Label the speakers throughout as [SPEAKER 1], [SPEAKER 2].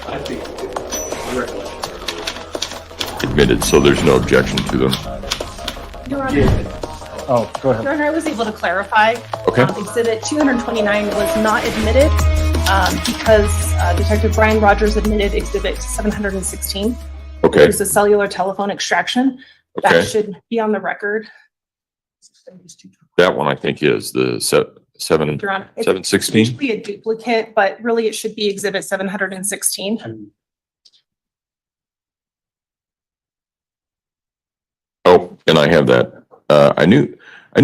[SPEAKER 1] I think recollection.
[SPEAKER 2] Admitted, so there's no objection to them.
[SPEAKER 3] Your Honor,
[SPEAKER 4] Oh, go ahead.
[SPEAKER 3] Your Honor, I was able to clarify.
[SPEAKER 2] Okay.
[SPEAKER 3] Exhibit 229 was not admitted because Detective Brian Rogers admitted Exhibit 716,
[SPEAKER 2] Okay.
[SPEAKER 3] which is a cellular telephone extraction.
[SPEAKER 2] Okay.
[SPEAKER 3] That should be on the record.
[SPEAKER 2] That one I think is the
[SPEAKER 3] Your Honor, it's
[SPEAKER 2] 716.
[SPEAKER 3] usually a duplicate, but really it should be Exhibit 716.
[SPEAKER 2] Oh, and I have that. I knew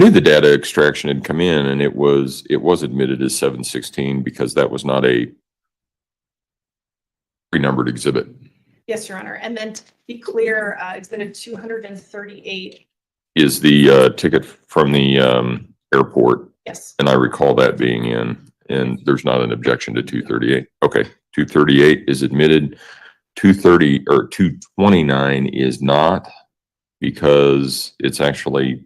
[SPEAKER 2] the data extraction had come in, and it was admitted as 716 because that was not a pre-numbered exhibit.
[SPEAKER 3] Yes, Your Honor. And then to be clear, Exhibit 238.
[SPEAKER 2] Is the ticket from the airport,
[SPEAKER 3] Yes.
[SPEAKER 2] and I recall that being in, and there's not an objection to 238. Okay, 238 is admitted. 230 or 229 is not, because it's actually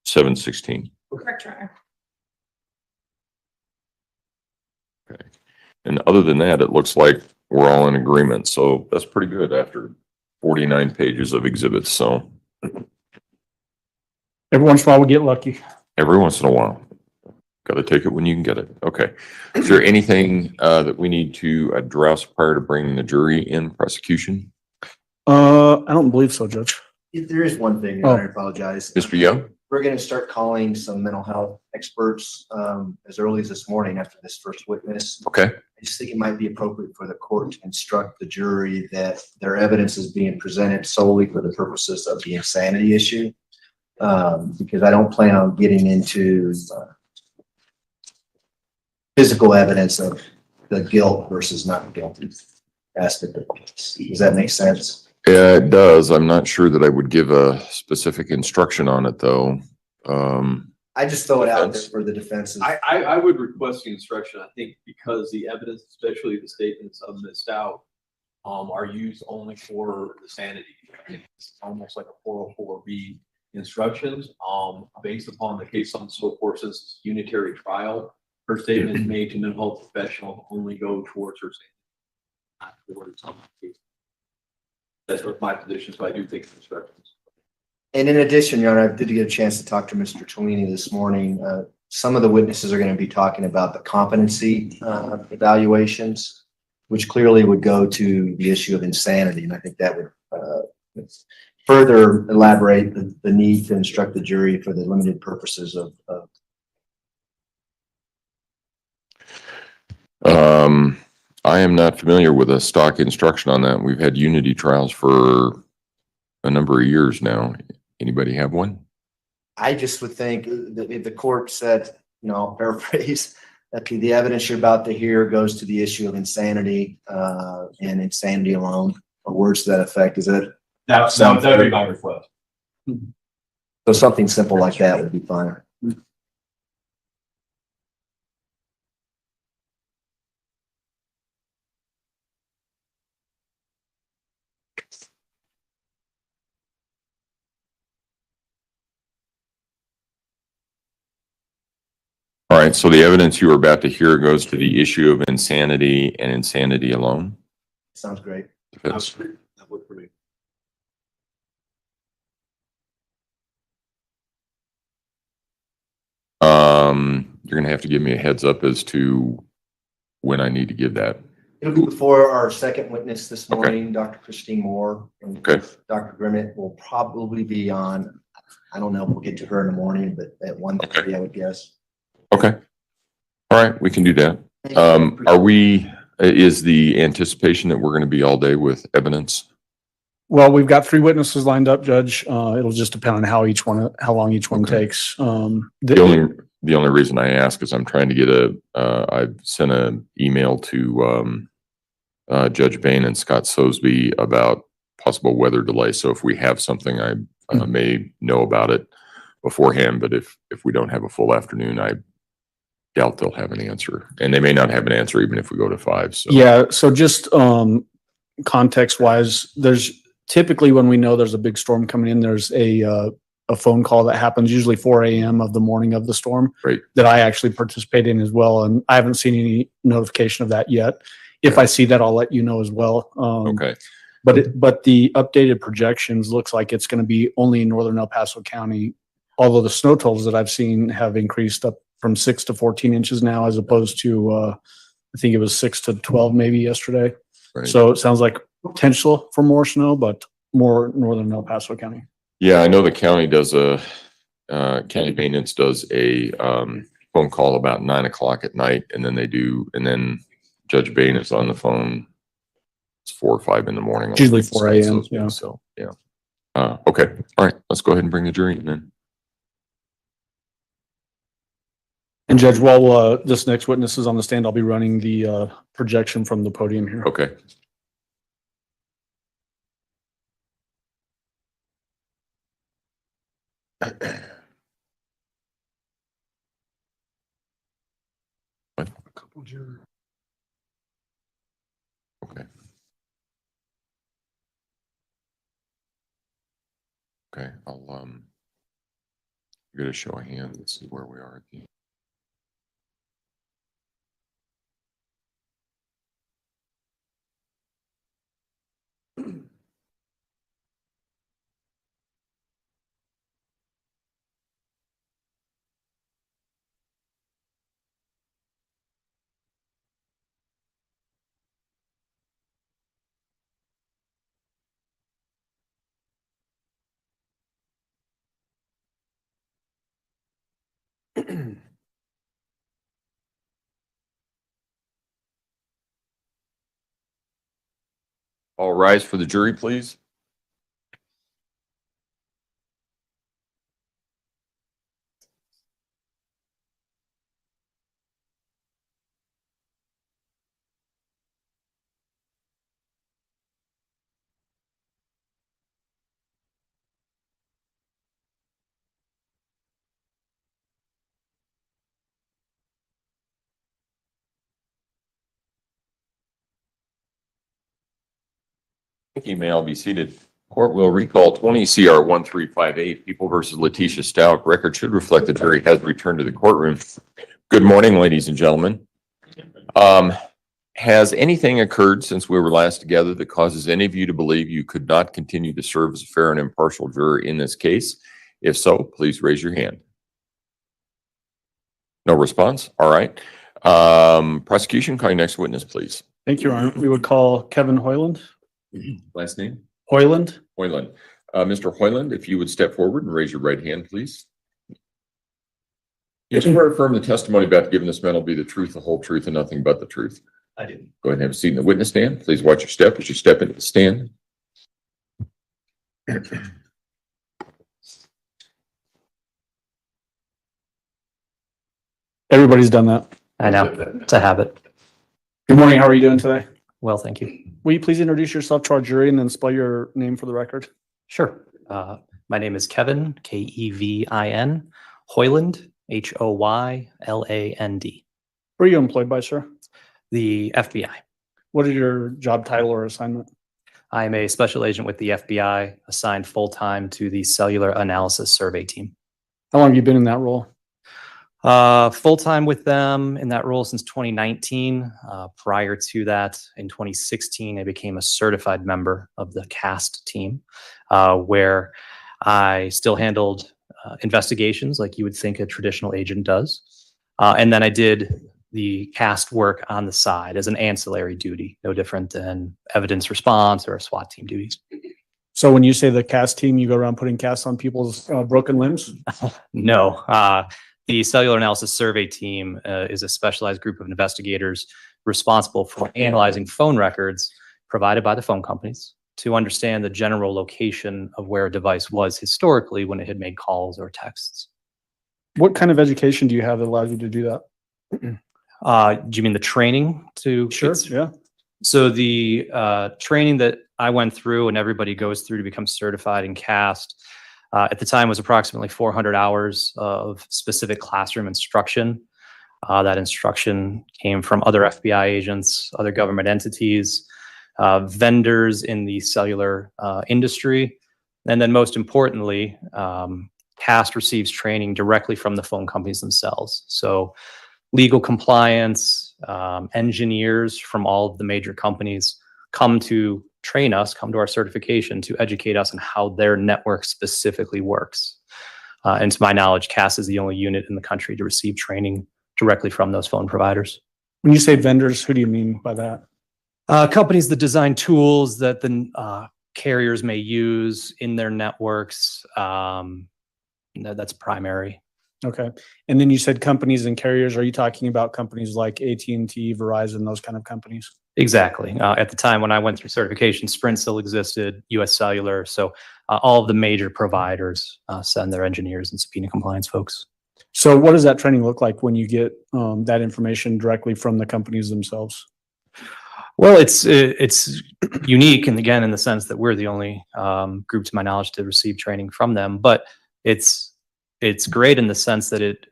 [SPEAKER 2] 716.
[SPEAKER 3] Correct, Your Honor.
[SPEAKER 2] Okay. And other than that, it looks like we're all in agreement. So that's pretty good after 49 pages of exhibits. So
[SPEAKER 4] Every once in a while we get lucky.
[SPEAKER 2] every once in a while, got to take it when you can get it. Okay. Is there anything that we need to address prior to bringing the jury in prosecution?
[SPEAKER 4] I don't believe so, Judge.
[SPEAKER 5] There is one thing,
[SPEAKER 4] Oh.
[SPEAKER 5] I apologize.
[SPEAKER 2] Mr. Young?
[SPEAKER 5] We're going to start calling some mental health experts as early as this morning after this first witness.
[SPEAKER 2] Okay.
[SPEAKER 5] I just think it might be appropriate for the court to instruct the jury that their evidence is being presented solely for the purposes of the insanity issue. Because I don't plan on getting into physical evidence of the guilt versus not guilty aspect of this. Does that make sense?
[SPEAKER 2] Yeah, it does. I'm not sure that I would give a specific instruction on it, though.
[SPEAKER 5] I just throw it out there
[SPEAKER 2] Defense.
[SPEAKER 5] for the defenses.
[SPEAKER 1] I would request the instruction, I think, because the evidence, especially the statements of Ms. Stauch, are used only for the sanity. It's almost like a 404B instructions, based upon the case on so forth since unitary trial. Her statement made to mental health professional only go towards her sanity, not towards some case. That's what my position, so I do think instructions.
[SPEAKER 5] And in addition, Your Honor, I did get a chance to talk to Mr. Tweeney this morning. Some of the witnesses are going to be talking about the competency evaluations, which clearly would go to the issue of insanity. And I think that would further elaborate the need to instruct the jury for the limited purposes of
[SPEAKER 2] I am not familiar with a stock instruction on that. We've had unity trials for a number of years now. Anybody have one?
[SPEAKER 5] I just would think that if the court said, I'll paraphrase, that the evidence you're about to hear goes to the issue of insanity and insanity alone, or words to that effect. Is it?
[SPEAKER 1] That would be my request.
[SPEAKER 5] So something simple like that would be fine.
[SPEAKER 2] All right, so the evidence you are about to hear goes to the issue of insanity and insanity alone.
[SPEAKER 5] Sounds great.
[SPEAKER 2] Defense.
[SPEAKER 1] That would for me.
[SPEAKER 2] You're gonna have to give me a heads up as to when I need to give that.
[SPEAKER 5] It'll be before our second witness this
[SPEAKER 2] Okay.
[SPEAKER 5] morning, Dr. Christine Moore. And
[SPEAKER 2] Okay.
[SPEAKER 5] Dr. Grimmett will probably be on, I don't know if we'll get to her in the morning, but at 1:30, I would guess.
[SPEAKER 2] Okay. All right, we can do that. Is the anticipation that we're gonna be all day with evidence?
[SPEAKER 4] Well, we've got 3 witnesses lined up, Judge. It'll just depend on how long each one
[SPEAKER 2] Okay.
[SPEAKER 4] takes.
[SPEAKER 2] The only reason I ask is I'm trying to get I've sent an email to Judge Bain and Scott Sosby about possible weather delay. So if we have something, I may know about it beforehand, but if we don't have a full afternoon, I doubt they'll have an answer. And they may not have an answer even if we go to 5. So
[SPEAKER 4] Yeah, so just context wise, there's typically when we know there's a big storm coming in, there's a phone call that happens usually 4 a.m. of the morning of the storm
[SPEAKER 2] Right.
[SPEAKER 4] that I actually participate in as well. And I haven't seen any notification of that yet. If I see that, I'll let you know as well.
[SPEAKER 2] Okay.
[SPEAKER 4] But the updated projections looks like it's going to be only in northern El Paso County. Although the snow totals that I've seen have increased up from 6 to 14 inches now, as opposed to, I think it was 6 to 12 maybe yesterday.
[SPEAKER 2] Right.
[SPEAKER 4] So it sounds like potential for more snow, but more northern El Paso County.
[SPEAKER 2] Yeah, I know the county does county maintenance does a, phone call about 9 o'clock at night, and then Judge Bain is on the phone. It's 4 or 5 in the morning.
[SPEAKER 4] Usually 4 a.m., yeah.
[SPEAKER 2] So, yeah. Okay, all right, let's go ahead and bring the jury in then.
[SPEAKER 4] And Judge, while this next witness is on the stand, I'll be running the projection from the podium here.
[SPEAKER 2] Okay. A couple jurors. Okay. Okay, I'll get a show of hands and see where we are at the. All rise for the jury, please. Thank you. May all be seated. Court will recall 20 CR 1358, People versus Letecia Stauch. Record should reflect the jury has returned to the courtroom. Good morning, ladies and gentlemen. Has anything occurred since we were last together that causes any of you to believe you could not continue to serve as a fair and impartial juror in this case? If so, please raise your hand. No response? All right. Prosecution, call your next witness, please.
[SPEAKER 4] Thank you, Your Honor. We would call Kevin Hoyland.
[SPEAKER 2] Last name?
[SPEAKER 4] Hoyland.
[SPEAKER 2] Hoyland. Mr. Hoyland, if you would step forward and raise your right hand, please. You swear to affirm the testimony about to give in this matter will be the truth, the whole truth, and nothing but the truth.
[SPEAKER 5] I do.
[SPEAKER 2] Go ahead and have a seat in the witness stand. Please watch your step as you step into the stand.
[SPEAKER 4] Everybody's done that.
[SPEAKER 6] I know, it's a habit.
[SPEAKER 4] Good morning. How are you doing today?
[SPEAKER 6] Well, thank you.
[SPEAKER 4] Will you please introduce yourself to our jury and then spell your name for the record?
[SPEAKER 6] Sure. My name is Kevin, Kevin, Hoyland, Hoyland.
[SPEAKER 4] Where are you employed by, sir?
[SPEAKER 6] The FBI.
[SPEAKER 4] What is your job title or assignment?
[SPEAKER 6] I am a special agent with the FBI, assigned full-time to the Cellular Analysis Survey Team.
[SPEAKER 4] How long have you been in that role?
[SPEAKER 6] Full-time with them in that role since 2019. Prior to that, in 2016, I became a certified member of the CAST team, where I still handled investigations like you would think a traditional agent does. And then I did the CAST work on the side as an ancillary duty, no different than evidence response or SWAT team duties.
[SPEAKER 4] So when you say the CAST team, you go around putting casts on people's broken limbs?
[SPEAKER 6] No. The Cellular Analysis Survey Team is a specialized group of investigators responsible for analyzing phone records provided by the phone companies to understand the general location of where a device was historically when it had made calls or texts.
[SPEAKER 4] What kind of education do you have that allows you to do that?
[SPEAKER 6] Do you mean the training to?
[SPEAKER 4] Sure, yeah.
[SPEAKER 6] So the training that I went through and everybody goes through to become certified in CAST at the time was approximately 400 hours of specific classroom instruction. That instruction came from other FBI agents, other government entities, vendors in the cellular industry. And then most importantly, CAST receives training directly from the phone companies themselves. So legal compliance, engineers from all of the major companies come to train us, come to our certification to educate us on how their network specifically works. And to my knowledge, CAS is the only unit in the country to receive training directly from those phone providers.
[SPEAKER 4] When you say vendors, who do you mean by that?
[SPEAKER 6] Companies that design tools that the carriers may use in their networks, that's primary.
[SPEAKER 4] Okay. And then you said companies and carriers. Are you talking about companies like AT&T, Verizon, those kind of companies?
[SPEAKER 6] Exactly. At the time when I went through certification, Sprint still existed, US Cellular. So all of the major providers send their engineers and subpoena compliance folks.
[SPEAKER 4] So what does that training look like when you get that information directly from the companies themselves?
[SPEAKER 6] Well, it's unique, and again, in the sense that we're the only group, to my knowledge, to receive training from them. But it's great in the sense that it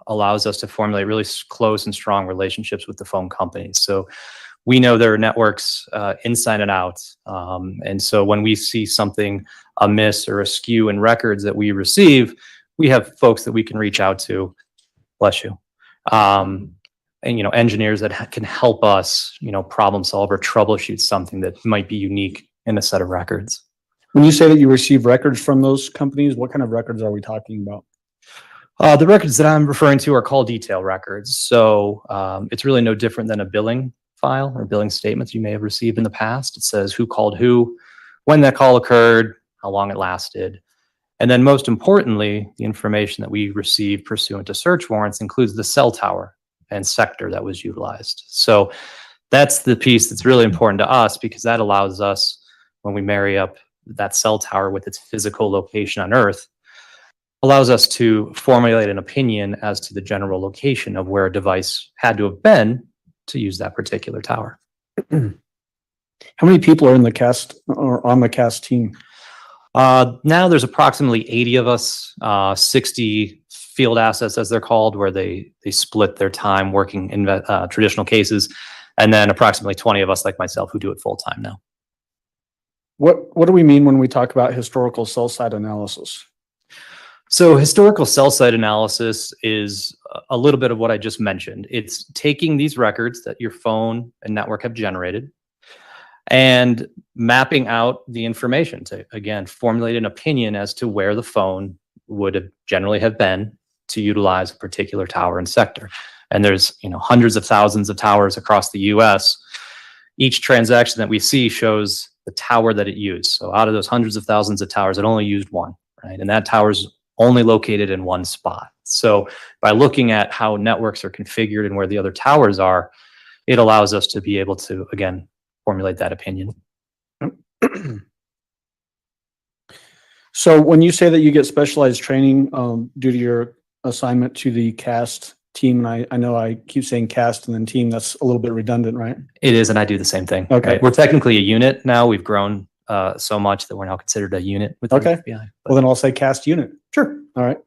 [SPEAKER 6] allows us to formulate really close and strong relationships with the phone companies. So we know their networks inside and out, and so when we see something amiss or askew in records that we receive, we have folks that we can reach out to. Bless you. And, engineers that can help us, problem solve or troubleshoot something that might be unique in a set of records.
[SPEAKER 4] When you say that you receive records from those companies, what kind of records are we talking about?
[SPEAKER 6] The records that I'm referring to are call detail records. So it's really no different than a billing file or billing statements you may have received in the past. It says who called who, when that call occurred, how long it lasted. And then most importantly, the information that we receive pursuant to search warrants includes the cell tower and sector that was utilized. So that's the piece that's really important to us, because that allows us, when we marry up that cell tower with its physical location on Earth, allows us to formulate an opinion as to the general location of where a device had to have been to use that particular tower.
[SPEAKER 4] How many people are in the cast or on the cast team?
[SPEAKER 6] Now there's approximately 80 of us, 60 field assets, as they're called, where they split their time working in traditional cases, and then approximately 20 of us, like myself, who do it full time now.
[SPEAKER 4] What do we mean when we talk about historical cell site analysis?
[SPEAKER 6] So historical cell site analysis is a little bit of what I just mentioned. It's taking these records that your phone and network have generated and mapping out the information to, again, formulate an opinion as to where the phone would have generally have been to utilize a particular tower and sector. And there's, hundreds of thousands of towers across the US. Each transaction that we see shows the tower that it used. So out of those hundreds of thousands of towers, it only used one, right? And that tower's only located in one spot. So by looking at how networks are configured and where the other towers are, it allows us to be able to, again, formulate that opinion.
[SPEAKER 4] So when you say that you get specialized training due to your assignment to the CAST team, and I know I keep saying CAST and then team, that's a little bit redundant, right?
[SPEAKER 6] It is, and I do the same thing.
[SPEAKER 4] Okay.
[SPEAKER 6] Right? We're technically a unit now. We've grown so much that we're now considered a unit within
[SPEAKER 4] Okay.
[SPEAKER 6] the FBI.
[SPEAKER 4] Well, then I'll say CAST unit.
[SPEAKER 6] Sure.
[SPEAKER 4] All right.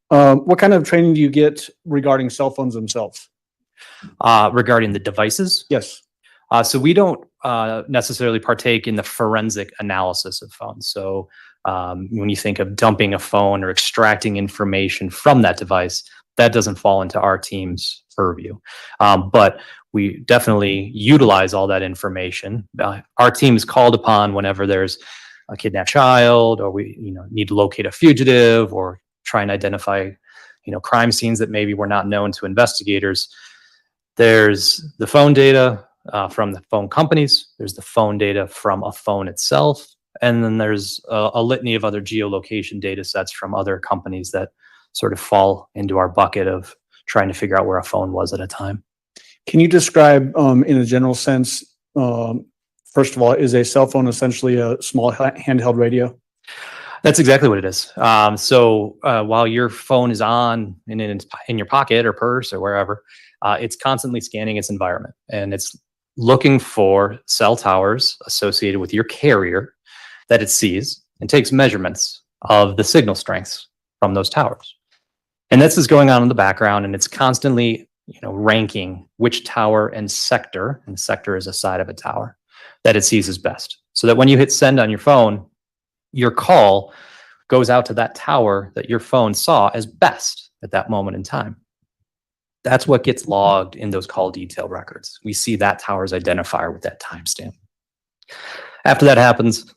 [SPEAKER 4] What kind of training do you get regarding cell phones themselves?
[SPEAKER 6] Regarding the devices,
[SPEAKER 4] Yes.
[SPEAKER 6] so we don't necessarily partake in the forensic analysis of phones. So when you think of dumping a phone or extracting information from that device, that doesn't fall into our team's purview. But we definitely utilize all that information. Our team is called upon whenever there's a kidnapped child, or we need to locate a fugitive, or try and identify crime scenes that maybe were not known to investigators. There's the phone data from the phone companies. There's the phone data from a phone itself. And then there's a litany of other geolocation data sets from other companies that sort of fall into our bucket of trying to figure out where a phone was at a time.
[SPEAKER 4] Can you describe in a general sense, first of all, is a cell phone essentially a small handheld radio?
[SPEAKER 6] That's exactly what it is. So while your phone is on and in your pocket or purse or wherever, it's constantly scanning its environment, and it's looking for cell towers associated with your carrier that it sees, and takes measurements of the signal strengths from those towers. And this is going on in the background, and it's constantly ranking which tower and sector is a side of a tower, that it sees as best. So that when you hit send on your phone, your call goes out to that tower that your phone saw as best at that moment in time. That's what gets logged in those call detail records. We see that tower's identifier with that timestamp. After that happens,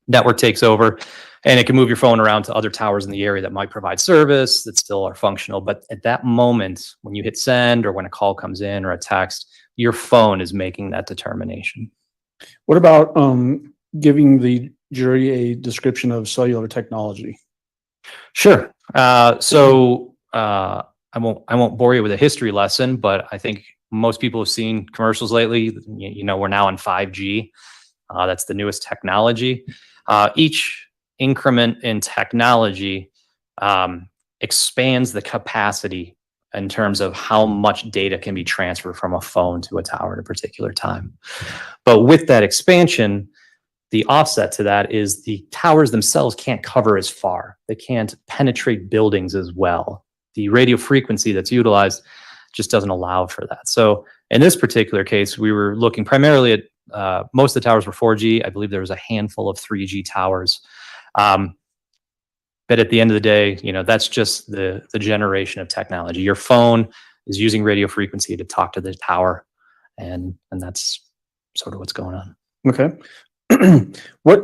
[SPEAKER 6] network takes over, and it can move your phone around to other towers in the area that might provide service that still are functional. But at that moment, when you hit send or when a call comes in or a text, your phone is making that determination.
[SPEAKER 4] What about giving the jury a description of cellular technology?
[SPEAKER 6] Sure. I won't bore you with a history lesson, but I think most people have seen commercials lately. You know, we're now on 5G. That's the newest technology. Each increment in technology expands the capacity in terms of how much data can be transferred from a phone to a tower at a particular time. But with that expansion, the offset to that is the towers themselves can't cover as far. They can't penetrate buildings as well. The radio frequency that's utilized just doesn't allow for that. So in this particular case, we were looking primarily at most of the towers were 4G. I believe there was a handful of 3G towers. But at the end of the day, you know, that's just the generation of technology. Your phone is using radio frequency to talk to the tower, and that's sort of what's going on.
[SPEAKER 4] Okay.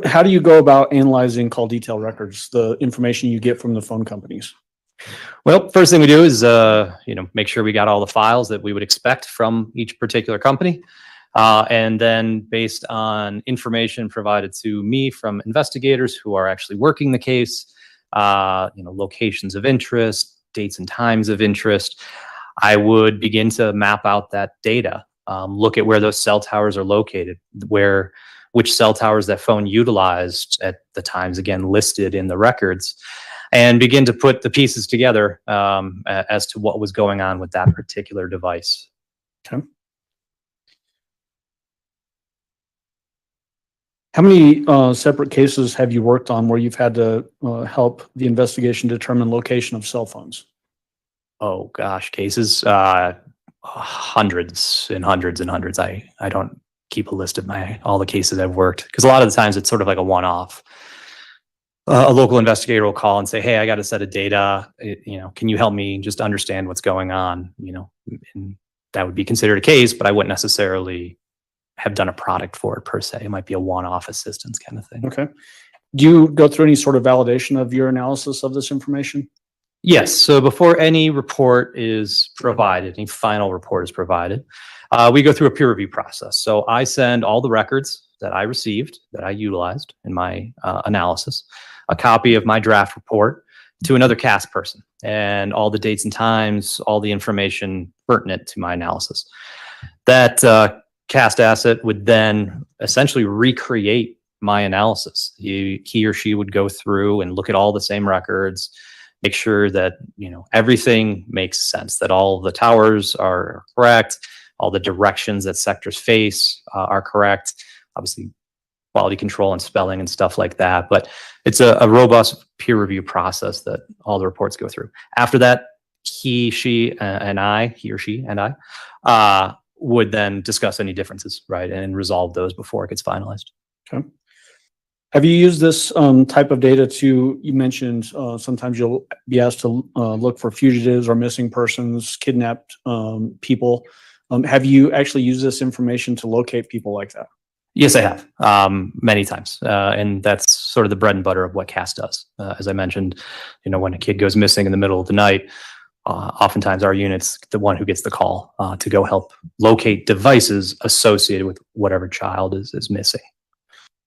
[SPEAKER 4] How do you go about analyzing call detail records, the information you get from the phone companies?
[SPEAKER 6] Well, first thing we do is, make sure we got all the files that we would expect from each particular company. And then based on information provided to me from investigators who are actually working the case, locations of interest, dates and times of interest, I would begin to map out that data, look at where those cell towers are located, which cell towers that phone utilized at the times, again, listed in the records, and begin to put the pieces together as to what was going on with that particular device.
[SPEAKER 4] Okay. How many separate cases have you worked on where you've had to help the investigation determine location of cell phones?
[SPEAKER 6] Oh gosh, cases, hundreds and hundreds and hundreds. I don't keep a list of all the cases I've worked, because a lot of the times it's sort of like a one-off. A local investigator will call and say, "Hey, I got a set of data. Can you help me just understand what's going on?" And that would be considered a case, but I wouldn't necessarily have done a product for it per se. It might be a one-off assistance kind of thing.
[SPEAKER 4] Okay. Do you go through any sort of validation of your analysis of this information?
[SPEAKER 6] Yes. So before any report is provided, any final report is provided, we go through a peer review process. So I send all the records that I received, that I utilized in my analysis, a copy of my draft report to another CAST person, and all the dates and times, all the information pertinent to my analysis. That CAST asset would then essentially recreate my analysis. He or she would go through and look at all the same records, make sure that everything makes sense, that all the towers are correct, all the directions that sectors face are correct. Obviously, quality control and spelling and stuff like that. But it's a robust peer review process that all the reports go through. After that, he or she and I would then discuss any differences, right, and resolve those before it gets finalized.
[SPEAKER 4] Okay. Have you used this type of data you mentioned sometimes you'll be asked to look for fugitives or missing persons, kidnapped people. Have you actually used this information to locate people like that?
[SPEAKER 6] Yes, I have, many times. And that's sort of the bread and butter of what CAST does. As I mentioned, when a kid goes missing in the middle of the night, oftentimes our unit's the one who gets the call to go help locate devices associated with whatever child is missing.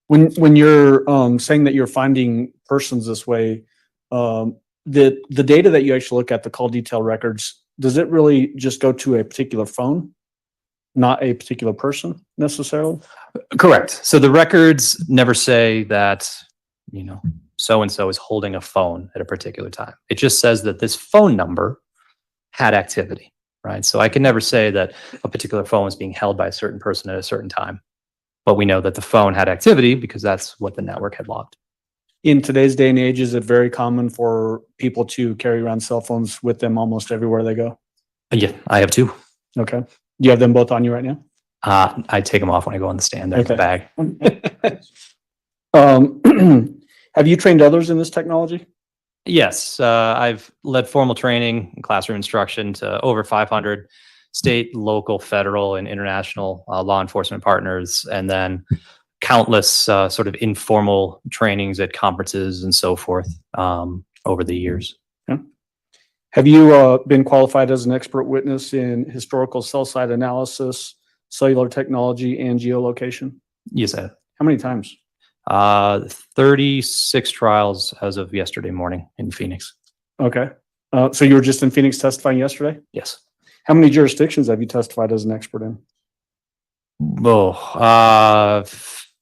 [SPEAKER 4] When you're saying that you're finding persons this way, the data that you actually look at, the call detail records, does it really just go to a particular phone, not a particular person necessarily?
[SPEAKER 6] Correct. So the records never say that, so-and-so is holding a phone at a particular time. It just says that this phone number had activity, right? So I can never say that a particular phone is being held by a certain person at a certain time, but we know that the phone had activity because that's what the network had logged.
[SPEAKER 4] In today's day and age, is it very common for people to carry around cell phones with them almost everywhere they go?
[SPEAKER 6] Yeah, I have two.
[SPEAKER 4] Okay. Do you have them both on you right now?
[SPEAKER 6] I take them off when I go on the stand. They're in the bag.
[SPEAKER 4] Have you trained others in this technology?
[SPEAKER 6] Yes, I've led formal training and classroom instruction to over 500 state, local, federal, and international law enforcement partners, and then countless sort of informal trainings at conferences and so forth over the years.
[SPEAKER 4] Have you been qualified as an expert witness in historical cell site analysis, cellular technology, and geolocation?
[SPEAKER 6] Yes, I have.
[SPEAKER 4] How many times?
[SPEAKER 6] 36 trials as of yesterday morning in Phoenix.
[SPEAKER 4] Okay. So you were just in Phoenix testifying yesterday?
[SPEAKER 6] Yes.
[SPEAKER 4] How many jurisdictions have you testified as an expert in?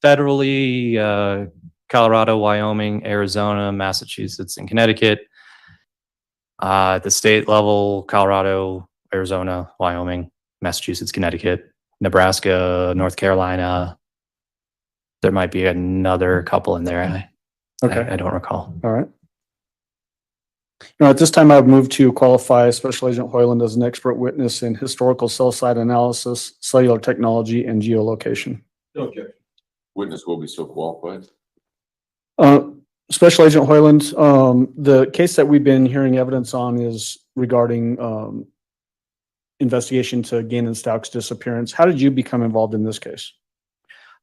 [SPEAKER 6] Federally, Colorado, Wyoming, Arizona, Massachusetts, and Connecticut. At the state level, Colorado, Arizona, Wyoming, Massachusetts, Connecticut, Nebraska, North Carolina. There might be another couple in there. I don't recall.
[SPEAKER 4] All right. Now, at this time, I would move to qualify Special Agent Hoyland as an expert witness in historical cell site analysis, cellular technology, and geolocation.
[SPEAKER 1] No objection.
[SPEAKER 2] Witness will be so qualified.
[SPEAKER 4] Special Agent Hoyland, the case that we've been hearing evidence on is regarding investigation to Gain and Stauch's disappearance. How did you become involved in this case?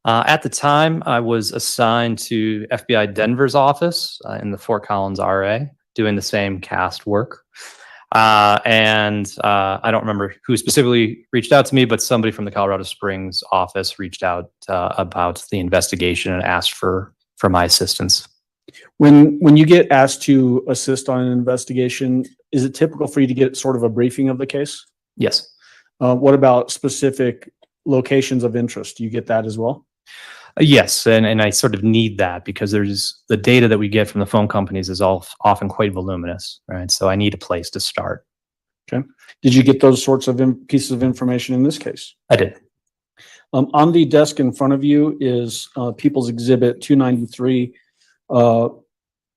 [SPEAKER 6] At the time, I was assigned to FBI Denver's office in the Fort Collins RA, doing the same cast work. I don't remember who specifically reached out to me, but somebody from the Colorado Springs office reached out about the investigation and asked for my assistance.
[SPEAKER 4] When you get asked to assist on an investigation, is it typical for you to get sort of a briefing of the case?
[SPEAKER 6] Yes.
[SPEAKER 4] What about specific locations of interest? Do you get that as well?
[SPEAKER 6] Yes, and I sort of need that because there's the data that we get from the phone companies is often quite voluminous, right? So I need a place to start.
[SPEAKER 4] Okay. Did you get those sorts of pieces of information in this case?
[SPEAKER 6] I did.
[SPEAKER 4] On the desk in front of you is People's Exhibit 293,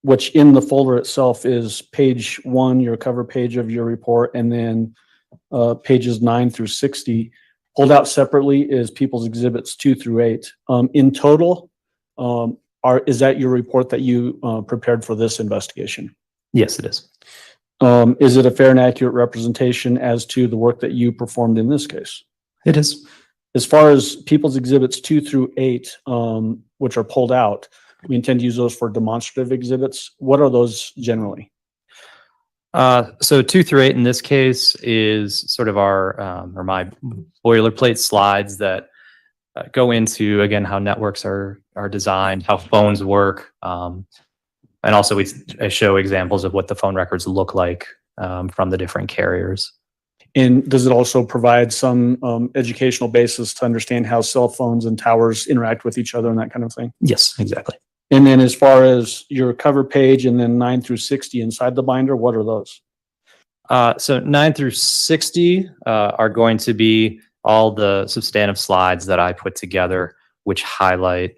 [SPEAKER 4] which in the folder itself is page 1, your cover page of your report, and then pages 9 through 60. Pulled out separately is People's Exhibits 2 through 8. In total, is that your report that you prepared for this investigation?
[SPEAKER 6] Yes, it is.
[SPEAKER 4] Is it a fair and accurate representation as to the work that you performed in this case?
[SPEAKER 6] It is.
[SPEAKER 4] As far as People's Exhibits 2 through 8, which are pulled out, we intend to use those for demonstrative exhibits. What are those generally?
[SPEAKER 6] So 2 through 8 in this case is sort of our or my boilerplate slides that go into, again, how networks are designed, how phones work, and also I show examples of what the phone records look like from the different carriers.
[SPEAKER 4] And does it also provide some educational basis to understand how cell phones and towers interact with each other and that kind of thing?
[SPEAKER 6] Yes, exactly.
[SPEAKER 4] And then as far as your cover page and then 9 through 60 inside the binder, what are those?
[SPEAKER 6] So 9 through 60 are going to be all the substantive slides that I put together, which highlight,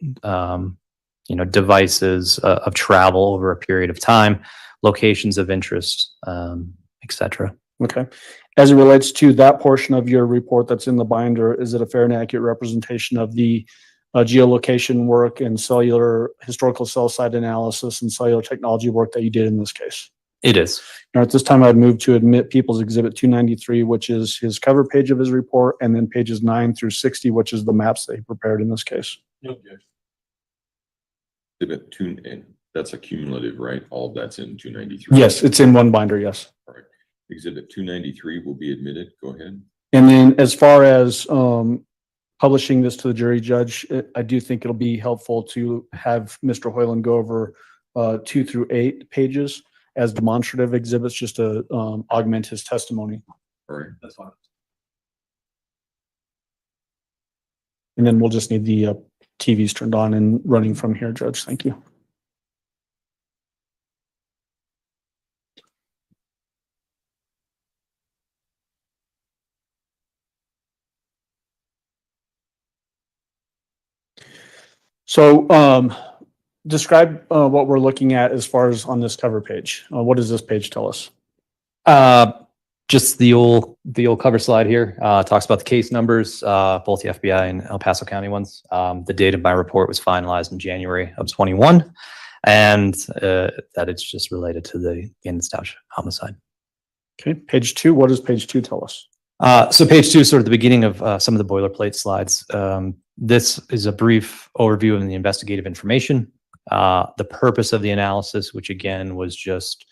[SPEAKER 6] devices of travel over a period of time, locations of interest, etc.
[SPEAKER 4] Okay. As it relates to that portion of your report that's in the binder, is it a fair and accurate representation of the geolocation work and cellular historical cell site analysis and cellular technology work that you did in this case?
[SPEAKER 6] It is.
[SPEAKER 4] Now, at this time, I'd move to admit People's Exhibit 293, which is his cover page of his report, and then pages 9 through 60, which is the maps that he prepared in this case.
[SPEAKER 1] No objection.
[SPEAKER 2] Exhibit 2, and that's a cumulative, right? All of that's in 293.
[SPEAKER 4] Yes, it's in one binder, yes.
[SPEAKER 2] All right. Exhibit 293 will be admitted. Go ahead.
[SPEAKER 4] And then as far as publishing this to the jury judge, I do think it'll be helpful to have Mr. Hoyland go over 2 through 8 pages as demonstrative exhibits just to augment his testimony.
[SPEAKER 2] All right.
[SPEAKER 1] That's fine.
[SPEAKER 4] And then we'll just need the TVs turned on and running from here, Judge. Thank you. So describe what we're looking at as far as on this cover page. What does this page tell us?
[SPEAKER 6] Just the old cover slide here talks about the case numbers, both the FBI and El Paso County ones. The date of my report was finalized in January of 21. and that it's just related to the Stauch homicide.
[SPEAKER 4] Okay, page 2, what does page 2 tell us?
[SPEAKER 6] So page 2 is sort of the beginning of some of the boilerplate slides. This is a brief overview of the investigative information, the purpose of the analysis, which again was just,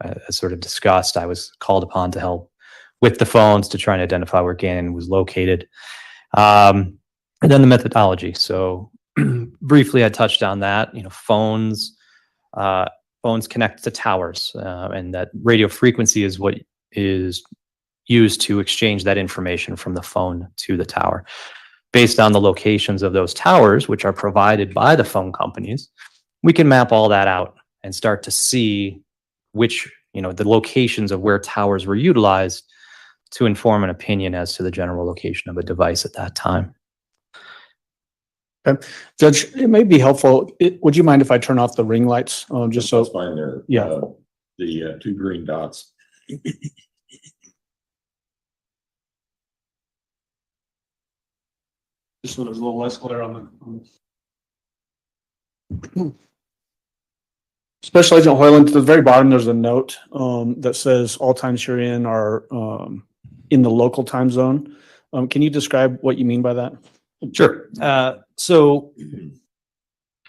[SPEAKER 6] as sort of discussed, I was called upon to help with the phones to try and identify where Gannon was located. And then the methodology. So briefly, I touched on that. Phones connect to towers, and that radio frequency is what is used to exchange that information from the phone to the tower. Based on the locations of those towers, which are provided by the phone companies, we can map all that out and start to see which, the locations of where towers were utilized to inform an opinion as to the general location of a device at that time.
[SPEAKER 4] Okay. Judge, it may be helpful. Would you mind if I turn off the ring lights? Just so.
[SPEAKER 2] That's fine there.
[SPEAKER 4] Yeah.
[SPEAKER 2] The 2 green dots.
[SPEAKER 4] Just so there's a little less glare on the. Special Agent Hoyland, to the very bottom, there's a note that says all times you're in are in the local time zone. Can you describe what you mean by that?
[SPEAKER 6] Sure. So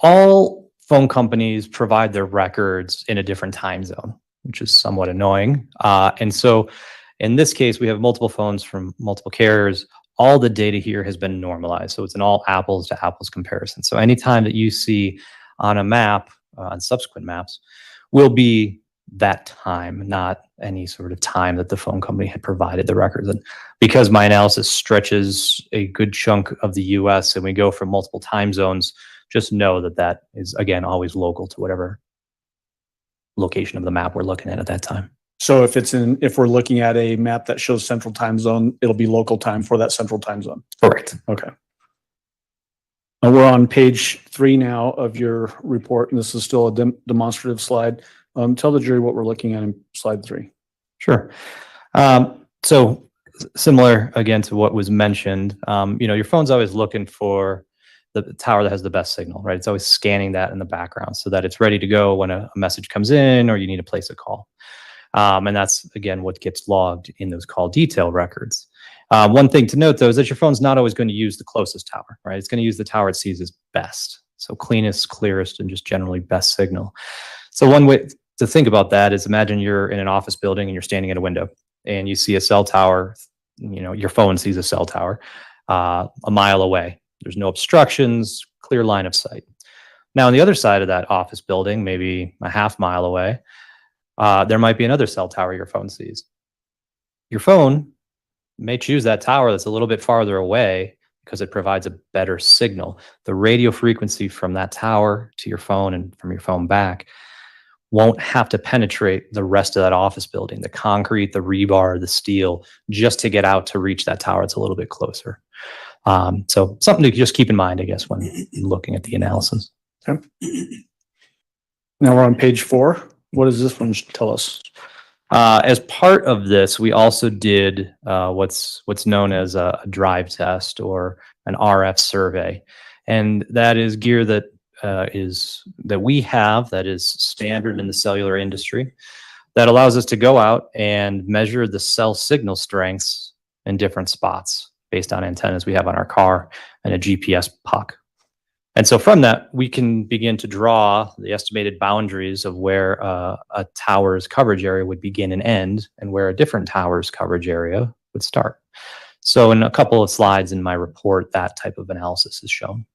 [SPEAKER 6] all phone companies provide their records in a different time zone, which is somewhat annoying. And so in this case, we have multiple phones from multiple carriers. All the data here has been normalized. So it's an all apples to apples comparison. So anytime that you see on a map, on subsequent maps, will be that time, not any sort of time that the phone company had provided the records. And because my analysis stretches a good chunk of the US and we go from multiple time zones, just know that that is, again, always local to whatever location of the map we're looking at that time.
[SPEAKER 4] So if we're looking at a map that shows central time zone, it'll be local time for that central time zone.
[SPEAKER 6] Correct.
[SPEAKER 4] Okay. Now we're on page 3 now of your report, and this is still a demonstrative slide. Tell the jury what we're looking at in slide 3.
[SPEAKER 6] Sure. So similar again to what was mentioned, your phone's always looking for the tower that has the best signal, right? It's always scanning that in the background so that it's ready to go when a message comes in or you need to place a call. And that's, again, what gets logged in those call detail records. One thing to note, though, is that your phone's not always going to use the closest tower, right? It's going to use the tower it sees as best. So cleanest, clearest, and just generally best signal. So one way to think about that is imagine you're in an office building and you're standing at a window and you see a cell tower, your phone sees a cell tower a mile away. There's no obstructions, clear line of sight. Now, on the other side of that office building, maybe a half mile away, there might be another cell tower your phone sees. Your phone may choose that tower that's a little bit farther away because it provides a better signal. The radio frequency from that tower to your phone and from your phone back won't have to penetrate the rest of that office building, the concrete, the rebar, the steel, just to get out to reach that tower that's a little bit closer. So something to just keep in mind, I guess, when looking at the analysis.
[SPEAKER 4] Okay. Now we're on page 4. What does this one tell us?
[SPEAKER 6] As part of this, we also did what's known as a drive test or an RF survey, and that is gear that we have that is standard in the cellular industry that allows us to go out and measure the cell signal strengths in different spots based on antennas we have on our car and a GPS puck. And so from that, we can begin to draw the estimated boundaries of where a tower's coverage area would begin and end, and where a different tower's coverage area would start. So in a couple of slides in my report, that type of analysis is shown.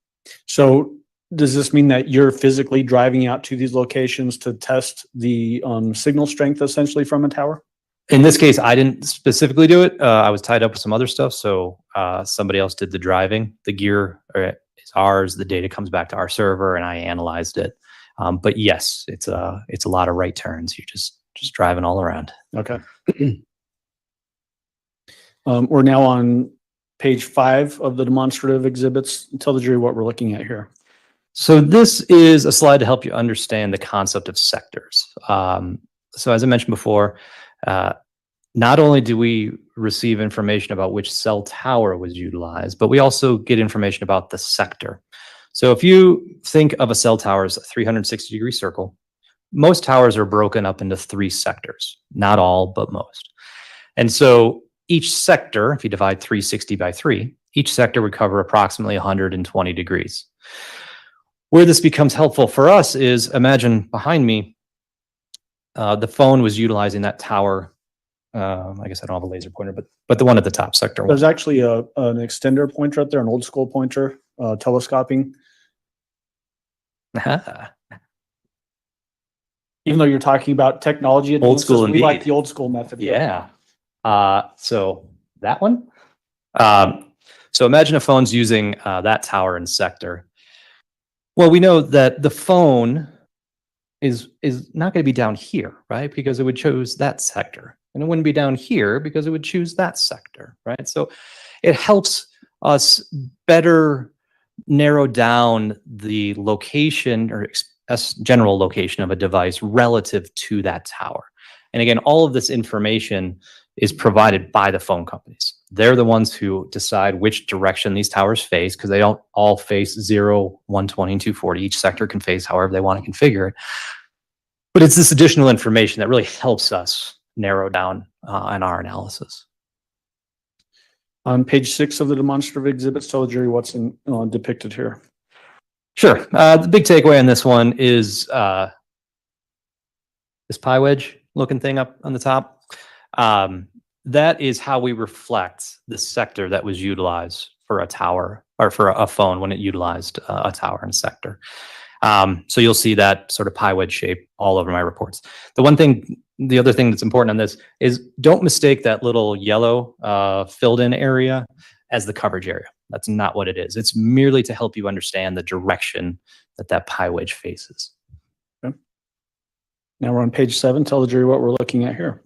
[SPEAKER 4] So does this mean that you're physically driving out to these locations to test the signal strength essentially from a tower?
[SPEAKER 6] In this case, I didn't specifically do it. I was tied up with some other stuff, so somebody else did the driving. The gear is ours. The data comes back to our server, and I analyzed it. But yes, it's a lot of right turns. You're just driving all around.
[SPEAKER 4] Okay. We're now on page 5 of the demonstrative exhibits. Tell the jury what we're looking at here.
[SPEAKER 6] So this is a slide to help you understand the concept of sectors. So as I mentioned before, not only do we receive information about which cell tower was utilized, but we also get information about the sector. So if you think of a cell tower as a 360-degree circle, most towers are broken up into 3 sectors. Not all, but most. And so each sector, if you divide 360 by 3, each sector would cover approximately 120 degrees. Where this becomes helpful for us is, imagine behind me, the phone was utilizing that tower. I guess I don't have a laser pointer, but the one at the top, sector 1.
[SPEAKER 4] There's actually an extender pointer up there, an old school pointer, telescoping. Even though you're talking about technology advances,
[SPEAKER 6] school
[SPEAKER 4] we like
[SPEAKER 6] indeed.
[SPEAKER 4] the old school method.
[SPEAKER 6] Yeah. So that one. So imagine a phone's using that tower and sector. Well, we know that the phone is not going to be down here, right? Because it would choose that sector. And it wouldn't be down here because it would choose that sector, right? So it helps us better narrow down the location or general location of a device relative to that tower. And again, all of this information is provided by the phone companies. They're the ones who decide which direction these towers face, because they don't all face 0, 120, and 240. Each sector can face however they want to configure it. But it's this additional information that really helps us narrow down on our analysis.
[SPEAKER 4] On page 6 of the demonstrative exhibits, tell the jury what's depicted here.
[SPEAKER 6] Sure. The big takeaway on this one is this pie wedge looking thing up on the top. That is how we reflect the sector that was utilized for a tower or for a phone when it utilized a tower and sector. So you'll see that sort of pie wedge shape all over my reports. The other thing that's important on this is don't mistake that little yellow filled in area as the coverage area. That's not what it is. It's merely to help you understand the direction that pie wedge faces.
[SPEAKER 4] Okay. Now we're on page 7. Tell the jury what we're looking at here.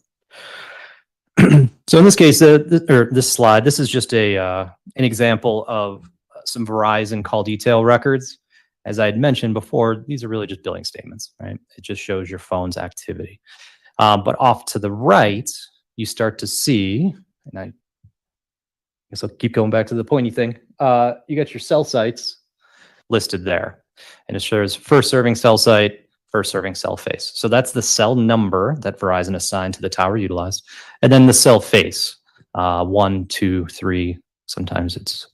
[SPEAKER 6] So in this case, this slide, this is just an example of some Verizon call detail records. As I had mentioned before, these are really just billing statements, right? It just shows your phone's activity. But off to the right, you start to see, and I guess I'll keep going back to the pointy thing. You got your cell sites listed there, and it shows first serving cell site, first serving cell face. So that's the cell number that Verizon assigned to the tower utilized, and then the cell face, 1, 2, 3. Sometimes it's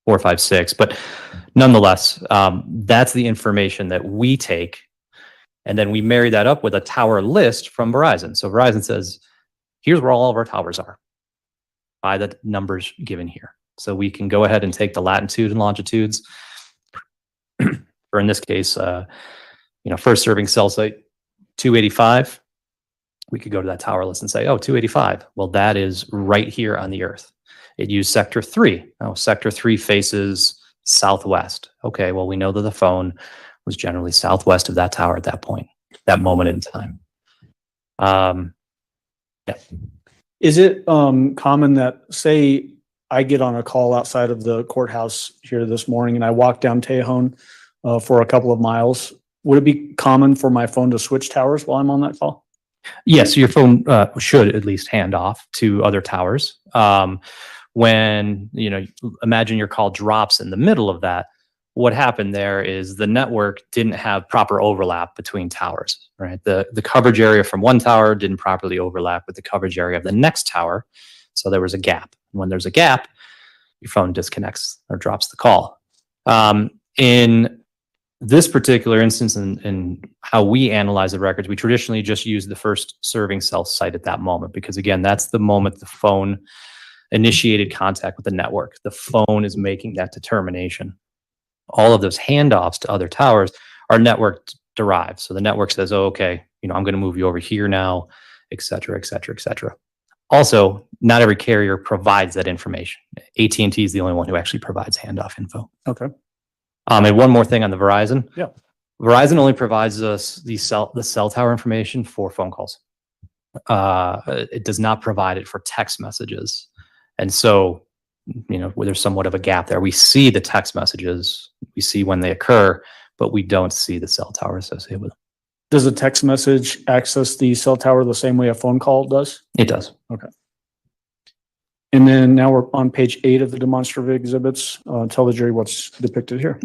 [SPEAKER 6] 4, 5, 6, but nonetheless, that's the information that we take. And then we marry that up with a tower list from Verizon. So Verizon says, here's where all of our towers are by the numbers given here. So we can go ahead and take the latitude and longitudes. Or in this case, first serving cell site 285. We could go to that tower list and say, oh, 285. Well, that is right here on the Earth. It used sector 3. Oh, sector 3 faces southwest. Okay, well, we know that the phone was generally southwest of that tower at that point, that moment in time. Yeah.
[SPEAKER 4] Is it common that, say, I get on a call outside of the courthouse here this morning and I walk down Tejon for a couple of miles? Would it be common for my phone to switch towers while I'm on that call?
[SPEAKER 6] Yes, your phone should at least hand off to other towers. When, imagine your call drops in the middle of that, what happened there is the network didn't have proper overlap between towers, right? The coverage area from one tower didn't properly overlap with the coverage area of the next tower. So there was a gap. When there's a gap, your phone disconnects or drops the call. In this particular instance and how we analyze the records, we traditionally just use the first serving cell site at that moment, because again, that's the moment the phone initiated contact with the network. The phone is making that determination. All of those handoffs to other towers are network derived. So the network says, oh, okay, I'm going to move you over here now, et cetera, et cetera, et cetera. Also, not every carrier provides that information. AT&T is the only one who actually provides handoff info.
[SPEAKER 4] Okay.
[SPEAKER 6] And one more thing on the Verizon.
[SPEAKER 4] Yeah.
[SPEAKER 6] Verizon only provides us the cell tower information for phone calls. It does not provide it for text messages. And so, there's somewhat of a gap there. We see the text messages, we see when they occur, but we don't see the cell tower associated with them.
[SPEAKER 4] Does a text message access the cell tower the same way a phone call does?
[SPEAKER 6] It does.
[SPEAKER 4] Okay. And then now we're on page 8 of the demonstrative exhibits. Tell the jury what's depicted here.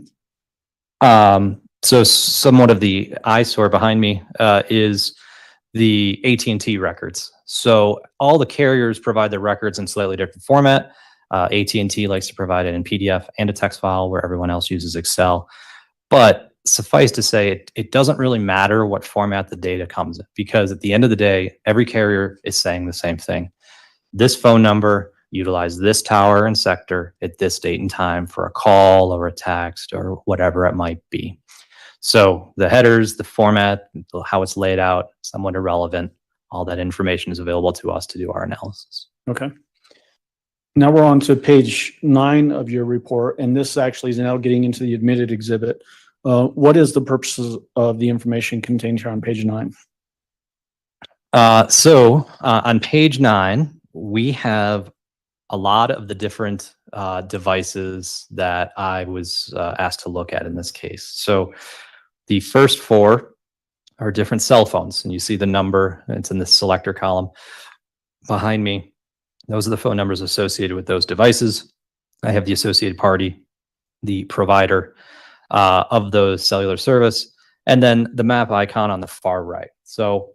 [SPEAKER 6] So somewhat of the eyesore behind me is the AT&T records. So all the carriers provide their records in slightly different format. AT&T likes to provide it in PDF and a text file, where everyone else uses Excel. But suffice to say, it doesn't really matter what format the data comes in, because at the end of the day, every carrier is saying the same thing. This phone number utilized this tower and sector at this date and time for a call or a text or whatever it might be. So the headers, the format, how it's laid out, somewhat irrelevant. All that information is available to us to do our analysis.
[SPEAKER 4] Okay. Now we're on to page 9 of your report, and this actually is now getting into the admitted exhibit. What is the purposes of the information contained here on page 9?
[SPEAKER 6] On page 9, we have a lot of the different devices that I was asked to look at in this case. So the first 4 are different cell phones, and you see the number, it's in the selector column behind me. Those are the phone numbers associated with those devices. I have the associated party, the provider of those cellular service, and then the map icon on the far right. So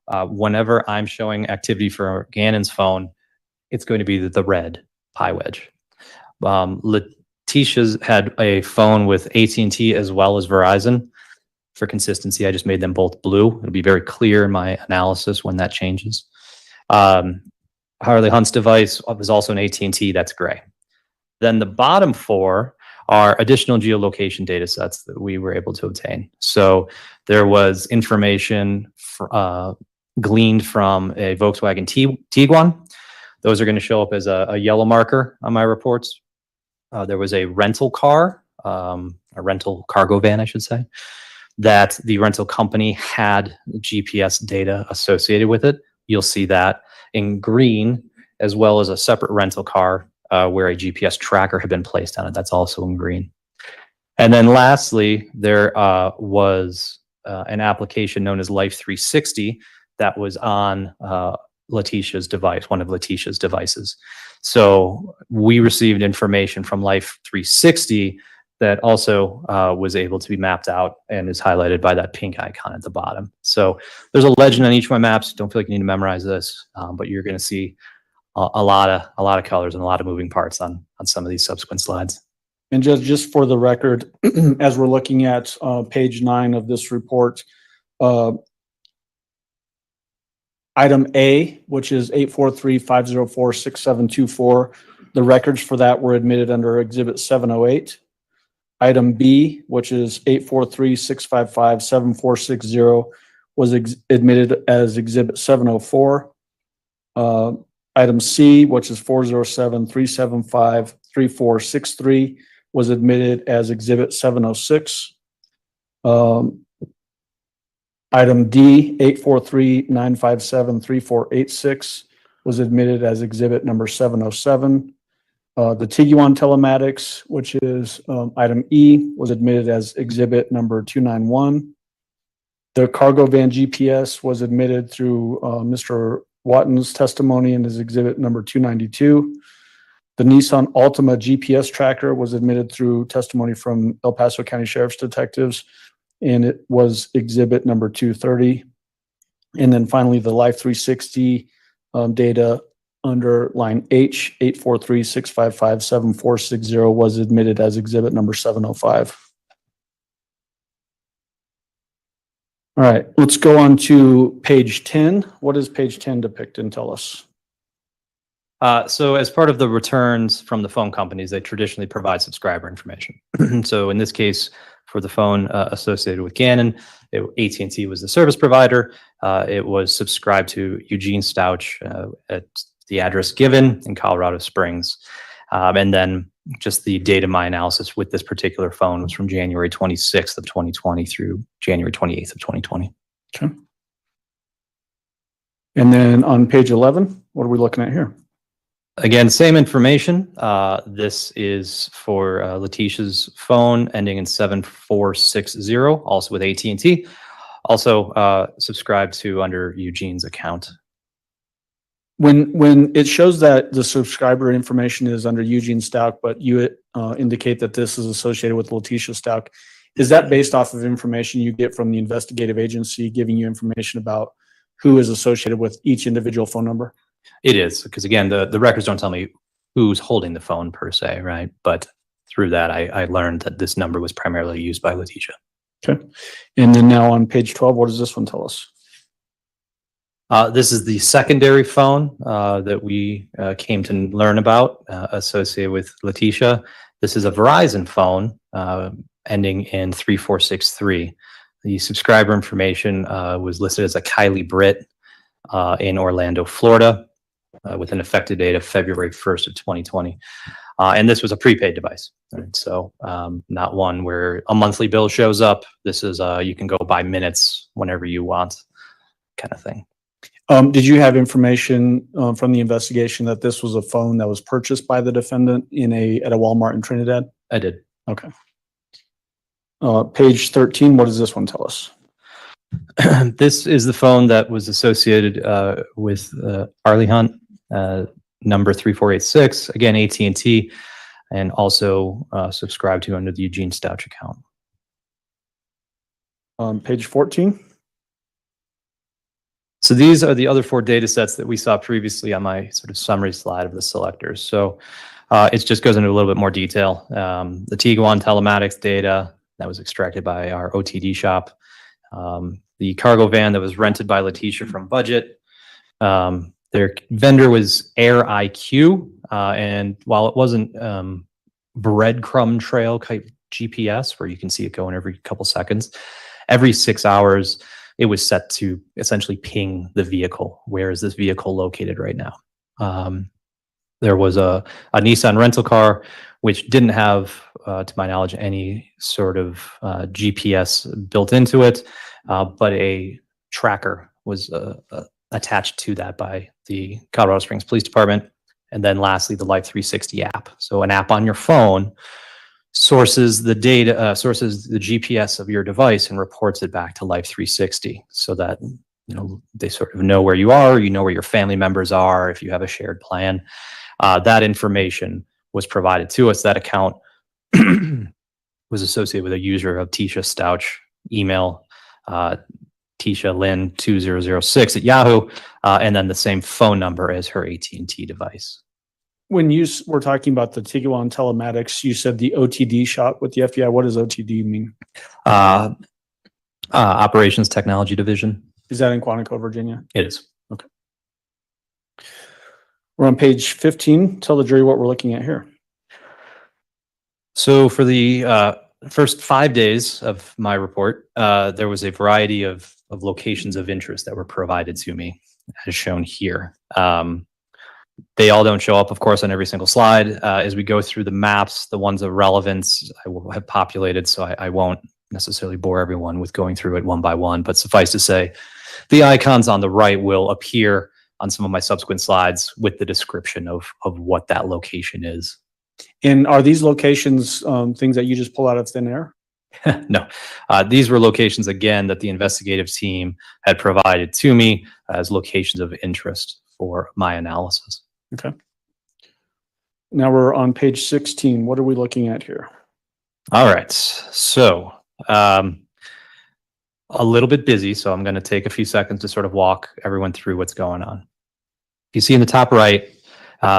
[SPEAKER 6] whenever I'm showing activity for Gannon's phone, it's going to be the red pie wedge. Letecia's had a phone with AT&T as well as Verizon. For consistency, I just made them both blue. It'll be very clear in my analysis when that changes. Harley Hunt's device was also an AT&T, that's gray. Then the bottom 4 are additional geolocation data sets that we were able to obtain. So there was information gleaned from a Volkswagen Tiguan. Those are going to show up as a yellow marker on my reports. There was a rental car, a rental cargo van, I should say, that the rental company had GPS data associated with it. You'll see that in green, as well as a separate rental car where a GPS tracker had been placed on it. That's also in green. And then lastly, there was an application known as Life 360 that was on Letecia's device, one of Letecia's devices. So we received information from Life 360 that also was able to be mapped out and is highlighted by that pink icon at the bottom. So there's a legend on each of my maps. Don't feel like you need to memorize this, but you're going to see a lot of colors and a lot of moving parts on some of these subsequent slides.
[SPEAKER 4] And just for the record, as we're looking at page 9 of this report, item A, which is 843-504-6724, the records for that were admitted under Exhibit 708. Item B, which is 843-655-7460, was admitted as Exhibit 704. Item C, which is 407-375-3463, was admitted as Exhibit 706. Item D, 843-957-3486, was admitted as Exhibit number 707. The Tiguan telematics, which is item E, was admitted as Exhibit number 291. The cargo van GPS was admitted through Mr. Watton's testimony and is Exhibit number 292. The Nissan Altima GPS tracker was admitted through testimony from El Paso County Sheriff's detectives, and it was Exhibit number 230. And then finally, the Life 360 data under line H, 843-655-7460, was admitted as Exhibit number 705. All right, let's go on to page 10. What does page 10 depict and tell us?
[SPEAKER 6] So as part of the returns from the phone companies, they traditionally provide subscriber information. So in this case, for the phone associated with Gannon, AT&T was the service provider. It was subscribed to Eugene Stauch at the address given in Colorado Springs. And then just the data my analysis with this particular phone was from January 26th of 2020 through January 28th of 2020.
[SPEAKER 4] Okay. And then on page 11, what are we looking at here?
[SPEAKER 6] Again, same information. This is for Letecia's phone ending in 7460, also with AT&T. Also subscribed to under Eugene's account.
[SPEAKER 4] When it shows that the subscriber information is under Eugene Stauch, but you indicate that this is associated with Letecia Stauch, is that based off of information you get from the investigative agency giving you information about who is associated with each individual phone number?
[SPEAKER 6] It is, because again, the records don't tell me who's holding the phone per se, right? But through that, I learned that this number was primarily used by Letecia.
[SPEAKER 4] Okay. And then now on page 12, what does this one tell us?
[SPEAKER 6] This is the secondary phone that we came to learn about associated with Letecia. This is a Verizon phone ending in 3463. The subscriber information was listed as a Kylie Britt in Orlando, Florida, with an effective date of February 1st of 2020. And this was a prepaid device. Right? So not one where a monthly bill shows up. This is you can go by minutes whenever you want kind of thing.
[SPEAKER 4] Did you have information from the investigation that this was a phone that was purchased by the defendant at a Walmart in Trinidad?
[SPEAKER 6] I did.
[SPEAKER 4] Okay. Page 13, what does this one tell us?
[SPEAKER 6] This is the phone that was associated with Arlie Hunt, number 3486, again, AT&T, and also subscribed to under the Eugene Stauch account.
[SPEAKER 4] Page 14.
[SPEAKER 6] So these are the other 4 data sets that we saw previously on my sort of summary slide of the selectors. So it just goes into a little bit more detail. The Tiguan telematics data that was extracted by our OTD shop. The cargo van that was rented by Letecia from Budget. Their vendor was Air IQ. And while it wasn't breadcrumb trail type GPS where you can see it going every couple seconds, every 6 hours, it was set to essentially ping the vehicle. Where is this vehicle located right now? There was a Nissan rental car, which didn't have, to my knowledge, any sort of GPS built into it, but a tracker was attached to that by the Colorado Springs Police Department. And then lastly, the Life 360 app. So an app on your phone sources the data, sources the GPS of your device and reports it back to Life 360 so that, you know, they sort of know where you are, you know where your family members are, if you have a shared plan. That information was provided to us. That account was associated with a user of Tecia Stauch, email, Tecia Lynn 2006 at Yahoo, and then the same phone number as her AT&T device.
[SPEAKER 4] When you were talking about the Tiguan telematics, you said the OTD shop with the FBI. What does OTD mean?
[SPEAKER 6] Operations Technology Division.
[SPEAKER 4] Is that in Quantico, Virginia?
[SPEAKER 6] It is.
[SPEAKER 4] Okay. We're on page 15. Tell the jury what we're looking at here.
[SPEAKER 6] So for the first 5 days of my report, there was a variety of locations of interest that were provided to me, as shown here. They all don't show up, of course, on every single slide. As we go through the maps, the ones of relevance I will have populated, so I won't necessarily bore everyone with going through it one by one, but suffice to say, the icons on the right will appear on some of my subsequent slides with the description of what that location is.
[SPEAKER 4] And are these locations things that you just pull out of thin air?
[SPEAKER 6] No, these were locations, again, that the investigative team had provided to me as locations of interest for my analysis.
[SPEAKER 4] Okay. Now we're on page 16. What are we looking at here?
[SPEAKER 6] All right. So a little bit busy, so I'm going to take a few seconds to sort of walk everyone through what's going on. You see in the top right,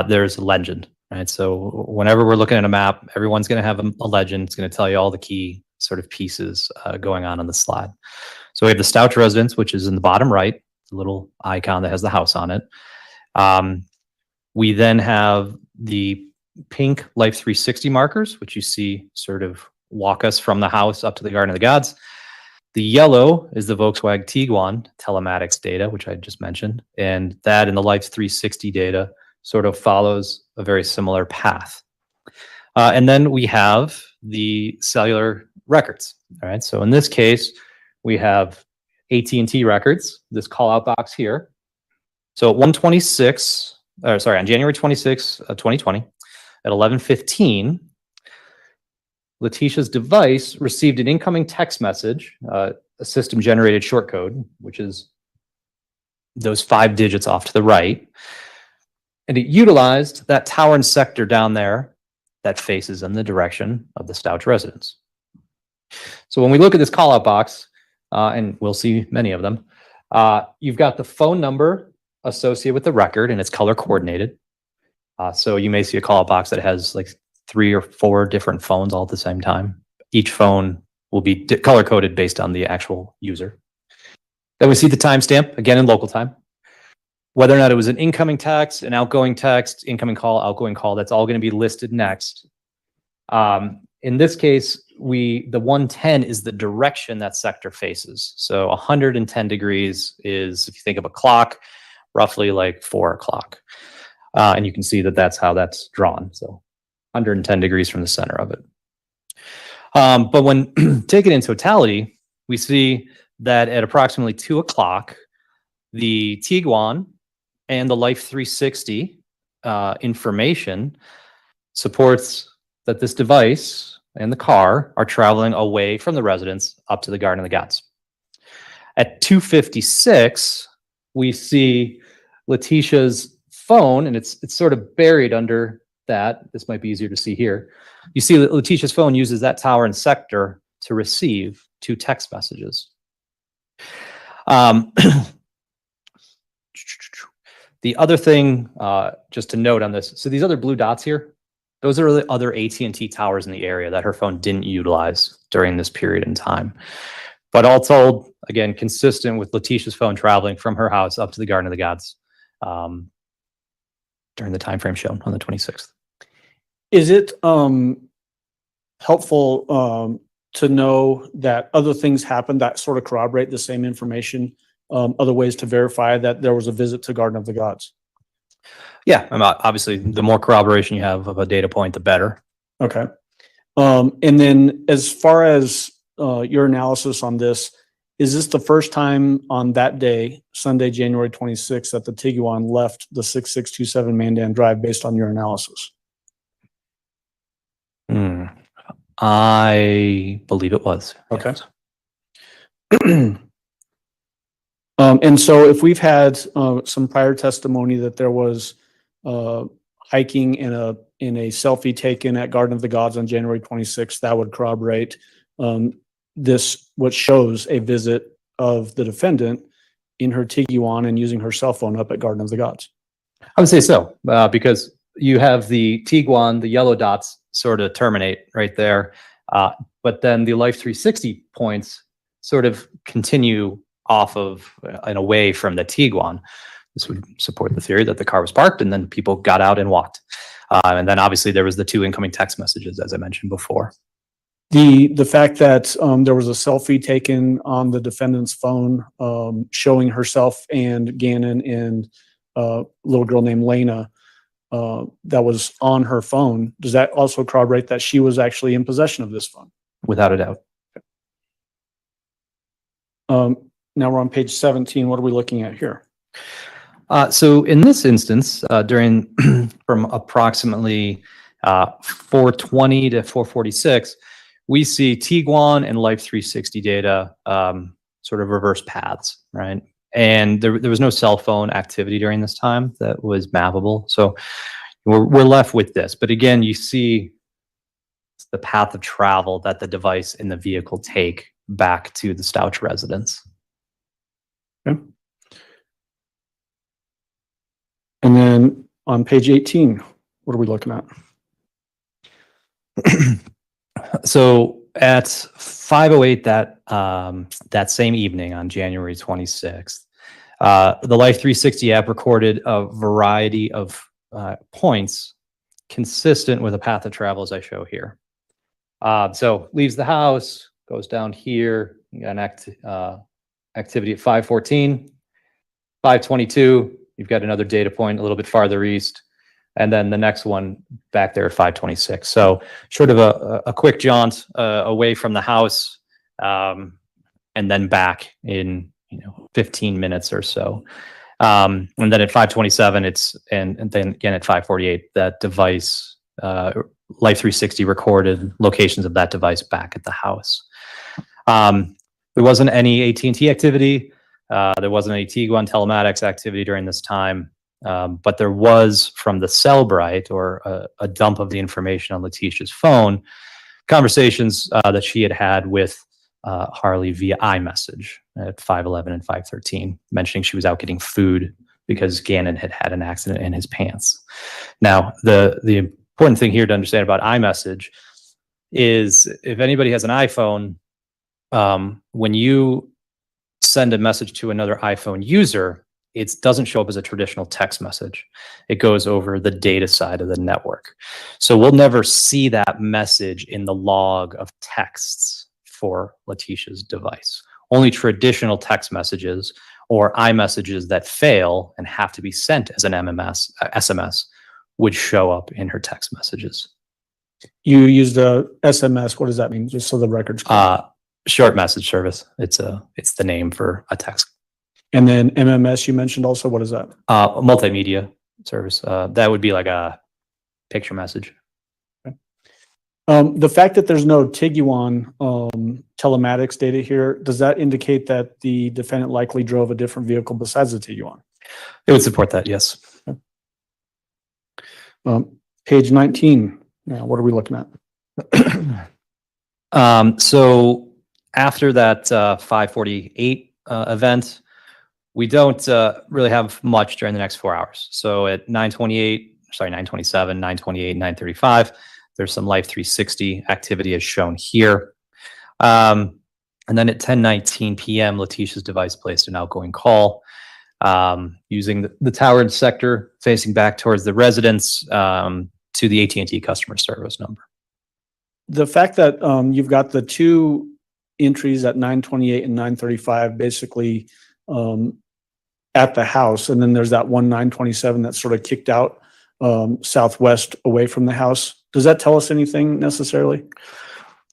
[SPEAKER 6] there's a legend, right? So whenever we're looking at a map, everyone's going to have a legend. It's going to tell you all the key sort of pieces going on the slide. So we have the Stauch residence, which is in the bottom right, the little icon that has the house on it. We then have the pink Life 360 markers, which you see sort of walk us from the house up to the Garden of the Gods. The yellow is the Volkswagen Tiguan telematics data, which I just mentioned. And that in the Life 360 data sort of follows a very similar path. And then we have the cellular records. All right. So in this case, we have AT&T records, this call out box here. So at on January 26, 2020, at 11:15, Letecia's device received an incoming text message, a system generated short code, which is those 5 digits off to the right. And it utilized that tower and sector down there that faces in the direction of the Stauch residence. So when we look at this call out box, and we'll see many of them, you've got the phone number associated with the record and it's color coordinated. So you may see a call out box that has like 3 or 4 different phones all at the same time. Each phone will be color coded based on the actual user. Then we see the timestamp, again in local time. Whether or not it was an incoming text, an outgoing text, incoming call, outgoing call, that's all going to be listed next. In this case, the 110 is the direction that sector faces. So 110 degrees is, if you think of a clock, roughly like 4 o'clock. And you can see that that's how that's drawn. So 110 degrees from the center of it. But when taken in totality, we see that at approximately 2 o'clock, the Tiguan and the Life 360 information supports that this device and the car are traveling away from the residence up to the Garden of the Gods. At 2:56, we see Letecia's phone, and it's sort of buried under that. This might be easier to see here. You see that Letecia's phone uses that tower and sector to receive 2 text messages. The other thing, just to note on this, so these other blue dots here, those are the other AT&T towers in the area that her phone didn't utilize during this period in time. But all told, again, consistent with Letecia's phone traveling from her house up to the Garden of the Gods during the time frame shown on the 26th.
[SPEAKER 4] Is it helpful to know that other things happened that sort of corroborate the same information? Other ways to verify that there was a visit to Garden of the Gods?
[SPEAKER 6] Yeah, obviously, the more corroboration you have of a data point, the better.
[SPEAKER 4] Okay. And then as far as your analysis on this, is this the first time on that day, Sunday, January 26th, that the Tiguan left the 6627 Mandan Drive based on your analysis?
[SPEAKER 6] I believe it was.
[SPEAKER 4] Okay. And so if we've had some prior testimony that there was hiking in a selfie taken at Garden of the Gods on January 26th, that would corroborate this, what shows a visit of the defendant in her Tiguan and using her cell phone up at Garden of the Gods.
[SPEAKER 6] I would say so, because you have the Tiguan, the yellow dots sort of terminate right there. But then the Life 360 points sort of continue off of and away from the Tiguan. This would support the theory that the car was parked and then people got out and walked. And then obviously there was the 2 incoming text messages, as I mentioned before.
[SPEAKER 4] The fact that there was a selfie taken on the defendant's phone showing herself and Gannon and a little girl named Lena that was on her phone, does that also corroborate that she was actually in possession of this phone?
[SPEAKER 6] Without a doubt.
[SPEAKER 4] Now we're on page 17. What are we looking at here?
[SPEAKER 6] So in this instance, during from approximately 4:20 to 4:46, we see Tiguan and Life 360 data sort of reverse paths, right? And there was no cell phone activity during this time that was mappable. So we're left with this. But again, you see the path of travel that the device and the vehicle take back to the Stauch residence.
[SPEAKER 4] Okay. And then on page 18, what are we looking at?
[SPEAKER 6] So at 5:08 that same evening on January 26th, the Life 360 app recorded a variety of points consistent with a path of travel as I show here. So leaves the house, goes down here, you got an activity at 5:14, 5:22, you've got another data point a little bit farther east, and then the next one back there at 5:26. So sort of a quick jaunt away from the house, and then back in 15 minutes or so. And then at 5:27, and then again at 5:48, that device, Life 360 recorded locations of that device back at the house. There wasn't any AT&T activity. There wasn't any Tiguan telematics activity during this time. But there was from the Cellbrite or a dump of the information on Letecia's phone, conversations that she had with Harley via iMessage at 5:11 and 5:13, mentioning she was out getting food because Gannon had an accident in his pants. Now, the important thing here to understand about iMessage is if anybody has an iPhone, when you send a message to another iPhone user, it doesn't show up as a traditional text message. It goes over the data side of the network. So we'll never see that message in the log of texts for Letecia's device. Only traditional text messages or iMessages that fail and have to be sent as an SMS would show up in her text messages.
[SPEAKER 4] You used a SMS. What does that mean? Just so the record's clear.
[SPEAKER 6] Short message service. It's the name for a text.
[SPEAKER 4] And then MMS you mentioned also. What is that?
[SPEAKER 6] Multimedia service. That would be like a picture message.
[SPEAKER 4] The fact that there's no Tiguan telematics data here, does that indicate that the defendant likely drove a different vehicle besides the Tiguan?
[SPEAKER 6] It would support that, yes.
[SPEAKER 4] Page 19. Now, what are we looking at?
[SPEAKER 6] So after that 5:48 event, we don't really have much during the next 4 hours. So at 9:27, 9:28, 9:35, there's some Life 360 activity as shown here. And then at 10:19 p.m., Letecia's device placed an outgoing call using the towered sector facing back towards the residence to the AT&T customer service number.
[SPEAKER 4] The fact that you've got the two entries at 9:28 and 9:35 basically at the house, and then there's that one 9:27 that's sort of kicked out southwest away from the house. Does that tell us anything necessarily?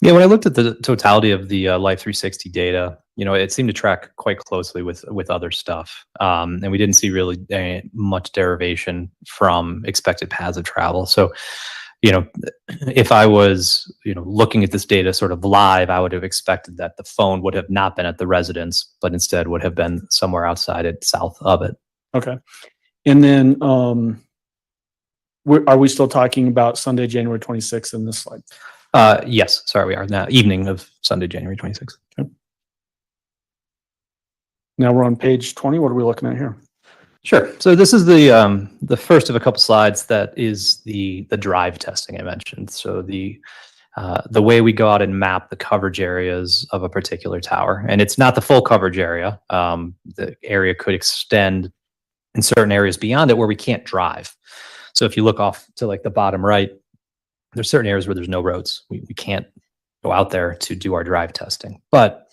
[SPEAKER 6] Yeah, when I looked at the totality of the Life 360 data, it seemed to track quite closely with other stuff. And we didn't see really much derivation from expected paths of travel. So, if I was, looking at this data sort of live, I would have expected that the phone would have not been at the residence, but instead would have been somewhere outside it, south of it.
[SPEAKER 4] Okay. And then are we still talking about Sunday, January 26th in this slide?
[SPEAKER 6] Yes, sorry, we are now evening of Sunday, January 26th.
[SPEAKER 4] Okay. Now we're on page 20. What are we looking at here?
[SPEAKER 6] Sure. So this is the first of a couple slides that is the drive testing I mentioned. So the way we go out and map the coverage areas of a particular tower, and it's not the full coverage area. The area could extend in certain areas beyond it where we can't drive. So if you look off to like the bottom right, there's certain areas where there's no roads. We can't go out there to do our drive testing. But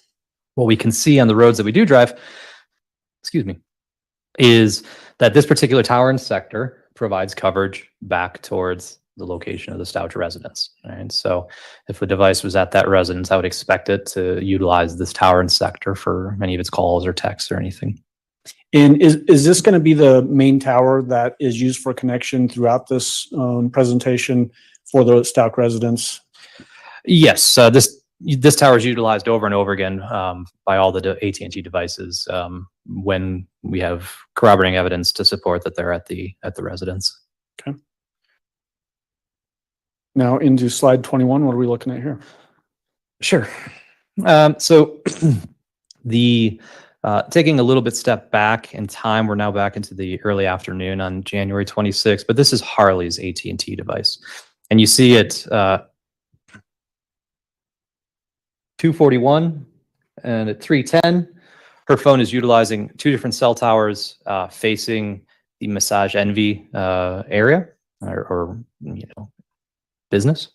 [SPEAKER 6] what we can see on the roads that we do drive, is that this particular tower and sector provides coverage back towards the location of the Stauch residence. Right? So if the device was at that residence, I would expect it to utilize this tower and sector for any of its calls or texts or anything.
[SPEAKER 4] And is this going to be the main tower that is used for connection throughout this presentation for the Stauch residence?
[SPEAKER 6] Yes, this tower is utilized over and over again by all the AT&T devices when we have corroborating evidence to support that they're at the residence.
[SPEAKER 4] Okay. Now into slide 21. What are we looking at here?
[SPEAKER 6] Sure. So the taking a little bit step back in time, we're now back into the early afternoon on January 26th, but this is Harley's AT&T device. And you see it 2:41 and at 3:10, her phone is utilizing two different cell towers facing the Massage Envy area or business.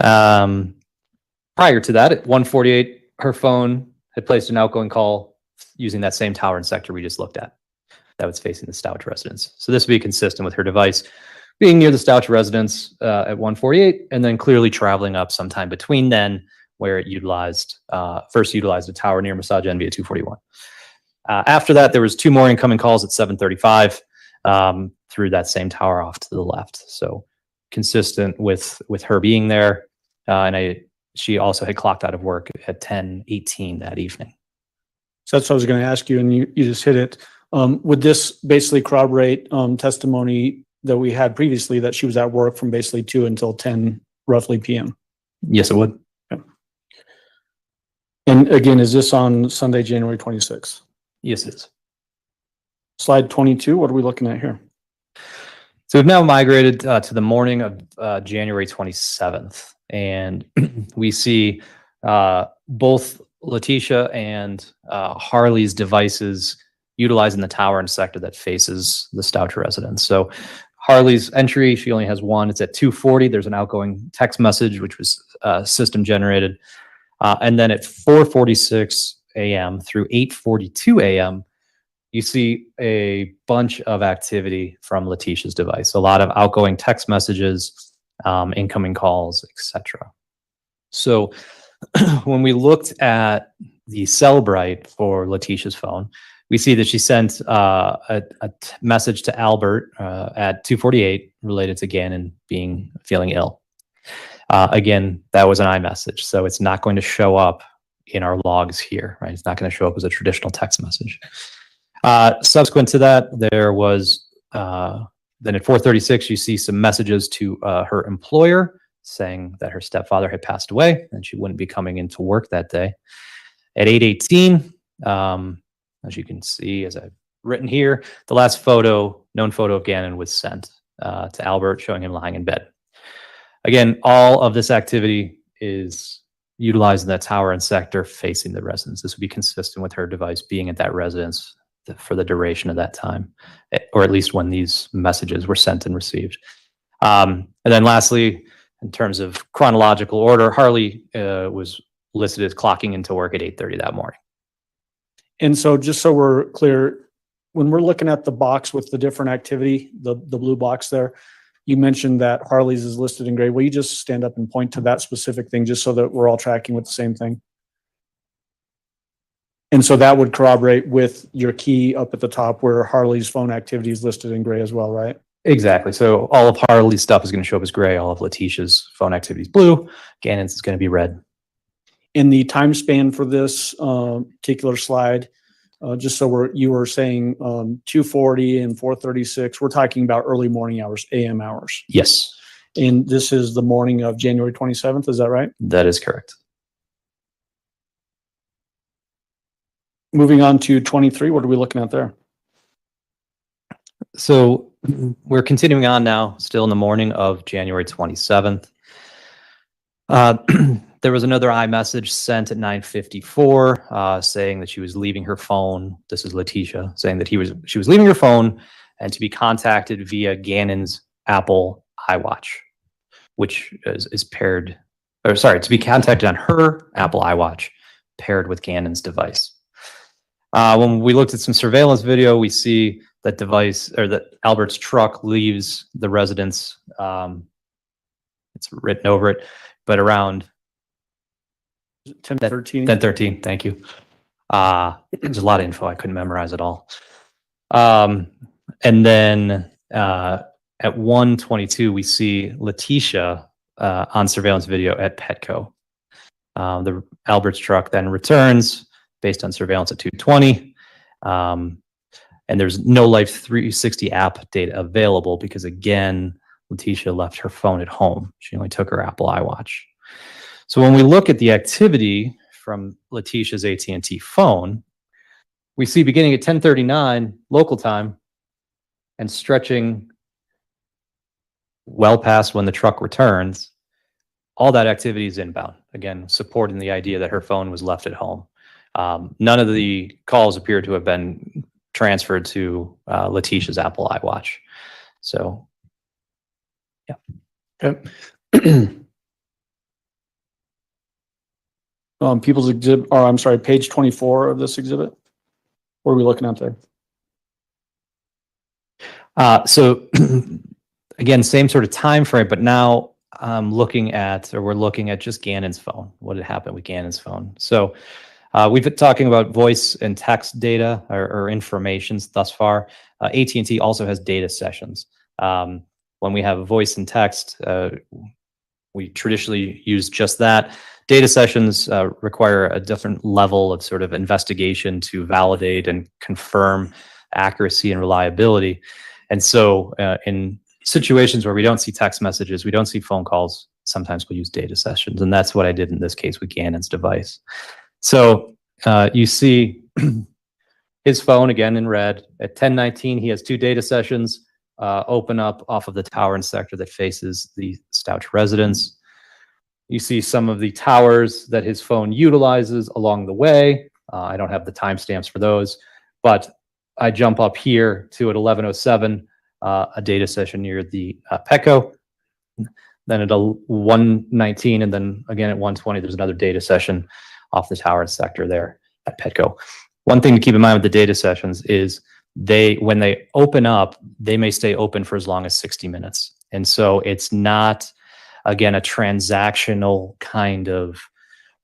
[SPEAKER 6] Prior to that, at 1:48, her phone had placed an outgoing call using that same tower and sector we just looked at. That was facing the Stauch residence. So this would be consistent with her device being near the Stauch residence at 1:48, and then clearly traveling up sometime between then, where it first utilized a tower near Massage Envy at 2:41. After that, there was two more incoming calls at 7:35 through that same tower off to the left. So consistent with her being there, and she also had clocked out of work at 10:18 that evening.
[SPEAKER 4] So that's what I was going to ask you, and you just hit it. Would this basically corroborate testimony that we had previously that she was at work from basically 2 until 10 roughly PM?
[SPEAKER 6] Yes, it would.
[SPEAKER 4] And again, is this on Sunday, January 26th?
[SPEAKER 6] Yes, it is.
[SPEAKER 4] Slide 22, what are we looking at here?
[SPEAKER 6] So we've now migrated to the morning of January 27th, and we see both Letecia and Harley's devices utilizing the tower and sector that faces the Stauch residence. So Harley's entry, she only has one. It's at 2:40. There's an outgoing text message, which was system generated. And then at 4:46 a.m. through 8:42 a.m., you see a bunch of activity from Letecia's device, a lot of outgoing text messages, incoming calls, etc. So when we looked at the Cellbrite for Letecia's phone, we see that she sent a message to Albert at 2:48 related to Gannon feeling ill. Again, that was an iMessage, so it's not going to show up in our logs here, right? It's not going to show up as a traditional text message. Subsequent to that, there was then at 4:36, you see some messages to her employer saying that her stepfather had passed away and she wouldn't be coming into work that day. At 8:18, as you can see, as I've written here, the last known photo of Gannon was sent to Albert, showing him lying in bed. Again, all of this activity is utilizing that tower and sector facing the residence. This would be consistent with her device being at that residence for the duration of that time, or at least when these messages were sent and received. And then lastly, in terms of chronological order, Harley was listed as clocking into work at 8:30 that morning.
[SPEAKER 4] And so just so we're clear, when we're looking at the box with the different activity, the blue box there, you mentioned that Harley's is listed in gray. Will you just stand up and point to that specific thing just so that we're all tracking with the same thing? And so that would corroborate with your key up at the top where Harley's phone activity is listed in gray as well, right?
[SPEAKER 6] Exactly. So all of Harley's stuff is going to show up as gray. All of Letecia's phone activity is blue. Gannon's is going to be red.
[SPEAKER 4] In the time span for this particular slide, just so you were saying 2:40 and 4:36, we're talking about early morning hours, AM hours.
[SPEAKER 6] Yes,
[SPEAKER 4] And this is the morning of January 27th, is that right?
[SPEAKER 6] that is correct.
[SPEAKER 4] Moving on to 23, what are we looking at there?
[SPEAKER 6] So we're continuing on now, still in the morning of January 27th. There was another iMessage sent at 9:54 saying that she was leaving her phone. This is Letecia saying that she was leaving her phone and to be contacted via Gannon's Apple iWatch, which is paired, or sorry, to be contacted on her Apple iWatch paired with Gannon's device. When we looked at some surveillance video, we see that that Albert's truck leaves the residence. It's written over it, but around
[SPEAKER 4] 10:13.
[SPEAKER 6] 10:13. Thank you. There's a lot of info. I couldn't memorize it all. And then at 1:22, we see Letecia on surveillance video at Petco. The Albert's truck then returns based on surveillance at 2:20. And there's no Life 360 app data available because, again, Letecia left her phone at home. She only took her Apple iWatch. So when we look at the activity from Letecia's AT&T phone, we see beginning at 10:39 local time and stretching well past when the truck returns, all that activity is inbound. Again, supporting the idea that her phone was left at home. None of the calls appear to have been transferred to Letecia's Apple iWatch. So, yeah.
[SPEAKER 4] Okay. People's exhibit, or I'm sorry, page 24 of this exhibit. What are we looking at there?
[SPEAKER 6] So again, same sort of time frame, but now we're looking at just Gannon's phone. What had happened with Gannon's phone? So we've been talking about voice and text data or informations thus far. AT&T also has data sessions. When we have voice and text, we traditionally use just that. Data sessions require a different level of sort of investigation to validate and confirm accuracy and reliability. And so in situations where we don't see text messages, we don't see phone calls, sometimes we'll use data sessions. And that's what I did in this case with Gannon's device. So you see his phone again in red. At 10:19, he has 2 data sessions open up off of the tower and sector that faces the Stauch residence. You see some of the towers that his phone utilizes along the way. I don't have the timestamps for those, but I jump up here to at 11:07, a data session near the Petco. Then at 1:19, and then again at 1:20, there's another data session off the tower and sector there at Petco. One thing to keep in mind with the data sessions is when they open up, they may stay open for as long as 60 minutes. And so it's not, again, a transactional kind of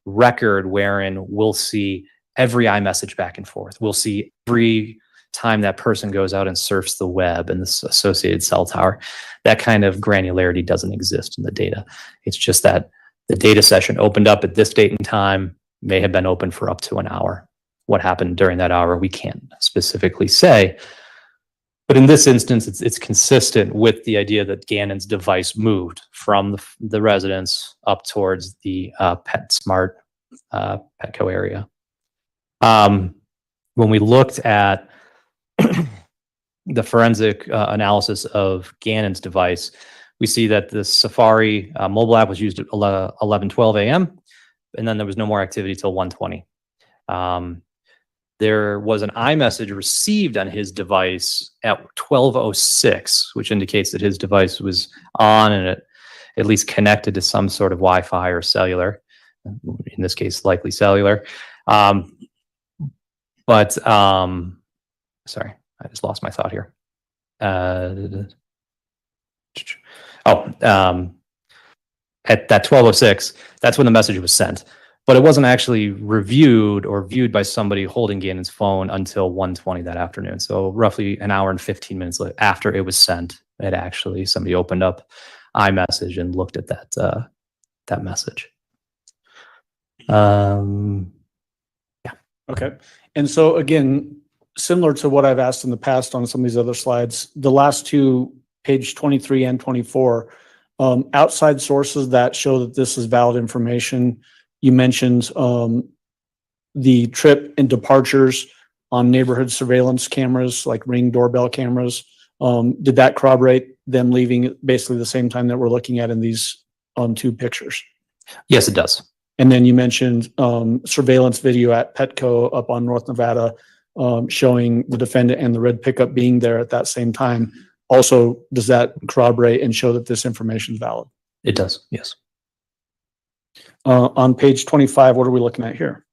[SPEAKER 6] record wherein we'll see every iMessage back and forth. We'll see every time that person goes out and surfs the web and the associated cell tower. That kind of granularity doesn't exist in the data. It's just that the data session opened up at this date and time, may have been open for up to an hour. What happened during that hour, we can't specifically say. But in this instance, it's consistent with the idea that Gannon's device moved from the residence up towards the PetSmart Petco area. When we looked at the forensic analysis of Gannon's device, we see that the Safari mobile app was used at 11:12 a.m., and then there was no more activity till 1:20. There was an iMessage received on his device at 12:06, which indicates that his device was on and at least connected to some sort of Wi-Fi or cellular, in this case, likely cellular. Sorry, I just lost my thought here. At that 12:06, that's when the message was sent. But it wasn't actually reviewed or viewed by somebody holding Gannon's phone until 1:20 that afternoon. So roughly an hour and 15 minutes after it was sent, somebody opened up iMessage and looked at that message. Yeah.
[SPEAKER 4] Okay. And so again, similar to what I've asked in the past on some of these other slides, the last 2, page 23 and 24, outside sources that show that this is valid information. You mentioned the trip and departures on neighborhood surveillance cameras, like Ring doorbell cameras. Did that corroborate them leaving basically the same time that we're looking at in these 2 pictures?
[SPEAKER 6] Yes, it does.
[SPEAKER 4] And then you mentioned surveillance video at Petco up on North Nevada, showing the defendant and the red pickup being there at that same time. Also, does that corroborate and show that this information is valid?
[SPEAKER 6] It does, yes.
[SPEAKER 4] On page 25, what are we looking at here?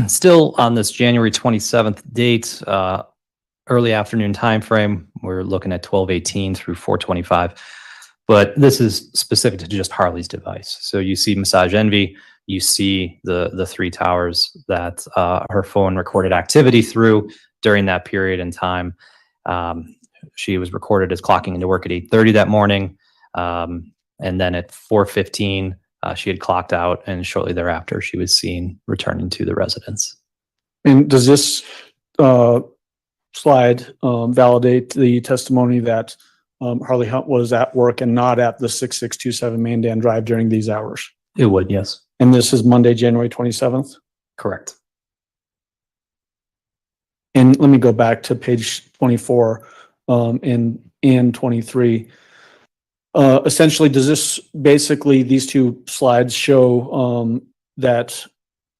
[SPEAKER 6] Still on this January 27th date, early afternoon time frame, we're looking at 12:18 through 4:25. But this is specific to just Harley's device. So you see Massage Envy, you see the 3 towers that her phone recorded activity through during that period in time. She was recorded as clocking into work at 8:30 that morning. And then at 4:15, she had clocked out, and shortly thereafter, she was seen returning to the residence.
[SPEAKER 4] And does this slide validate the testimony that Harley Hunt was at work and not at the 6627 Mandan Drive during these hours?
[SPEAKER 6] It would, yes.
[SPEAKER 4] And this is Monday, January 27th?
[SPEAKER 6] Correct.
[SPEAKER 4] And let me go back to page 24 and 23. Essentially, does this basically, these 2 slides show that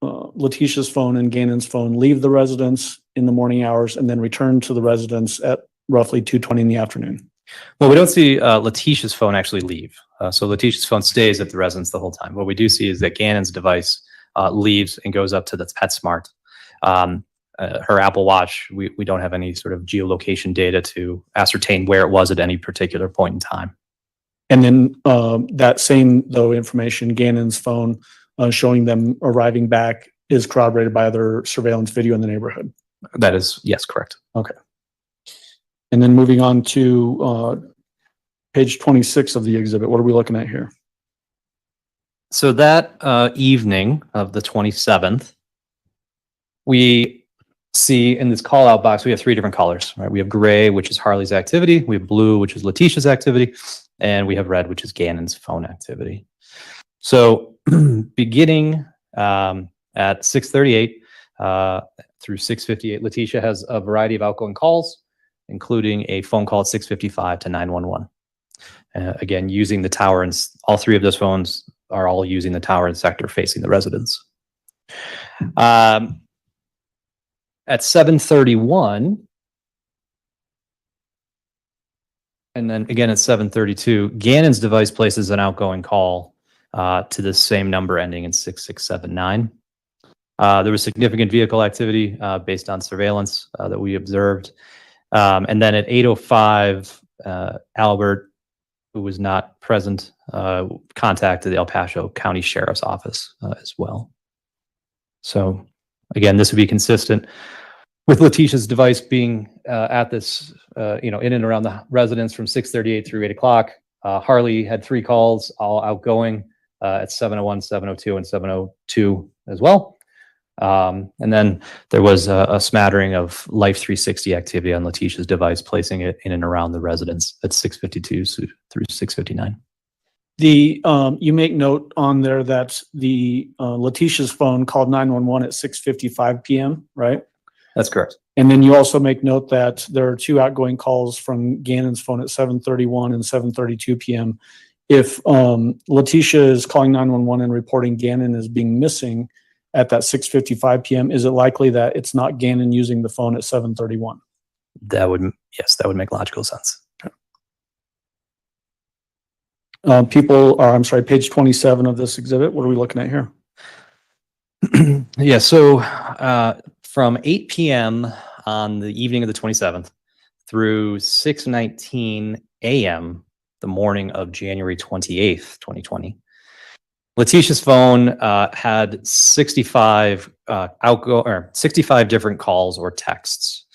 [SPEAKER 4] Letecia's phone and Gannon's phone leave the residence in the morning hours and then return to the residence at roughly 2:20 in the afternoon?
[SPEAKER 6] Well, we don't see Letecia's phone actually leave. So Letecia's phone stays at the residence the whole time. What we do see is that Gannon's device leaves and goes up to the PetSmart. Her Apple Watch, we don't have any sort of geolocation data to ascertain where it was at any particular point in time.
[SPEAKER 4] And then that same, though, information, Gannon's phone showing them arriving back is corroborated by other surveillance video in the neighborhood.
[SPEAKER 6] That is, yes, correct.
[SPEAKER 4] Okay. And then moving on to page 26 of the exhibit, what are we looking at here?
[SPEAKER 6] So that evening of the 27th, we see in this call out box, we have three different colors, right? We have gray, which is Harley's activity. We have blue, which is Letecia's activity. And we have red, which is Gannon's phone activity. So beginning at 6:38 through 6:58, Letecia has a variety of outgoing calls, including a phone call at 6:55 to 911. Again, using the tower, and all three of those phones are all using the tower and sector facing the residence. At 7:31, and then again at 7:32, Gannon's device places an outgoing call to the same number ending in 6679. There was significant vehicle activity based on surveillance that we observed. And then at 8:05, Albert, who was not present, contacted the El Paso County Sheriff's Office as well. So again, this would be consistent with Letecia's device being at this, in and around the residence from 6:38 through 8 o'clock. Harley had three calls, all outgoing at 7:01, 7:02, and 7:02 as well. And then there was a smattering of Life 360 activity on Letecia's device, placing it in and around the residence at 6:52 through 6:59.
[SPEAKER 4] You make note on there that the Letecia's phone called 911 at 6:55 p.m., right?
[SPEAKER 6] That's correct.
[SPEAKER 4] And then you also make note that there are two outgoing calls from Gannon's phone at 7:31 and 7:32 p.m. If Letecia is calling 911 and reporting Gannon as being missing at that 6:55 p.m., is it likely that it's not Gannon using the phone at 7:31?
[SPEAKER 6] Yes, that would make logical sense.
[SPEAKER 4] Page 27 of this exhibit. What are we looking at here?
[SPEAKER 6] Yeah, so from 8 p.m. on the evening of the 27th through 6:19 a.m. the morning of January 28th, 2020, Letecia's phone had 65 different calls or texts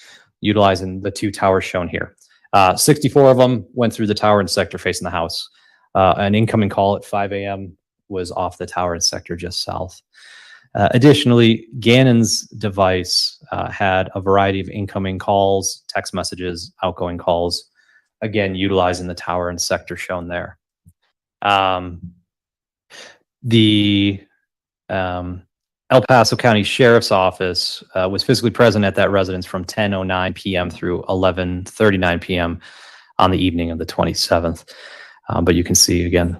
[SPEAKER 6] utilizing the two towers shown here. 64 of them went through the tower and sector facing the house. An incoming call at 5 a.m. was off the tower and sector just south. Additionally, Gannon's device had a variety of incoming calls, text messages, outgoing calls, again, utilizing the tower and sector shown there. The El Paso County Sheriff's Office was physically present at that residence from 10:09 p.m. through 11:39 p.m. on the evening of the 27th. But you can see, again,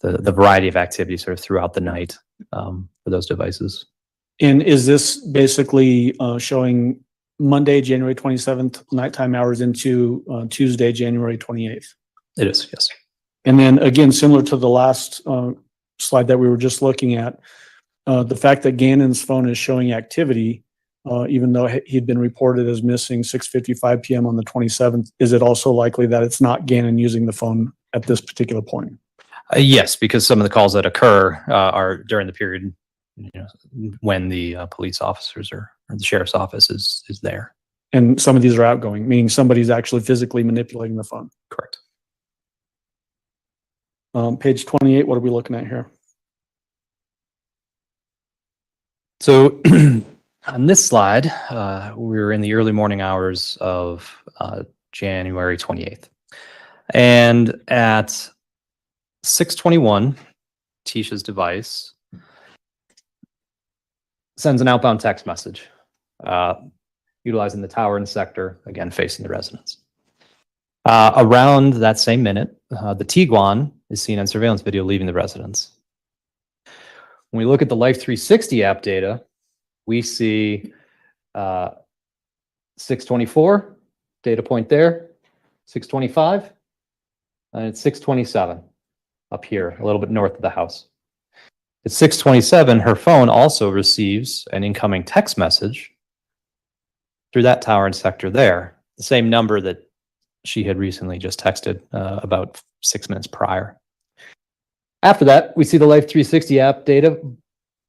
[SPEAKER 6] the variety of activity sort of throughout the night for those devices.
[SPEAKER 4] And is this basically showing Monday, January 27th, nighttime hours into Tuesday, January 28th?
[SPEAKER 6] It is, yes.
[SPEAKER 4] And then again, similar to the last slide that we were just looking at, the fact that Gannon's phone is showing activity, even though he'd been reported as missing 6:55 p.m. on the 27th, is it also likely that it's not Gannon using the phone at this particular point?
[SPEAKER 6] Yes, because some of the calls that occur are during the period when the police officers or the sheriff's office is there.
[SPEAKER 4] And some of these are outgoing, meaning somebody's actually physically manipulating the phone.
[SPEAKER 6] Correct.
[SPEAKER 4] Page 28, what are we looking at here?
[SPEAKER 6] So on this slide, we were in the early morning hours of January 28th. And at 6:21, Letecia's device sends an outbound text message utilizing the tower and sector, again, facing the residence. Around that same minute, the Tiguan is seen on surveillance video leaving the residence. When we look at the Life 360 app data, we see 6:24, data point there, 6:25, and it's 6:27 up here, a little bit north of the house. At 6:27, her phone also receives an incoming text message through that tower and sector there, the same number that she had recently just texted about 6 minutes prior. After that, we see the Life 360 app data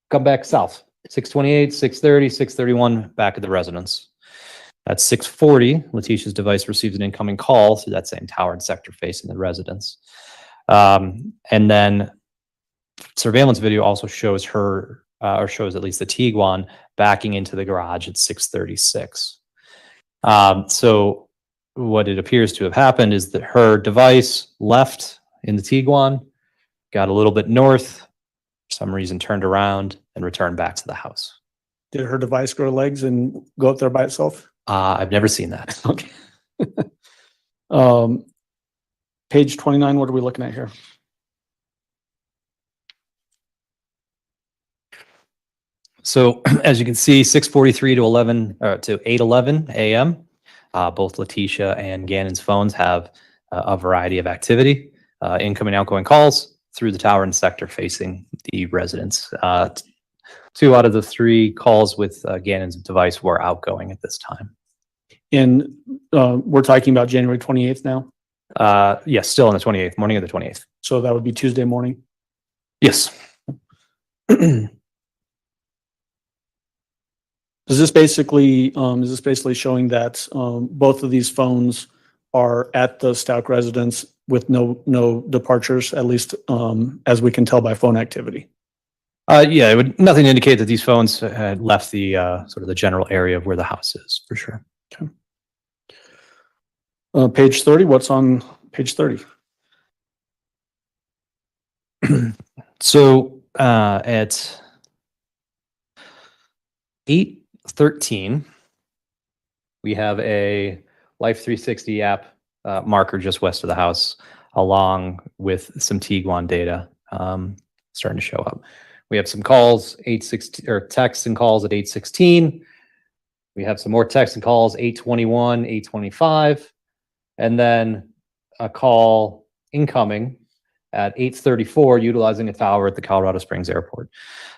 [SPEAKER 6] come back south. 6:28, 6:30, 6:31, back at the residence. At 6:40, Letecia's device receives an incoming call through that same tower and sector facing the residence. And then surveillance video also shows her or shows at least the Tiguan backing into the garage at 6:36. So what it appears to have happened is that her device left in the Tiguan, got a little bit north, for some reason turned around and returned back to the house.
[SPEAKER 4] Did her device grow legs and go up there by itself?
[SPEAKER 6] I've never seen that.
[SPEAKER 4] Okay. Page 29, what are we looking at here?
[SPEAKER 6] So as you can see, 6:43 to 8:11 a.m. Both Letecia and Gannon's phones have a variety of activity, incoming, outgoing calls through the tower and sector facing the residents. 2 out of the 3 calls with Gannon's device were outgoing at this time.
[SPEAKER 4] And we're talking about January 28th now.
[SPEAKER 6] Yes, still on the 28th, morning of the 28th.
[SPEAKER 4] So that would be Tuesday morning.
[SPEAKER 6] Yes.
[SPEAKER 4] Is this basically showing that both of these phones are at the Stauch residence with no departures, at least as we can tell by phone activity?
[SPEAKER 6] Yeah, it would nothing to indicate that these phones had left the sort of the general area of where the house is, for sure.
[SPEAKER 4] Page 30, what's on page 30?
[SPEAKER 6] So at 8:13, we have a Life 360 app marker just west of the house, along with some Tiguan data starting to show up. We have some calls, 8:16, or texts and calls at 8:16. We have some more texts and calls, 8:21, 8:25, and then a call incoming at 8:34, utilizing a tower at the Colorado Springs Airport.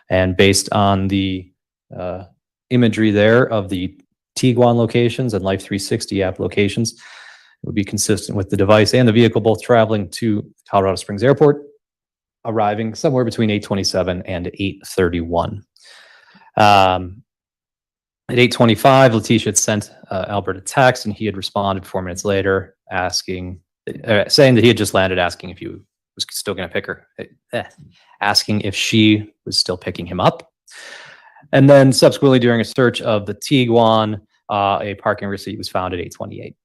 [SPEAKER 6] And based on the imagery there of the Tiguan locations and Life 360 app locations, it would be consistent with the device and the vehicle both traveling to Colorado Springs Airport, arriving somewhere between 8:27 and 8:31. At 8:25, Letecia had sent Albert a text, and he had responded 4 minutes later, saying that he had just landed, asking if he was still going to pick her, asking if she was still picking him up. And then subsequently, during a search of the Tiguan, a parking receipt was found at 8:28.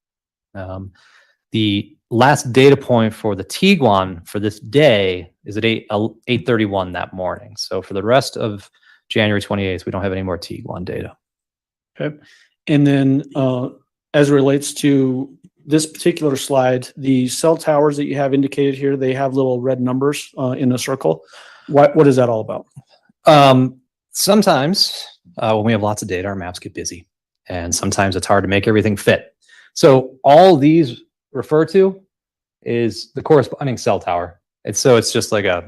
[SPEAKER 6] The last data point for the Tiguan for this day is at 8:31 that morning. So for the rest of January 28th, we don't have any more Tiguan data.
[SPEAKER 4] Okay. And then as it relates to this particular slide, the cell towers that you have indicated here, they have little red numbers in a circle. What is that all about?
[SPEAKER 6] Sometimes when we have lots of data, our maps get busy, and sometimes it's hard to make everything fit. So all these refer to is the corresponding cell tower. And so it's just like a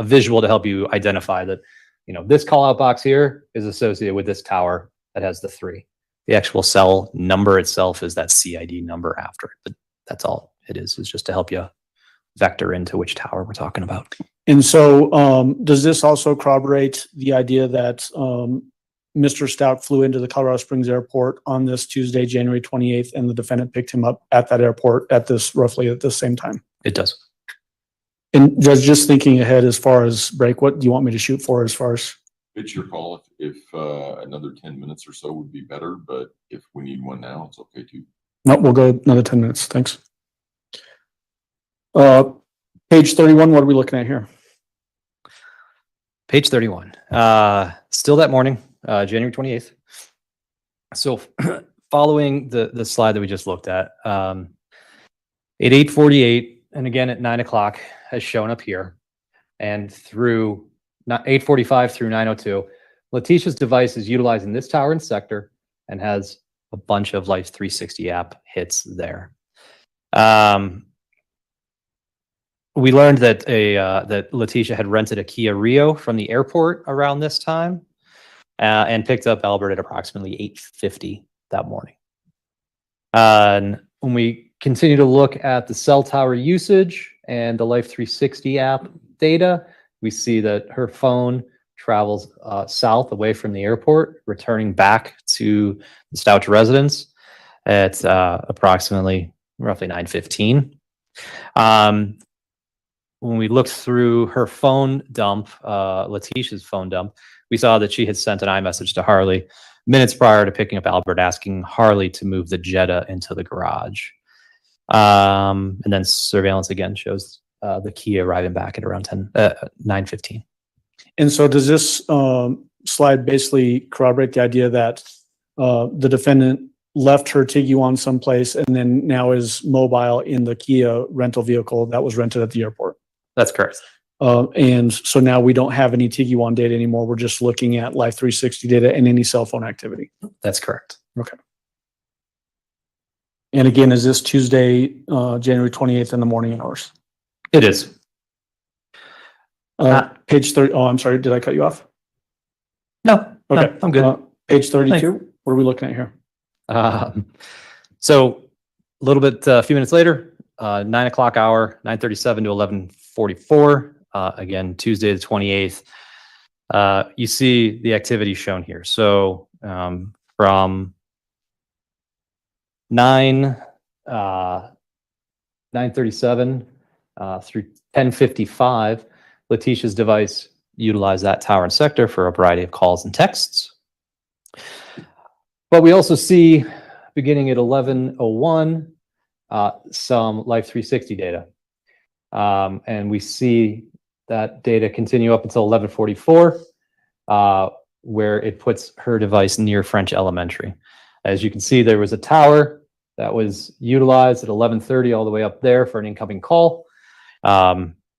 [SPEAKER 6] visual to help you identify that, you know, this call out box here is associated with this tower that has the 3. The actual cell number itself is that CID number after it, but that's all it is just to help you vector into which tower we're talking about.
[SPEAKER 4] And so does this also corroborate the idea that Mr. Stauch flew into the Colorado Springs Airport on this Tuesday, January 28th, and the defendant picked him up at that airport roughly at the same time?
[SPEAKER 6] It does.
[SPEAKER 4] And just thinking ahead as far as break, what do you want me to shoot for as far as?
[SPEAKER 2] It's your call. If another 10 minutes or so would be better, but if we need one now, it's okay too.
[SPEAKER 4] No, we'll go another 10 minutes. Thanks. Page 31, what are we looking at here?
[SPEAKER 6] Page 31. Still that morning, January 28th. So following the slide that we just looked at 8:48, and again at 9 o'clock has shown up here, and through 8:45 through 9:02, Letecia's device is utilizing this tower and sector and has a bunch of Life 360 app hits there. We learned that that Letecia had rented a Kia Rio from the airport around this time, and picked up Albert at approximately 8:50 that morning. And when we continue to look at the cell tower usage and the Life 360 app data, we see that her phone travels south away from the airport, returning back to the Stauch residence at approximately roughly 9:15. when we looked through her phone dump, Letecia's phone dump, we saw that she had sent an iMessage to Harley minutes prior to picking up Albert, asking Harley to move the Jetta into the garage. And then surveillance again shows the Kia arriving back at around 9:15.
[SPEAKER 4] And so does this slide basically corroborate the idea that the defendant left her Tiguan someplace and then now is mobile in the Kia rental vehicle that was rented at the airport?
[SPEAKER 6] That's correct.
[SPEAKER 4] And so now we don't have any Tiguan data anymore. We're just looking at Life 360 data and any cell phone activity.
[SPEAKER 6] That's correct.
[SPEAKER 4] Okay. And again, is this Tuesday, January 28th in the morning hours?
[SPEAKER 6] It is.
[SPEAKER 4] Page 30. Oh, I'm sorry. Did I cut you off?
[SPEAKER 6] No,
[SPEAKER 4] Okay.
[SPEAKER 6] I'm good.
[SPEAKER 4] Page 32. What are we looking at here?
[SPEAKER 6] So a little bit, a few minutes later, 9 o'clock hour, 9:37 to 11:44. Again, Tuesday the 28th. You see the activity shown here. So from 9:37 through 10:55, Letecia's device utilized that tower and sector for a variety of calls and texts. But we also see, beginning at 11:01, some Life 360 data. And we see that data continue up until 11:44, where it puts her device near French Elementary. As you can see, there was a tower that was utilized at 11:30 all the way up there for an incoming call.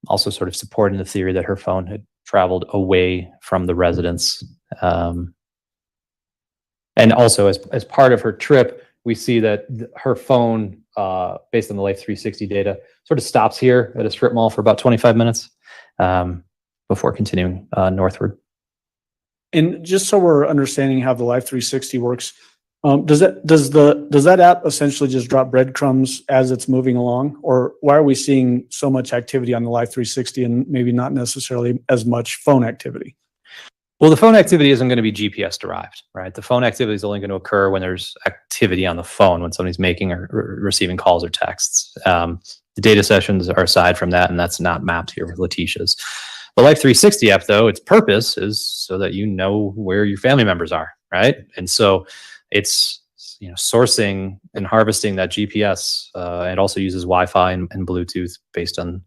[SPEAKER 6] Also sort of supporting the theory that her phone had traveled away from the residence. And also as part of her trip, we see that her phone, based on the Life 360 data, sort of stops here at a strip mall for about 25 minutes before continuing northward.
[SPEAKER 4] And just so we're understanding how the Life 360 works, does that app essentially just drop breadcrumbs as it's moving along, or why are we seeing so much activity on the Life 360 and maybe not necessarily as much phone activity?
[SPEAKER 6] Well, the phone activity isn't going to be GPS derived, right? The phone activity is only going to occur when there's activity on the phone, when somebody's making or receiving calls or texts. The data sessions are aside from that, and that's not mapped here with Letecia's. The Life 360 app, though, its purpose is so that you know where your family members are, right? And so it's sourcing and harvesting that GPS. It also uses Wi-Fi and Bluetooth based on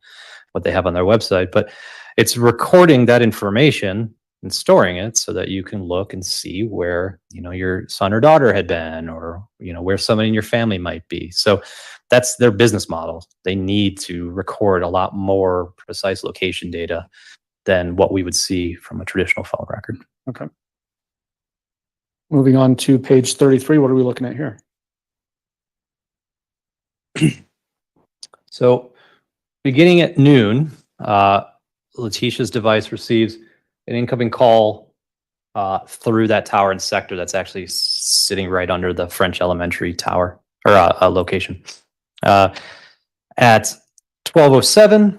[SPEAKER 6] what they have on their website. But it's recording that information and storing it so that you can look and see where your son or daughter had been, or where somebody in your family might be. So that's their business model. They need to record a lot more precise location data than what we would see from a traditional phone record.
[SPEAKER 4] Okay. Moving on to page 33, what are we looking at here?
[SPEAKER 6] So beginning at noon, Letecia's device receives an incoming call through that tower and sector that's actually sitting right under the French Elementary tower or location. At 12:07,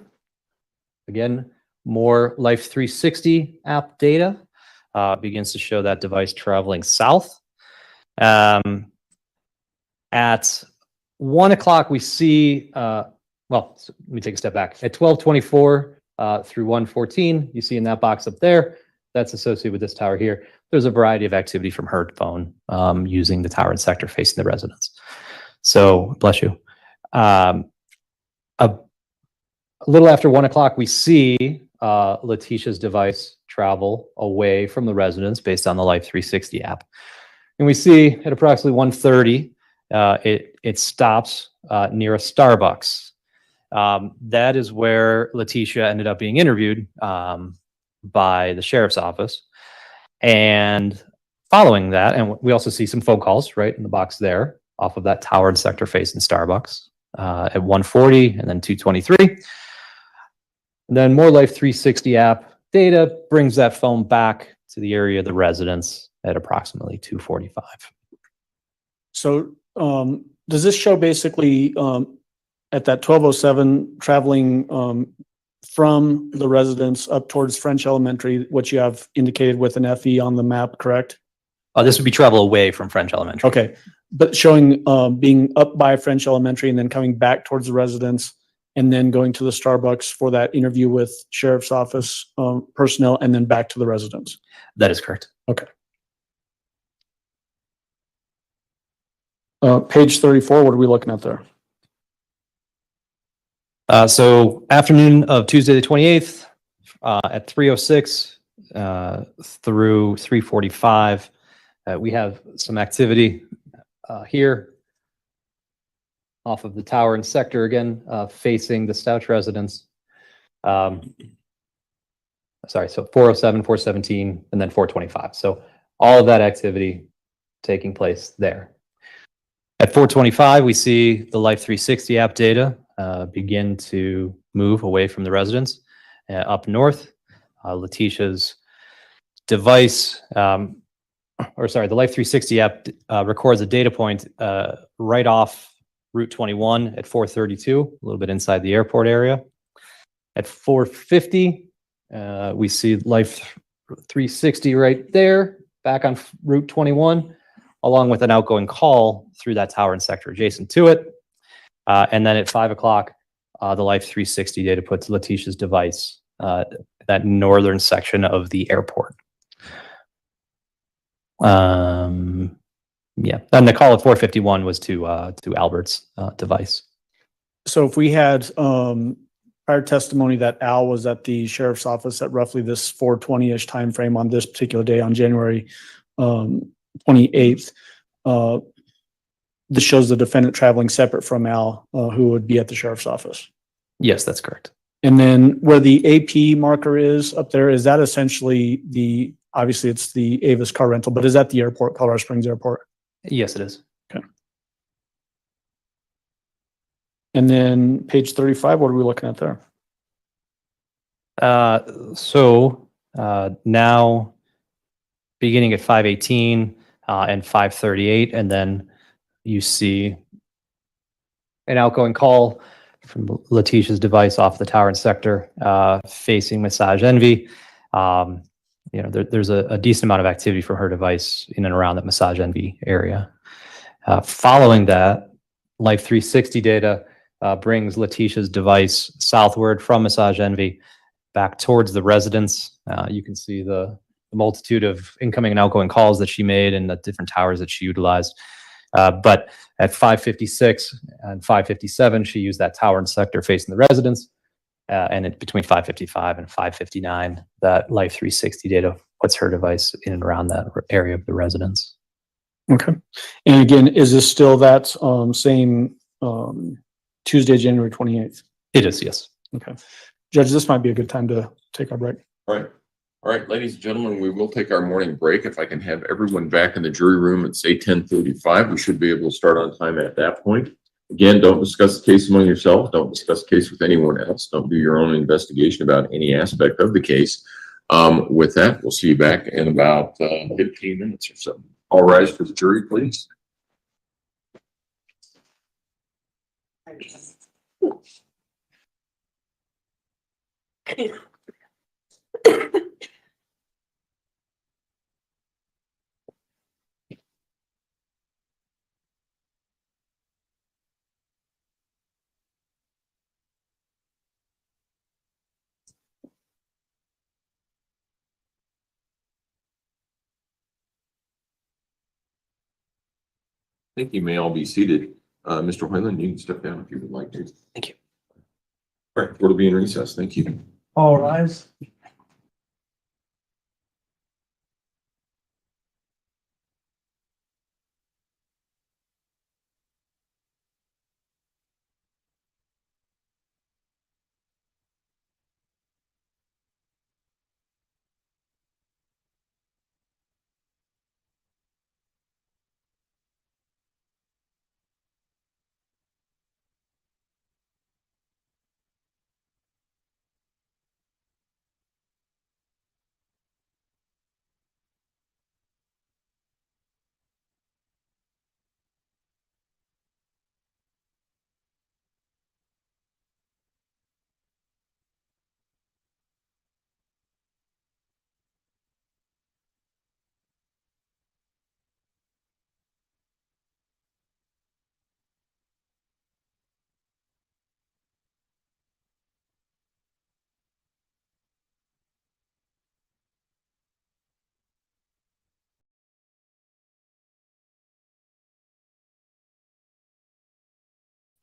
[SPEAKER 6] again, more Life 360 app data begins to show that device traveling south. At 1 o'clock, we see, well, let me take a step back. At 12:24 through 1:14, you see in that box up there, that's associated with this tower here. There's a variety of activity from her phone using the tower and sector facing the residence. So, bless you. A little after 1 o'clock, we see Letecia's device travel away from the residence based on the Life 360 app. And we see at approximately 1:30, it stops near a Starbucks. That is where Letecia ended up being interviewed by the sheriff's office. And following that, and we also see some phone calls right in the box there off of that tower and sector facing Starbucks at 1:40 and then 2:23. And then more Life 360 app data brings that phone back to the area of the residence at approximately 2:45.
[SPEAKER 4] So does this show basically at that 12:07 traveling from the residence up towards French Elementary, what you have indicated with an FE on the map, correct?
[SPEAKER 6] This would be travel away from French Elementary.
[SPEAKER 4] Okay, but showing being up by French Elementary and then coming back towards the residence and then going to the Starbucks for that interview with sheriff's office personnel, and then back to the residence.
[SPEAKER 6] That is correct.
[SPEAKER 4] Page 34, what are we looking at there?
[SPEAKER 6] So afternoon of Tuesday, the 28th, at 3:06 through 3:45, we have some activity here off of the tower and sector again, facing the Stauch residence. Sorry, so 407, 417, and then 425. So all of that activity taking place there. At 425, we see the Life 360 app data begin to move away from the residence up north. Letecia's device, the Life 360 app records a data point right off Route 21 at 432, a little bit inside the airport area. At 450, we see Life 360 right there, back on Route 21, along with an outgoing call through that tower and sector adjacent to it. And then at 5 o'clock, the Life 360 data puts Letecia's device, that northern section of the airport. Yeah, and the call at 451 was to Albert's device.
[SPEAKER 4] So if we had prior testimony that Al was at the sheriff's office at roughly this 4:20-ish timeframe on this particular day on January 28th, this shows the defendant traveling separate from Al, who would be at the sheriff's office.
[SPEAKER 6] Yes, that's correct.
[SPEAKER 4] And then where the AP marker is up there, is that essentially obviously it's the Avis car rental, but is that the airport, Colorado Springs Airport?
[SPEAKER 6] Yes, it is.
[SPEAKER 4] And then page 35, what are we looking at there?
[SPEAKER 6] Now beginning at 518 and 538, and then you see an outgoing call from Letecia's device off the tower and sector facing Massage Envy. There's a decent amount of activity from her device in and around that Massage Envy area. Following that, Life 360 data brings Letecia's device southward from Massage Envy back towards the residence. You can see the multitude of incoming and outgoing calls that she made and the different towers that she utilized. But at 556 and 557, she used that tower and sector facing the residence. And between 555 and 559, that Life 360 data puts her device in and around that area of the residence.
[SPEAKER 4] Okay. And again, is this still that same Tuesday, January 28th?
[SPEAKER 6] It is, yes.
[SPEAKER 4] Okay. Judge, this might be a good time to take our break.
[SPEAKER 2] All right, ladies and gentlemen, we will take our morning break. If I can have everyone back in the jury room at say 10:35, we should be able to start on time at that point. Again, don't discuss the case among yourselves. Don't discuss the case with anyone else. Don't do your own investigation about any aspect of the case. With that, we'll see you back in about 15 minutes or so. All rise for the jury, please. I think you may all be seated. Mr. Hoyland, you can step down if you would like to.
[SPEAKER 6] Thank you.
[SPEAKER 2] All right, we'll be in recess. Thank you.
[SPEAKER 4] All rise.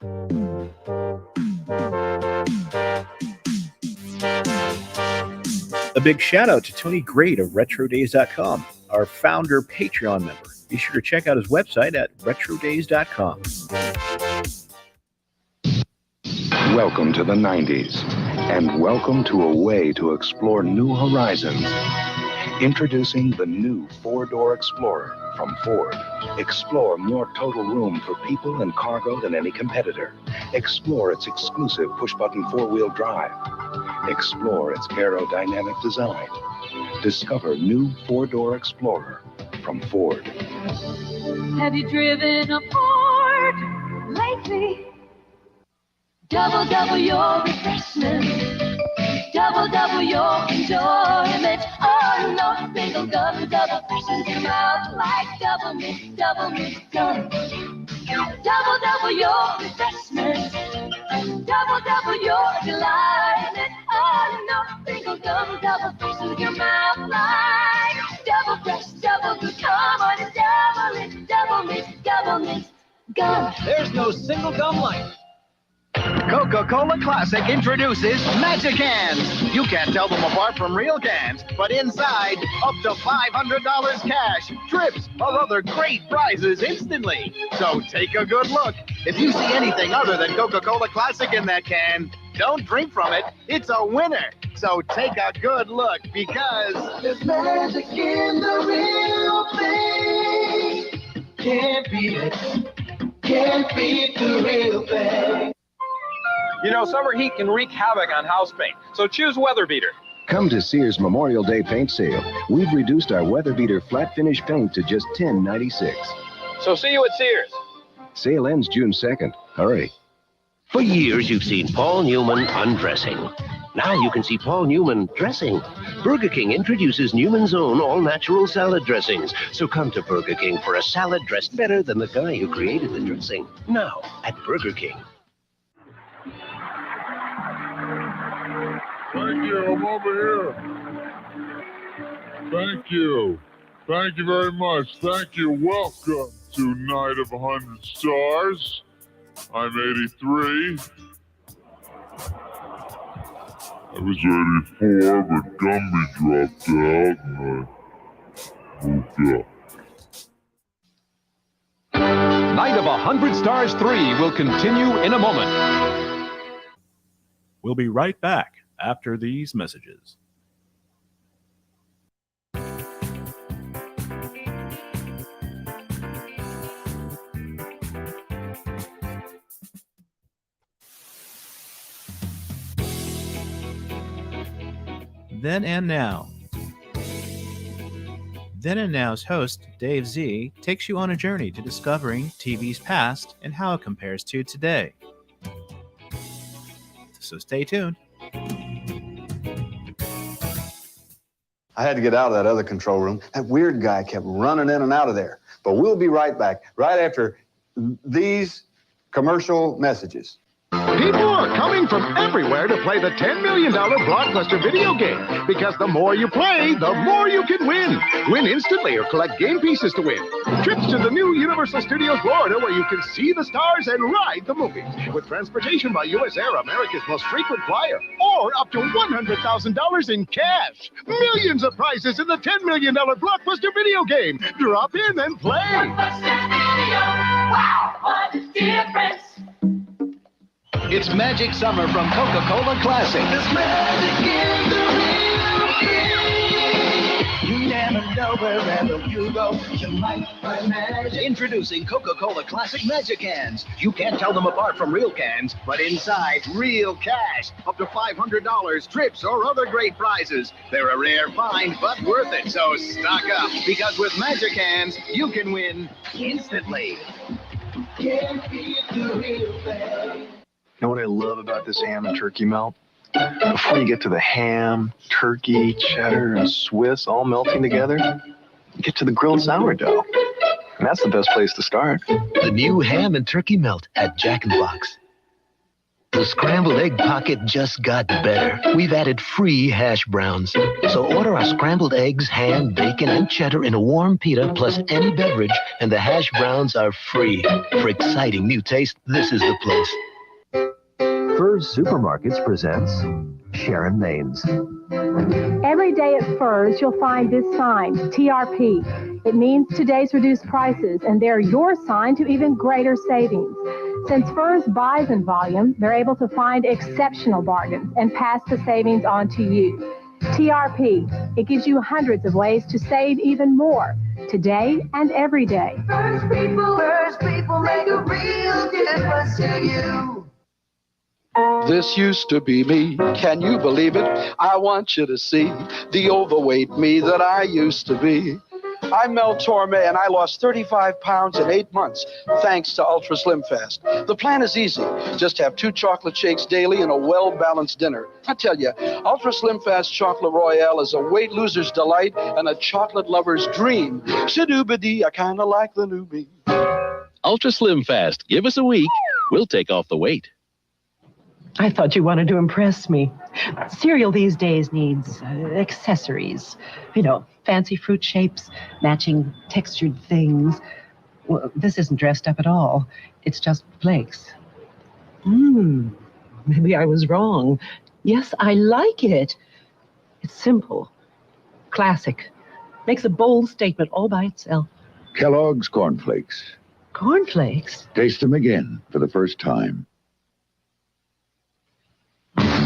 [SPEAKER 7] A big shout out to Tony Great of RetroDays.com, our founder Patreon member. Be sure to check out his website at RetroDays.com.
[SPEAKER 8] Welcome to the 90s, and welcome to a way to explore new horizons. Introducing the new four-door Explorer from Ford. Explore more total room for people and cargo than any competitor. Explore its exclusive push-button four-wheel drive. Explore its aerodynamic design. Discover new four-door Explorer from Ford.
[SPEAKER 9] Have you driven a Ford lately? Double your refreshment. Double your enjoyment. Oh no, single gum, double freshens your mouth like double mint gum. Double your refreshment. Double your delight. Oh no, single gum, double freshens your mouth like double fresh, double good. Come on and double mint gum.
[SPEAKER 10] There's no single gum like Coca-Cola Classic introduces Magic Cans. You can't tell them apart from real cans, but inside, up to $500 cash, trips, or other great prizes instantly. So take a good look. If you see anything other than Coca-Cola Classic in that can, don't drink from it. It's a winner. So take a good look, because
[SPEAKER 9] there's magic in the real thing. Can't beat it. Can't beat the real thing.
[SPEAKER 11] You know, summer heat can wreak havoc on house paint, so choose Weather Beater.
[SPEAKER 8] Come to Sears Memorial Day paint sale. We've reduced our Weather Beater flat finish paint to just $10.96.
[SPEAKER 11] So see you at Sears.
[SPEAKER 8] Sale ends June 2nd. Hurry.
[SPEAKER 12] For years, you've seen Paul Newman undressing. Now you can see Paul Newman dressing. Burger King introduces Newman's own all-natural salad dressings. So come to Burger King for a salad dressed better than the guy who created the dressing. Now at Burger King.
[SPEAKER 13] Thank you, I'm over here. Thank you. Thank you very much. Thank you. Welcome to Night of 100 Stars. I'm 83. I was 84, but Gumby dropped out and I moved up.
[SPEAKER 14] Night of 100 Stars 3 will continue in a moment.
[SPEAKER 7] We'll be right back after these messages.
[SPEAKER 15] Then and Now. Then and Now's host, Dave Z, takes you on a journey to discovering TV's past and how it compares to today. So stay tuned.
[SPEAKER 16] I had to get out of that other control room. That weird guy kept running in and out of there. But we'll be right back, right after these commercial messages.
[SPEAKER 10] People are coming from everywhere to play the $10 million blockbuster video game. Because the more you play, the more you can win. Win instantly or collect game pieces to win. Trips to the new Universal Studios Florida where you can see the stars and ride the movies. With transportation by US Air, America's most frequent flyer. Or up to $100,000 in cash. Millions of prizes in the $10 million blockbuster video game. Drop in and play.
[SPEAKER 9] Blockbuster video. Wow, what a difference.
[SPEAKER 10] It's Magic Summer from Coca-Cola Classic.
[SPEAKER 9] There's magic in the real thing. You never know wherever you go, you might find magic.
[SPEAKER 10] Introducing Coca-Cola Classic Magic Cans. You can't tell them apart from real cans, but inside, real cash. Up to $500, trips, or other great prizes. They're a rare find, but worth it, so stock up. Because with Magic Cans, you can win instantly.
[SPEAKER 9] Can't beat the real thing.
[SPEAKER 17] You know what I love about this ham and turkey melt? Before you get to the ham, turkey, cheddar, and Swiss all melting together, you get to the grilled sourdough. And that's the best place to start.
[SPEAKER 12] The new ham and turkey melt at Jack in the Box. The scrambled egg pocket just got better. We've added free hash browns. So order our scrambled eggs, ham, bacon, and cheddar in a warm pita plus any beverage, and the hash browns are free. For exciting new taste, this is the place.
[SPEAKER 18] Fur's Supermarkets presents Sharon Maines.
[SPEAKER 19] Every day at Fur's, you'll find this sign, TRP. It means today's reduced prices, and they're your sign to even greater savings. Since Fur's buys in volume, they're able to find exceptional bargains and pass the savings on to you. TRP, it gives you hundreds of ways to save even more, today and every day.
[SPEAKER 9] First people make a real difference to you.
[SPEAKER 20] This used to be me, can you believe it? I want you to see the overweight me that I used to be. I'm Mel Torme, and I lost 35 pounds in 8 months, thanks to Ultra Slim Fast. The plan is easy. Just have 2 chocolate shakes daily and a well-balanced dinner. I tell you, Ultra Slim Fast Chocolate Royale is a weight loser's delight and a chocolate lover's dream. Shadoobity, I kind of like the new me.
[SPEAKER 21] Ultra Slim Fast. Give us a week. We'll take off the weight.
[SPEAKER 22] I thought you wanted to impress me. Cereal these days needs accessories. You know, fancy fruit shapes, matching textured things. Well, this isn't dressed up at all. It's just flakes. Maybe I was wrong. Yes, I like it. It's simple, classic. Makes a bold statement all by itself.
[SPEAKER 23] Kellogg's Corn Flakes.
[SPEAKER 22] Cornflakes?
[SPEAKER 23] Taste them again for the first time.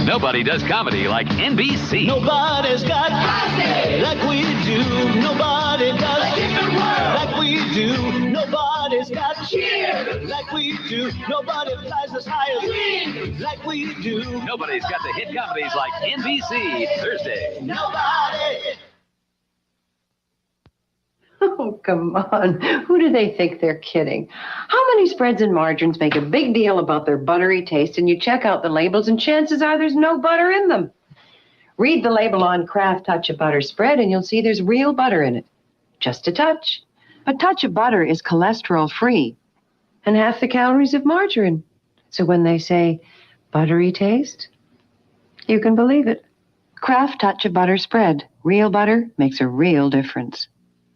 [SPEAKER 14] Nobody does comedy like NBC.
[SPEAKER 9] Nobody's got classic like we do. Nobody does different world like we do. Nobody's got cheer like we do. Nobody flies as high as we like we do.
[SPEAKER 14] Nobody's got the hit comedies like NBC. Thursday.
[SPEAKER 9] Nobody.
[SPEAKER 24] Oh, come on. Who do they think they're kidding? How many spreads and margarines make a big deal about their buttery taste, and you check out the labels and chances are there's no butter in them? Read the label on Kraft Touch of Butter spread and you'll see there's real butter in it. Just a touch. A touch of butter is cholesterol-free and half the calories of margarine. So when they say buttery taste, you can believe it. Kraft Touch of Butter spread. Real butter makes a real difference.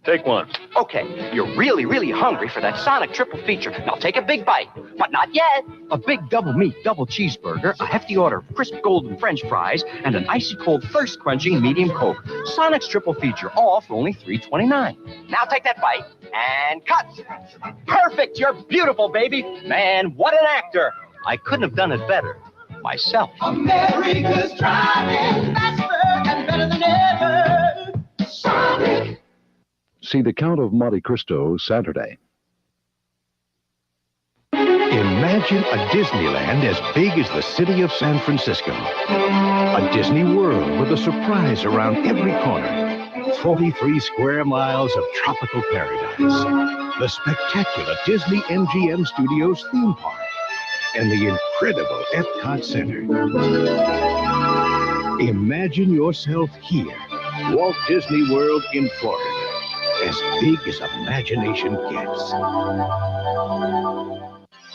[SPEAKER 25] Take one. Okay, you're really, really hungry for that Sonic triple feature. Now take a big bite, but not yet. A big double meat, double cheeseburger, a hefty order of crisp golden French fries, and an icy cold thirst quenching medium Coke. Sonic's triple feature, all for only $3.29. Now take that bite and cut. Perfect, you're beautiful, baby. Man, what an actor. I couldn't have done it better myself.
[SPEAKER 9] America's driving faster and better than ever. Sonic.
[SPEAKER 8] See The Count of Monte Cristo Saturday. Imagine a Disneyland as big as the city of San Francisco. A Disney World with a surprise around every corner. 43 square miles of tropical paradise. The spectacular Disney MGM Studios theme park. And the incredible Epcot Center. Imagine yourself here. Walt Disney World in Florida. As big as imagination gets.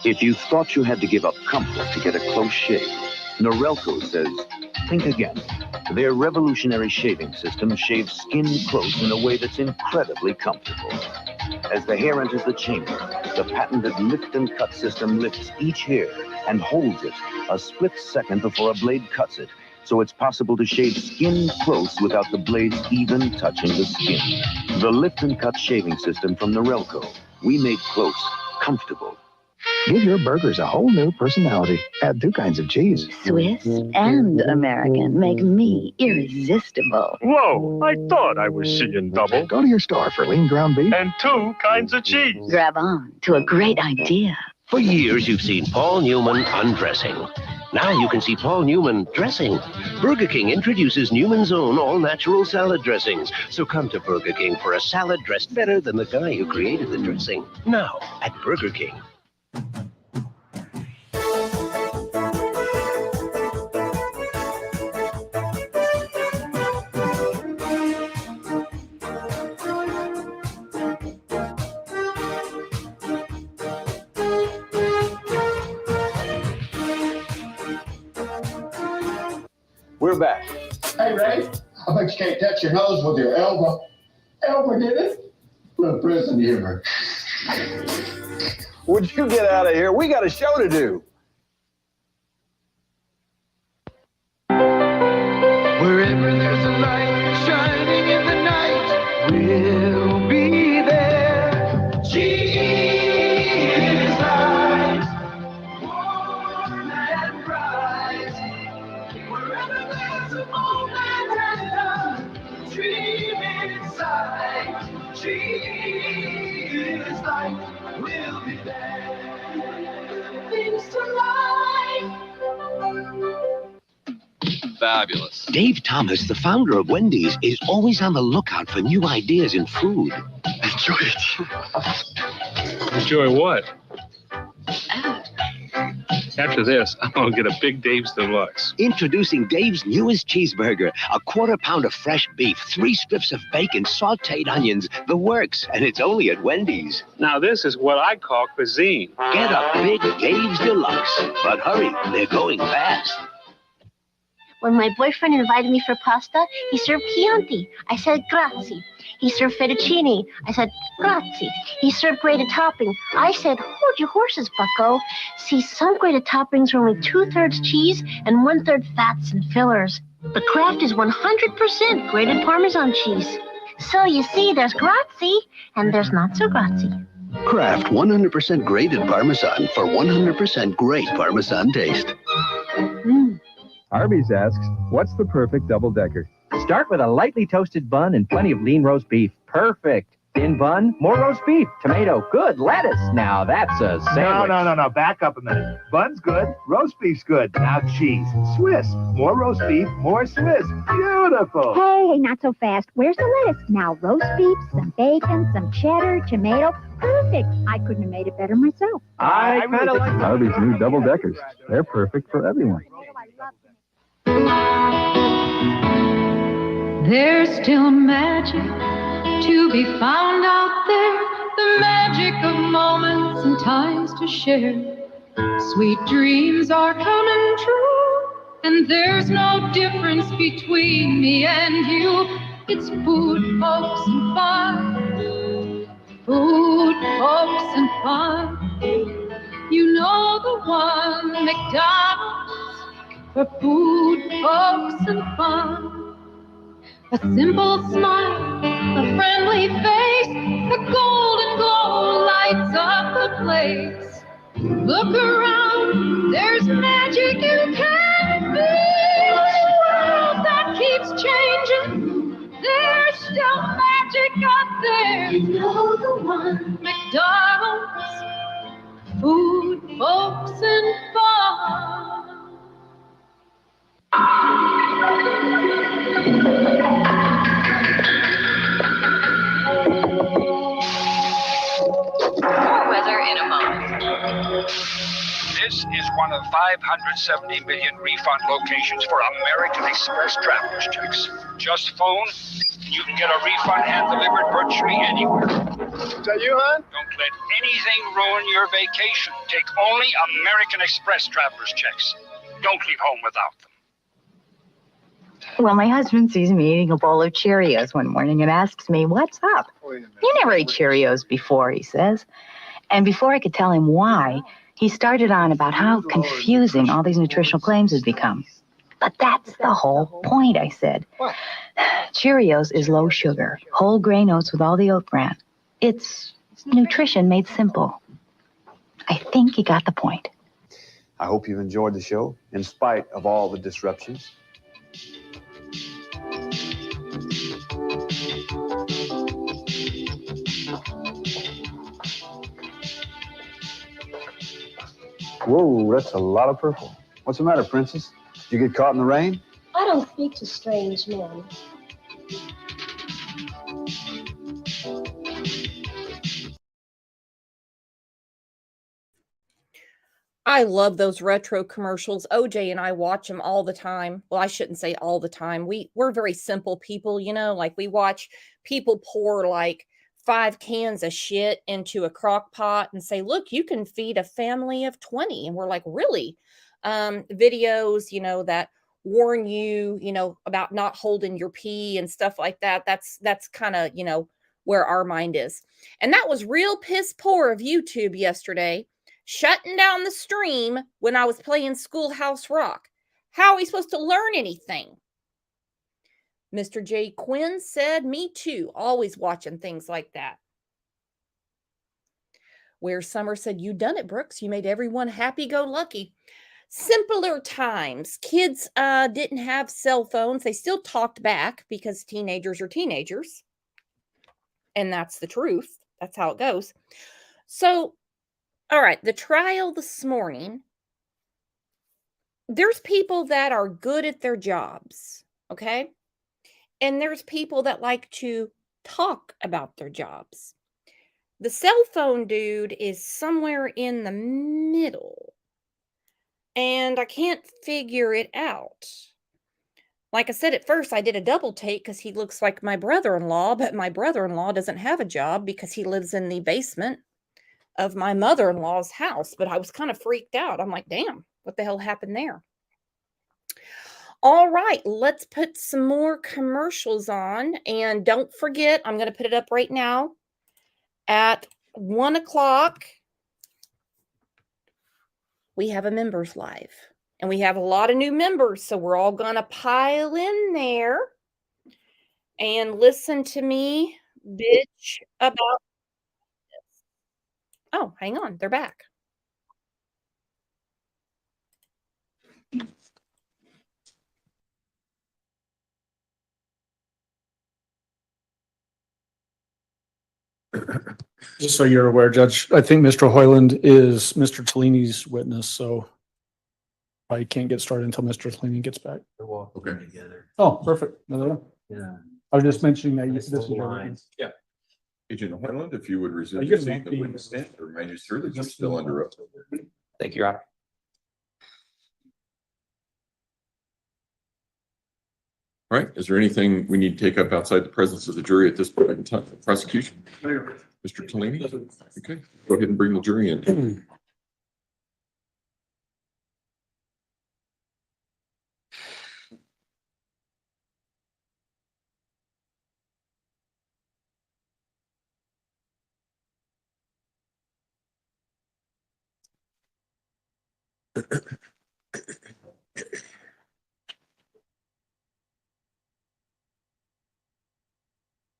[SPEAKER 26] If you thought you had to give up comfort to get a close shave, Norelco says, think again. Their revolutionary shaving system shaves skin close in a way that's incredibly comfortable. As the hair enters the chamber, the patented lift and cut system lifts each hair and holds it a split second before a blade cuts it. So it's possible to shave skin close without the blades even touching the skin. The lift and cut shaving system from Norelco. We make close comfortable.
[SPEAKER 17] Give your burgers a whole new personality. Add 2 kinds of cheese.
[SPEAKER 27] Swiss and American make me irresistible.
[SPEAKER 17] Whoa, I thought I was seeing double. Go to your store for lean ground beef. And 2 kinds of cheese.
[SPEAKER 27] Grab on to a great idea.
[SPEAKER 12] For years, you've seen Paul Newman undressing. Now you can see Paul Newman dressing. Burger King introduces Newman's own all-natural salad dressings. So come to Burger King for a salad dressed better than the guy who created the dressing. Now at Burger King.
[SPEAKER 16] we're back.
[SPEAKER 1] Hey, Ray, I bet you can't touch your nose with your elbow. Elbow did it? The prison humor.
[SPEAKER 16] Would you get out of here? We got a show to do.
[SPEAKER 9] Wherever there's a light shining in the night, we'll be there. She is light, warm and bright. Wherever there's a moment and a dream inside, she is light, we'll be there. Things to life.
[SPEAKER 12] Fabulous. Dave Thomas, the founder of Wendy's, is always on the lookout for new ideas in food. Enjoy it.
[SPEAKER 2] Enjoy what? After this, I'm going to get a Big Dave's Deluxe.
[SPEAKER 12] Introducing Dave's newest cheeseburger, a quarter-pound of fresh beef, 3 strips of bacon, sautéed onions, the works, and it's only at Wendy's.
[SPEAKER 2] Now, this is what I call cuisine.
[SPEAKER 12] Get a Big Dave's Deluxe. But hurry, they're going fast.
[SPEAKER 3] When my boyfriend invited me for pasta, he served Chianti. I said grazie. He served fettuccine. I said grazie. He served grated topping. I said, hold your horses, bucko. See, some grated toppings are only 2/3 cheese and 1/3 fats and fillers. But Kraft is 100% grated Parmesan cheese. So you see, there's grazie and there's not so grazie.
[SPEAKER 12] Kraft 100% grated Parmesan for 100% great Parmesan taste.
[SPEAKER 4] Arby's asks, what's the perfect double-decker? Start with a lightly toasted bun and plenty of lean roast beef. Perfect. Thin bun, more roast beef, tomato, good, lettuce. Now that's a sandwich.
[SPEAKER 5] No. Back up a minute. Bun's good, roast beef's good. Now cheese. Swiss. More roast beef, more Swiss. Beautiful.
[SPEAKER 6] Hey, not so fast. Where's the lettuce? Now roast beef, some bacon, some cheddar, tomato. Perfect. I couldn't have made it better myself.
[SPEAKER 4] I kind of like Arby's new double-deckers. They're perfect for everyone.
[SPEAKER 9] There's still magic to be found out there, the magic of moments and times to share. Sweet dreams are coming true, and there's no difference between me and you. It's food, folks, and fun. Food, folks, and fun. You know the one, McDonald's, for food, folks, and fun. A simple smile, a friendly face, the golden glow lights up the place. Look around, there's magic you can feel. A world that keeps changing, there's still magic out there. You know the one, McDonald's, food, folks, and fun.
[SPEAKER 11] More weather in a moment.
[SPEAKER 28] This is one of 570 million refund locations for American Express traveler's checks. Just phone, you can get a refund hand delivered virtually anywhere.
[SPEAKER 10] Is that you, hon?
[SPEAKER 28] Don't let anything ruin your vacation. Take only American Express traveler's checks. Don't leave home without them.
[SPEAKER 27] Well, my husband sees me eating a bowl of Cheerios one morning and asks me, what's up? You never ate Cheerios before, he says. And before I could tell him why, he started on about how confusing all these nutritional claims had become. But that's the whole point, I said.
[SPEAKER 10] What?
[SPEAKER 27] Cheerios is low sugar, whole grain oats with all the oat bran. It's nutrition made simple. I think he got the point.
[SPEAKER 16] I hope you've enjoyed the show, in spite of all the disruptions. Whoa, that's a lot of purple. What's the matter, Princess? Did you get caught in the rain?
[SPEAKER 29] I don't speak to strange men.
[SPEAKER 30] I love those retro commercials. OJ and I watch them all the time. Well, I shouldn't say all the time. We're very simple people, you know, like we watch people pour like 5 cans of shit into a crock pot and say, look, you can feed a family of 20. And we're like, really? Videos, you know, that warn you, about not holding your pee and stuff like that. That's kind of, where our mind is. And that was real piss poor of YouTube yesterday, shutting down the stream when I was playing Schoolhouse Rock. How are we supposed to learn anything? Mr. J. Quinn said, me too, always watching things like that. Where Summer said, you done it, Brooks. You made everyone happy-go-lucky. Simpler times. Kids didn't have cell phones. They still talked back because teenagers are teenagers. And that's the truth. That's how it goes. So, all right, the trial this morning, there's people that are good at their jobs, okay? And there's people that like to talk about their jobs. The cell phone dude is somewhere in the middle. And I can't figure it out. Like I said, at first I did a double take because he looks like my brother-in-law, but my brother-in-law doesn't have a job because he lives in the basement of my mother-in-law's house. But I was kind of freaked out. I'm like, damn, what the hell happened there? All right, let's put some more commercials on. And don't forget, I'm going to put it up right now. At 1 o'clock, we have a members live. And we have a lot of new members, so we're all going to pile in there and listen to me bitch about this. Oh, hang on. They're back.
[SPEAKER 7] Just so you're aware, Judge, I think Mr. Hoyland is Mr. Tellini's witness, so I can't get started until Mr. Tellini gets back.
[SPEAKER 13] Okay. Together.
[SPEAKER 7] Oh, perfect. No.
[SPEAKER 13] Yeah.
[SPEAKER 7] I was just mentioning that this is your
[SPEAKER 13] Line.
[SPEAKER 7] witness.
[SPEAKER 13] Yeah.
[SPEAKER 14] Agent Hoyland, if you would resume
[SPEAKER 7] Are you
[SPEAKER 14] your
[SPEAKER 7] gonna
[SPEAKER 14] seat,
[SPEAKER 7] want
[SPEAKER 14] the
[SPEAKER 7] me-
[SPEAKER 14] witness stand, to remind you, sir, that you're still under oath.
[SPEAKER 13] Thank you, Your Honor.
[SPEAKER 14] All right, is there anything we need to take up outside the presence of the jury at this point in time? Prosecution? Mr. Tellini? Okay, go ahead and bring the jury in.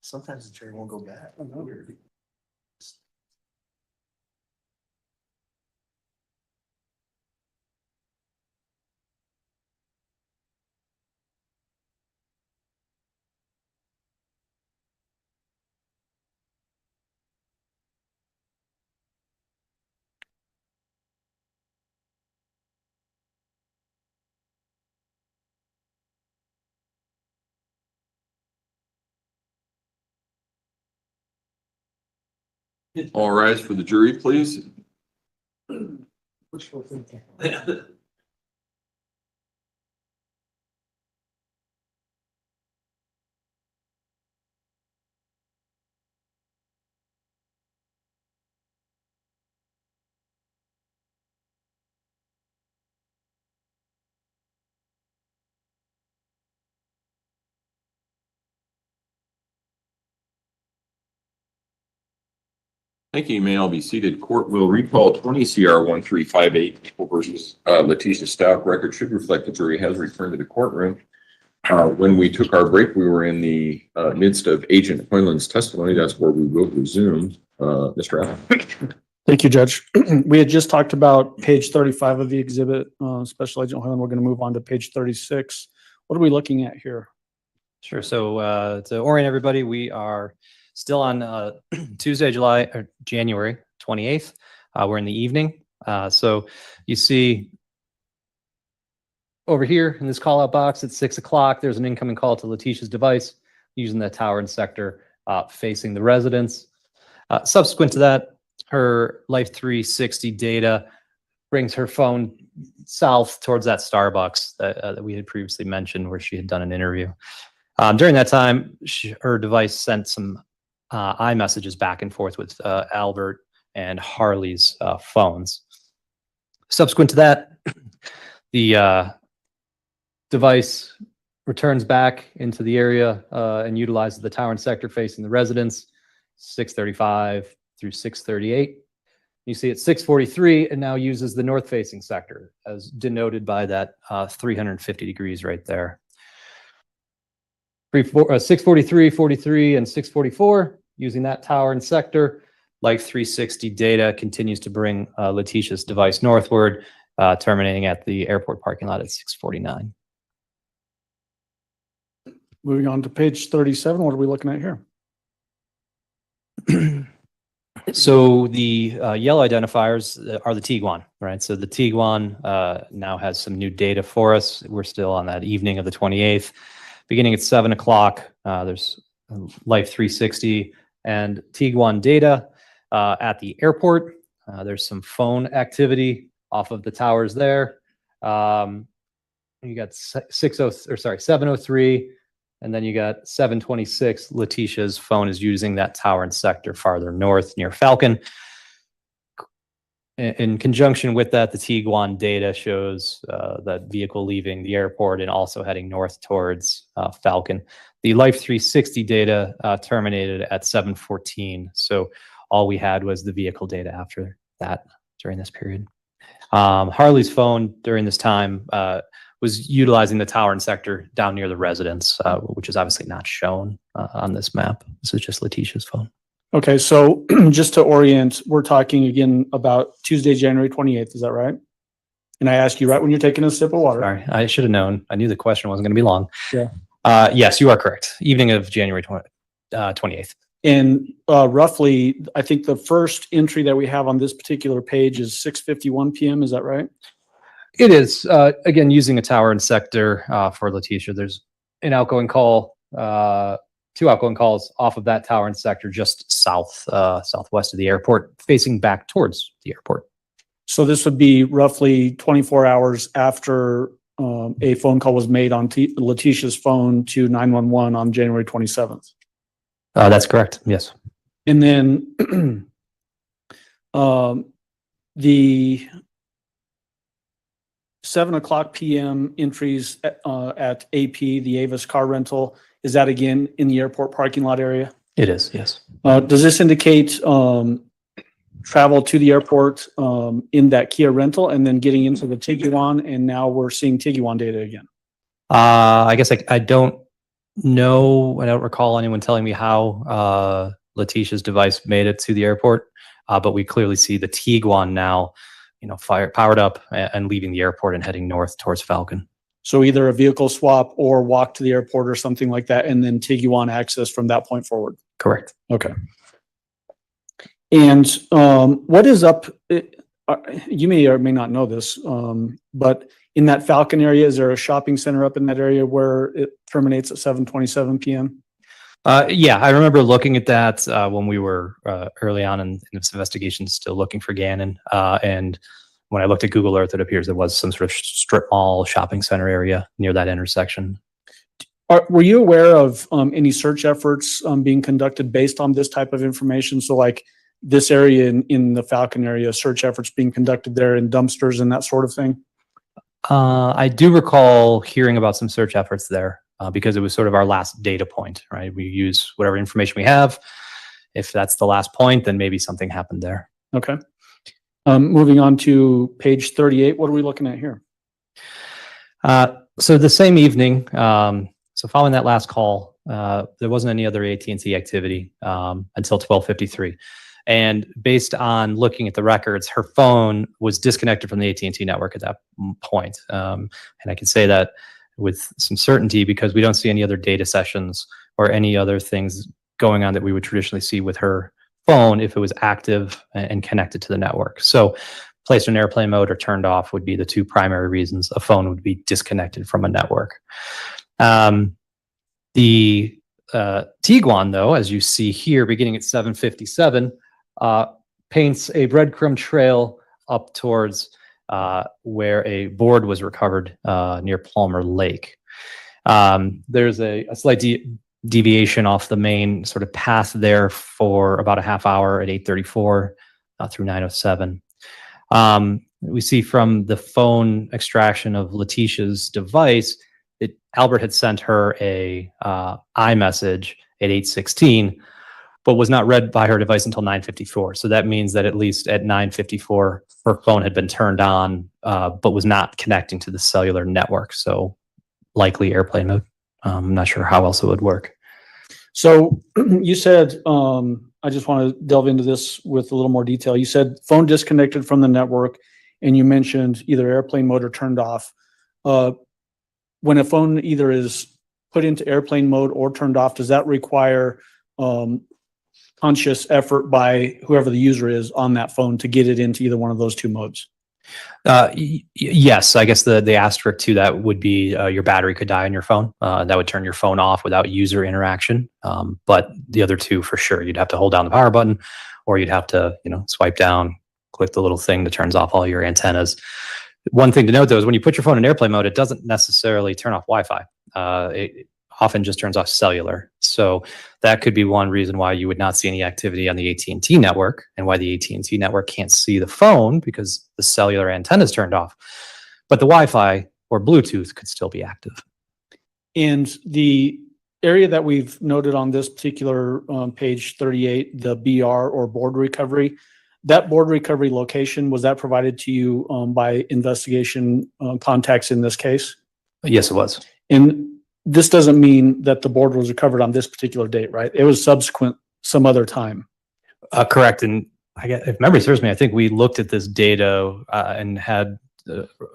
[SPEAKER 13] Sometimes the jury won't go back. Weird.
[SPEAKER 14] All rise for the jury, please. Thank you. You may all be seated. Court will recall 20 CR 1358 People versus Letecia Stauch. Record should reflect the jury has returned to the courtroom. When we took our break, we were in the midst of Agent Hoyland's testimony. That's where we will resume. Mr. Allen.
[SPEAKER 7] Thank you, Judge. We had just talked about page 35 of the exhibit, Special Agent Hoyland. We're going to move on to page 36. What are we looking at here?
[SPEAKER 15] Sure. So to orient everybody, we are still on Tuesday, January 28th. We're in the evening. So you see over here in this call out box at 6 o'clock, there's an incoming call to Letecia's device using the tower and sector facing the residence. Subsequent to that, her Life 360 data brings her phone south towards that Starbucks that we had previously mentioned where she had done an interview. During that time, her device sent some iMessages back and forth with Albert and Harley's phones. Subsequent to that, the device returns back into the area and utilizes the tower and sector facing the residence, 635 through 638. You see at 643, it now uses the north-facing sector, as denoted by that 350 degrees right there. 643, 43, and 644, using that tower and sector. Life 360 data continues to bring Letecia's device northward, terminating at the airport parking lot at 649.
[SPEAKER 7] Moving on to page 37, what are we looking at here?
[SPEAKER 15] So the yellow identifiers are the Tiguan, right? So the Tiguan now has some new data for us. We're still on that evening of the 28th. Beginning at 7 o'clock, there's Life 360 and Tiguan data at the airport. There's some phone activity off of the towers there. You got 703. And then you got 726. Letecia's phone is using that tower and sector farther north near Falcon. In conjunction with that, the Tiguan data shows that vehicle leaving the airport and also heading north towards Falcon. The Life 360 data terminated at 714. So all we had was the vehicle data after that during this period. Harley's phone during this time was utilizing the tower and sector down near the residence, which is obviously not shown on this map. This is just Letecia's phone.
[SPEAKER 7] Okay, so just to orient, we're talking again about Tuesday, January 28th. Is that right? And I asked you right when you're taking a sip of water.
[SPEAKER 15] Sorry, I should have known. I knew the question wasn't going to be long.
[SPEAKER 7] Yeah.
[SPEAKER 15] Yes, you are correct. Evening of January 28th.
[SPEAKER 7] And roughly, I think the first entry that we have on this particular page is 6:51 p.m. Is that right?
[SPEAKER 15] It is, again, using a tower and sector for Letecia. There's an outgoing call, two outgoing calls off of that tower and sector just southwest of the airport, facing back towards the airport.
[SPEAKER 7] So this would be roughly 24 hours after a phone call was made on Letecia's phone to 911 on January 27th.
[SPEAKER 15] That's correct, yes.
[SPEAKER 7] And then the 7 o'clock p.m. entries at AP, the Avis car rental, is that again in the airport parking lot area?
[SPEAKER 15] It is, yes.
[SPEAKER 7] Does this indicate travel to the airport in that Kia rental and then getting into the Tiguan, and now we're seeing Tiguan data again?
[SPEAKER 15] I guess I don't know. I don't recall anyone telling me how Letecia's device made it to the airport, but we clearly see the Tiguan now, powered up and leaving the airport and heading north towards Falcon.
[SPEAKER 7] So either a vehicle swap or walk to the airport or something like that, and then Tiguan access from that point forward.
[SPEAKER 15] Correct.
[SPEAKER 7] Okay. And what is up? You may or may not know this, but in that Falcon area, is there a shopping center up in that area where it terminates at 7:27 p.m.?
[SPEAKER 15] Yeah, I remember looking at that when we were early on in this investigation, still looking for Gannon. And when I looked at Google Earth, it appears there was some sort of strip mall shopping center area near that intersection.
[SPEAKER 7] Were you aware of any search efforts being conducted based on this type of information? So like this area in the Falcon area, search efforts being conducted there in dumpsters and that sort of thing?
[SPEAKER 15] I do recall hearing about some search efforts there because it was sort of our last data point, right? We use whatever information we have. If that's the last point, then maybe something happened there.
[SPEAKER 7] Okay. Moving on to page 38, what are we looking at here?
[SPEAKER 15] So the same evening, so following that last call, there wasn't any other AT&T activity until 12:53. And based on looking at the records, her phone was disconnected from the AT&T network at that point. And I can say that with some certainty because we don't see any other data sessions or any other things going on that we would traditionally see with her phone if it was active and connected to the network. So placed in airplane mode or turned off would be the two primary reasons a phone would be disconnected from a network. The Tiguan, though, as you see here, beginning at 7:57, paints a breadcrumb trail up towards where a board was recovered near Palmer Lake. There's a slight deviation off the main sort of path there for about a half hour at 8:34 through 9:07. We see from the phone extraction of Letecia's device Albert had sent her a iMessage at 8:16, but was not read by her device until 9:54. So that means that at least at 9:54, her phone had been turned on, but was not connecting to the cellular network. So likely airplane mode. I'm not sure how else it would work.
[SPEAKER 7] So you said, I just want to delve into this with a little more detail. You said phone disconnected from the network, and you mentioned either airplane mode or turned off. When a phone either is put into airplane mode or turned off, does that require conscious effort by whoever the user is on that phone to get it into either one of those two modes?
[SPEAKER 15] Yes, I guess the asterisk to that would be your battery could die on your phone. That would turn your phone off without user interaction. But the other two, for sure, you'd have to hold down the power button, or you'd have to, swipe down, click the little thing that turns off all your antennas. One thing to note, though, is when you put your phone in airplane mode, it doesn't necessarily turn off Wi-Fi. It often just turns off cellular. So that could be one reason why you would not see any activity on the AT&T network, and why the AT&T network can't see the phone, because the cellular antenna is turned off. But the Wi-Fi or Bluetooth could still be active.
[SPEAKER 7] And the area that we've noted on this particular page 38, the BR or board recovery, that board recovery location, was that provided to you by investigation contacts in this case?
[SPEAKER 15] Yes, it was.
[SPEAKER 7] And this doesn't mean that the board was recovered on this particular date, right? It was subsequent some other time.
[SPEAKER 15] Correct. And if memory serves me, I think we looked at this data and had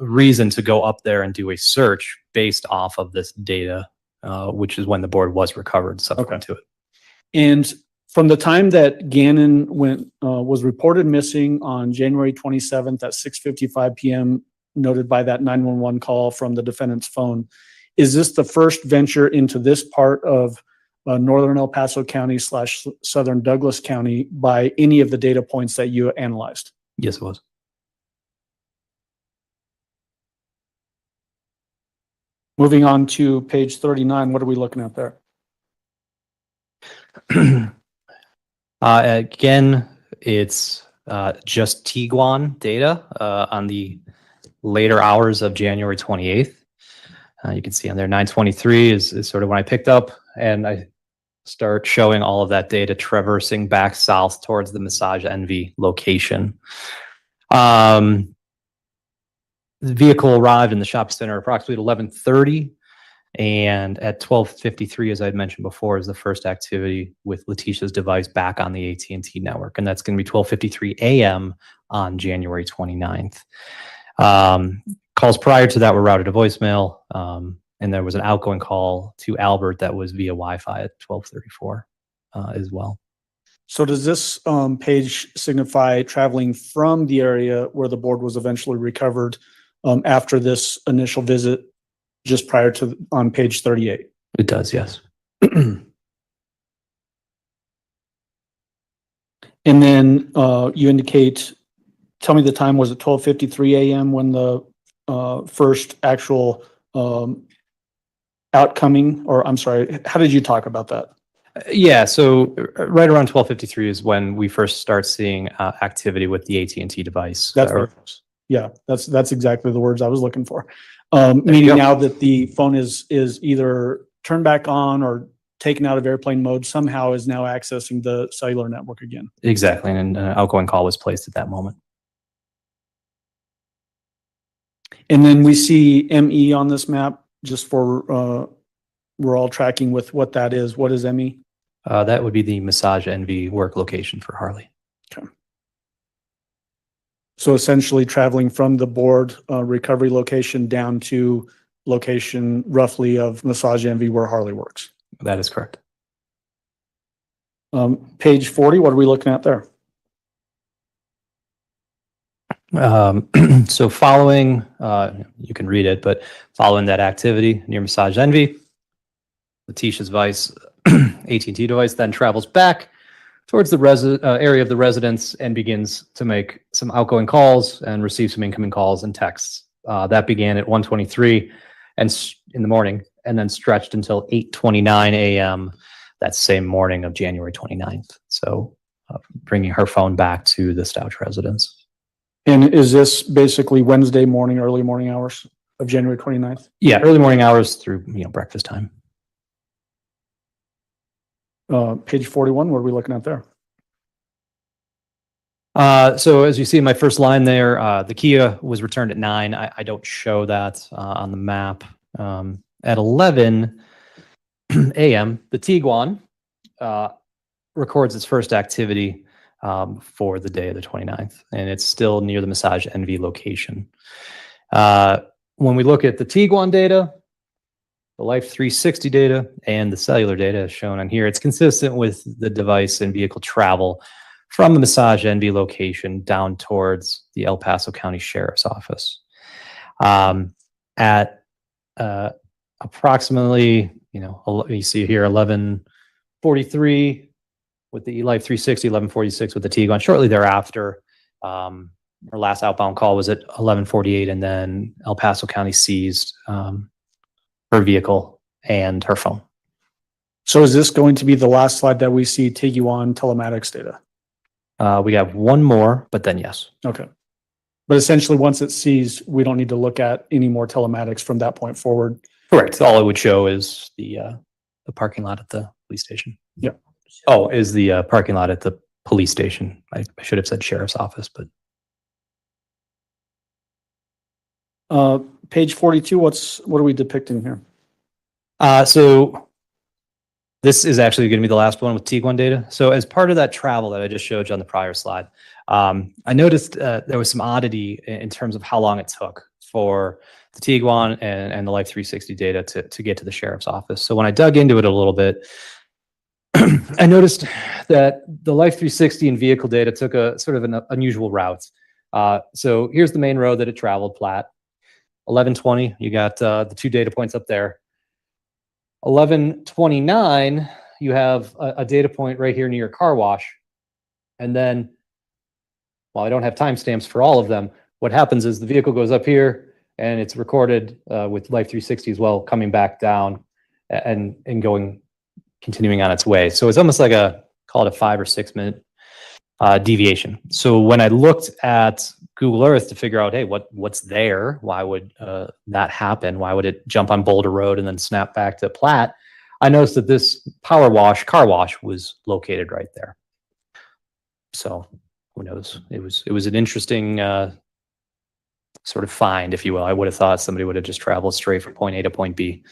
[SPEAKER 15] reason to go up there and do a search based off of this data, which is when the board was recovered subsequent to it.
[SPEAKER 7] And from the time that Gannon was reported missing on January 27th at 6:55 p.m., noted by that 911 call from the defendant's phone, is this the first venture into this part of northern El Paso County / southern Douglas County by any of the data points that you analyzed?
[SPEAKER 15] Yes, it was.
[SPEAKER 7] Moving on to page 39, what are we looking at there?
[SPEAKER 15] Again, it's just Tiguan data on the later hours of January 28th. You can see on there 9:23 is sort of when I picked up, and I start showing all of that data traversing back south towards the Massage Envy location. The vehicle arrived in the shopping center approximately at 11:30, and at 12:53, as I had mentioned before, is the first activity with Letecia's device back on the AT&T network, and that's going to be 12:53 a.m. on January 29th. Calls prior to that were routed to voicemail, and there was an outgoing call to Albert that was via Wi-Fi at 12:34 as well.
[SPEAKER 7] So does this page signify traveling from the area where the board was eventually recovered after this initial visit, just prior to on page 38?
[SPEAKER 15] It does, yes.
[SPEAKER 7] And then you indicate, tell me the time, was it 12:53 a.m. when the first actual outcoming, or I'm sorry, how did you talk about that?
[SPEAKER 15] Yeah, so right around 12:53 is when we first start seeing activity with the AT&T device.
[SPEAKER 7] Yeah, that's exactly the words I was looking for. Meaning now that the phone is either turned back on or taken out of airplane mode, somehow is now accessing the cellular network again.
[SPEAKER 15] Exactly, and an outgoing call was placed at that moment.
[SPEAKER 7] And then we see ME on this map, just for we're all tracking with what that is. What is ME?
[SPEAKER 15] That would be the Massage Envy work location for Harley.
[SPEAKER 7] Okay. So essentially traveling from the board recovery location down to location roughly of Massage Envy where Harley works.
[SPEAKER 15] That is correct.
[SPEAKER 7] Page 40, what are we looking at there?
[SPEAKER 15] So following, you can read it, but following that activity near Massage Envy, Letecia's device, AT&T device, then travels back towards the area of the residence and begins to make some outgoing calls and receive some incoming calls and texts. That began at 1:23 and in the morning, and then stretched until 8:29 a.m. that same morning of January 29th. So bringing her phone back to the Stauch residence.
[SPEAKER 7] And is this basically Wednesday morning, early morning hours? of January 29th?
[SPEAKER 15] Yeah, early morning hours through breakfast time.
[SPEAKER 7] Page 41, what are we looking at there?
[SPEAKER 15] So as you see in my first line there, the Kia was returned at 9. I don't show that on the map. At 11 a.m., the Tiguan records its first activity for the day of the 29th, and it's still near the Massage NV location. When we look at the Tiguan data, the Life 360 data, and the cellular data as shown on here, it's consistent with the device and vehicle travel from the Massage NV location down towards the El Paso County Sheriff's Office. At approximately, you see here 11:43 with the Life 360, 11:46 with the Tiguan. Shortly thereafter, our last outbound call was at 11:48, and then El Paso County seized her vehicle and her phone.
[SPEAKER 7] So is this going to be the last slide that we see Tiguan telematics data?
[SPEAKER 15] We have one more, but then yes.
[SPEAKER 7] Okay. But essentially, once it's seized, we don't need to look at any more telematics from that point forward.
[SPEAKER 15] Correct. All it would show is the parking lot at the police station.
[SPEAKER 7] Yeah.
[SPEAKER 15] Oh, is the parking lot at the police station. I should have said sheriff's office, but.
[SPEAKER 7] Page 42, what are we depicting here?
[SPEAKER 15] So this is actually going to be the last one with Tiguan data. So as part of that travel that I just showed you on the prior slide, I noticed there was some oddity in terms of how long it took for the Tiguan and the Life 360 data to get to the sheriff's office. So when I dug into it a little bit, I noticed that the Life 360 and vehicle data took a sort of an unusual route. So here's the main road that it traveled, Platt. 11:20, you got the 2 data points up there. 11:29, you have a data point right here near your car wash. And then, while I don't have timestamps for all of them, what happens is the vehicle goes up here and it's recorded with Life 360 as well, coming back down and continuing on its way. So it's almost like call it a 5 or 6 minute deviation. So when I looked at Google Earth to figure out, hey, what's there? Why would that happen? Why would it jump on Boulder Road and then snap back to Platt? I noticed that this car wash was located right there. So who knows? It was an interesting sort of find, if you will. I would have thought somebody would have just traveled straight from point A to point B.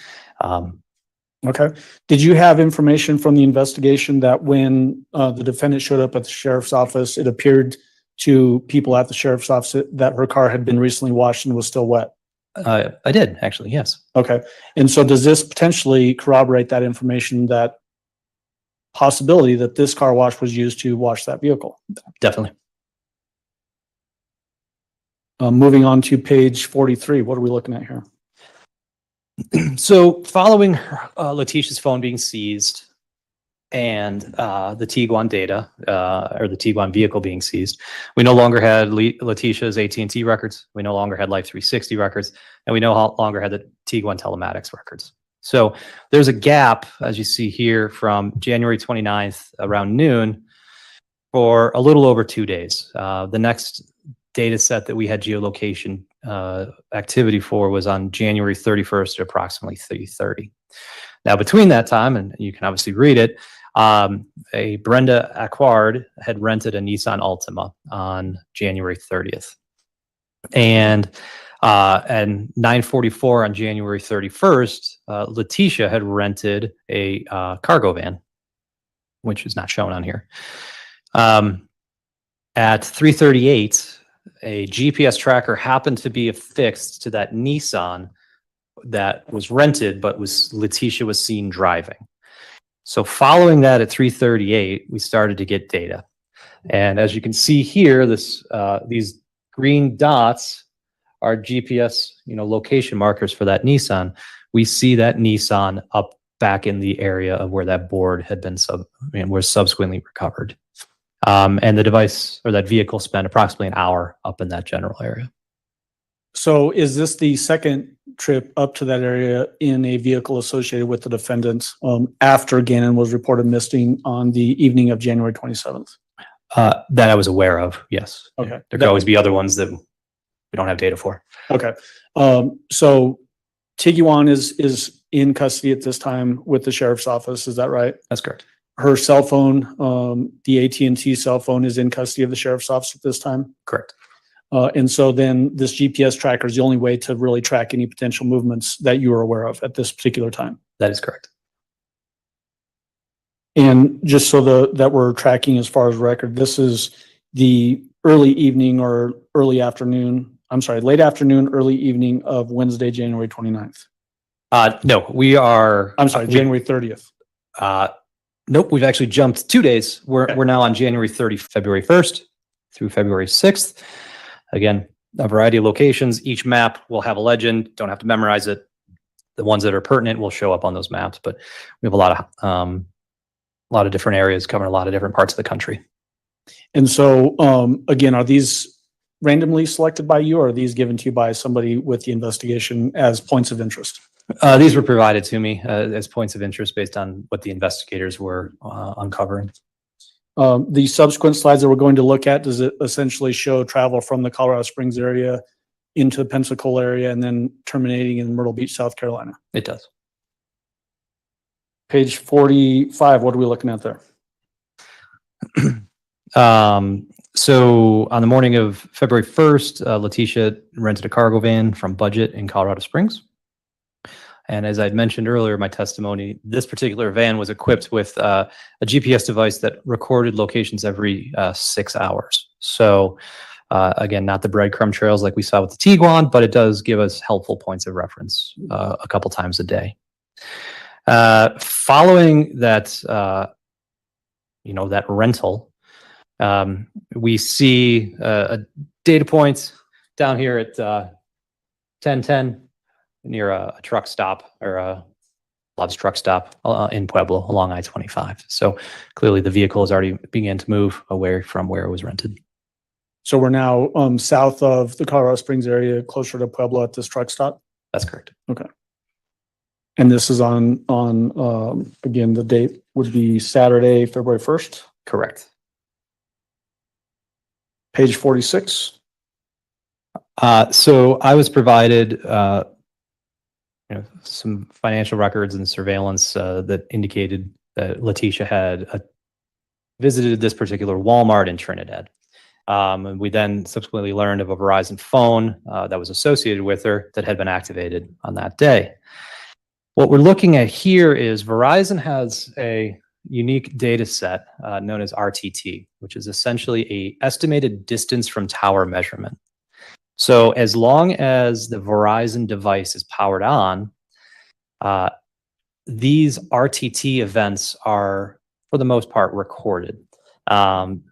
[SPEAKER 7] Okay. Did you have information from the investigation that when the defendant showed up at the sheriff's office, it appeared to people at the sheriff's office that her car had been recently washed and was still wet?
[SPEAKER 15] I did, actually, yes.
[SPEAKER 7] Okay. And so does this potentially corroborate that information, that possibility that this car wash was used to wash that vehicle?
[SPEAKER 15] Definitely.
[SPEAKER 7] Moving on to page 43, what are we looking at here?
[SPEAKER 15] So following Letecia's phone being seized and the Tiguan data, or the Tiguan vehicle being seized, we no longer had Letecia's AT&T records, we no longer had Life 360 records, and we no longer had the Tiguan telematics records. So there's a gap, as you see here, from January 29th around noon for a little over 2 days. The next data set that we had geolocation activity for was on January 31st at approximately 3:30. Now, between that time, and you can obviously read it, a Brenda Acquard had rented a Nissan Altima on January 30th. And 9:44 on January 31st, Letecia had rented a cargo van, which is not shown on here. At 3:38, a GPS tracker happened to be affixed to that Nissan that was rented, but Letecia was seen driving. So following that at 3:38, we started to get data. And as you can see here, these green dots are GPS, location markers for that Nissan. We see that Nissan up back in the area of where that board had been was subsequently recovered. And the device or that vehicle spent approximately an hour up in that general area.
[SPEAKER 7] So is this the second trip up to that area in a vehicle associated with the defendant after Gannon was reported missing on the evening of January 27th?
[SPEAKER 15] That I was aware of, yes.
[SPEAKER 7] Okay.
[SPEAKER 15] There could always be other ones that we don't have data for.
[SPEAKER 7] Okay. So Tiguan is in custody at this time with the sheriff's office. Is that right?
[SPEAKER 15] That's correct.
[SPEAKER 7] Her cell phone, the AT&T cell phone, is in custody of the sheriff's office at this time.
[SPEAKER 15] Correct.
[SPEAKER 7] And so then this GPS tracker is the only way to really track any potential movements that you are aware of at this particular time.
[SPEAKER 15] That is correct.
[SPEAKER 7] And just so that we're tracking as far as record, this is the early evening or early afternoon. I'm sorry, late afternoon, early evening of Wednesday, January 29th.
[SPEAKER 15] No, we are.
[SPEAKER 7] I'm sorry, January 30th.
[SPEAKER 15] Nope, we've actually jumped 2 days. We're now on January 30th, February 1st through February 6th. Again, a variety of locations. Each map will have a legend. Don't have to memorize it. The ones that are pertinent will show up on those maps. But we have a lot of different areas covering a lot of different parts of the country.
[SPEAKER 7] And so, again, are these randomly selected by you, or are these given to you by somebody with the investigation as points of interest?
[SPEAKER 15] These were provided to me as points of interest based on what the investigators were uncovering.
[SPEAKER 7] The subsequent slides that we're going to look at, does it essentially show travel from the Colorado Springs area into the Pensacola area and then terminating in Myrtle Beach, South Carolina?
[SPEAKER 15] It does.
[SPEAKER 7] Page 45, what are we looking at there?
[SPEAKER 15] So on the morning of February 1st, Letecia rented a cargo van from Budget in Colorado Springs. And as I'd mentioned earlier in my testimony, this particular van was equipped with a GPS device that recorded locations every 6 hours. So again, not the breadcrumb trails like we saw with the Tiguan, but it does give us helpful points of reference a couple times a day. Following that, that rental, we see a data point down here at 1010 near a truck stop, or a Love's truck stop in Pueblo along I-25. So clearly the vehicle has already began to move away from where it was rented.
[SPEAKER 7] So we're now south of the Colorado Springs area, closer to Pueblo at this truck stop?
[SPEAKER 15] That's correct.
[SPEAKER 7] Okay. And this is on again, the date would be Saturday, February 1st?
[SPEAKER 15] Correct.
[SPEAKER 7] Page 46.
[SPEAKER 15] So I was provided some financial records and surveillance that indicated that Letecia had visited this particular Walmart in Trinidad. And we then subsequently learned of a Verizon phone that was associated with her that had been activated on that day. What we're looking at here is Verizon has a unique data set known as RTT, which is essentially an estimated distance from tower measurement. So as long as the Verizon device is powered on, these RTT events are, for the most part, recorded. And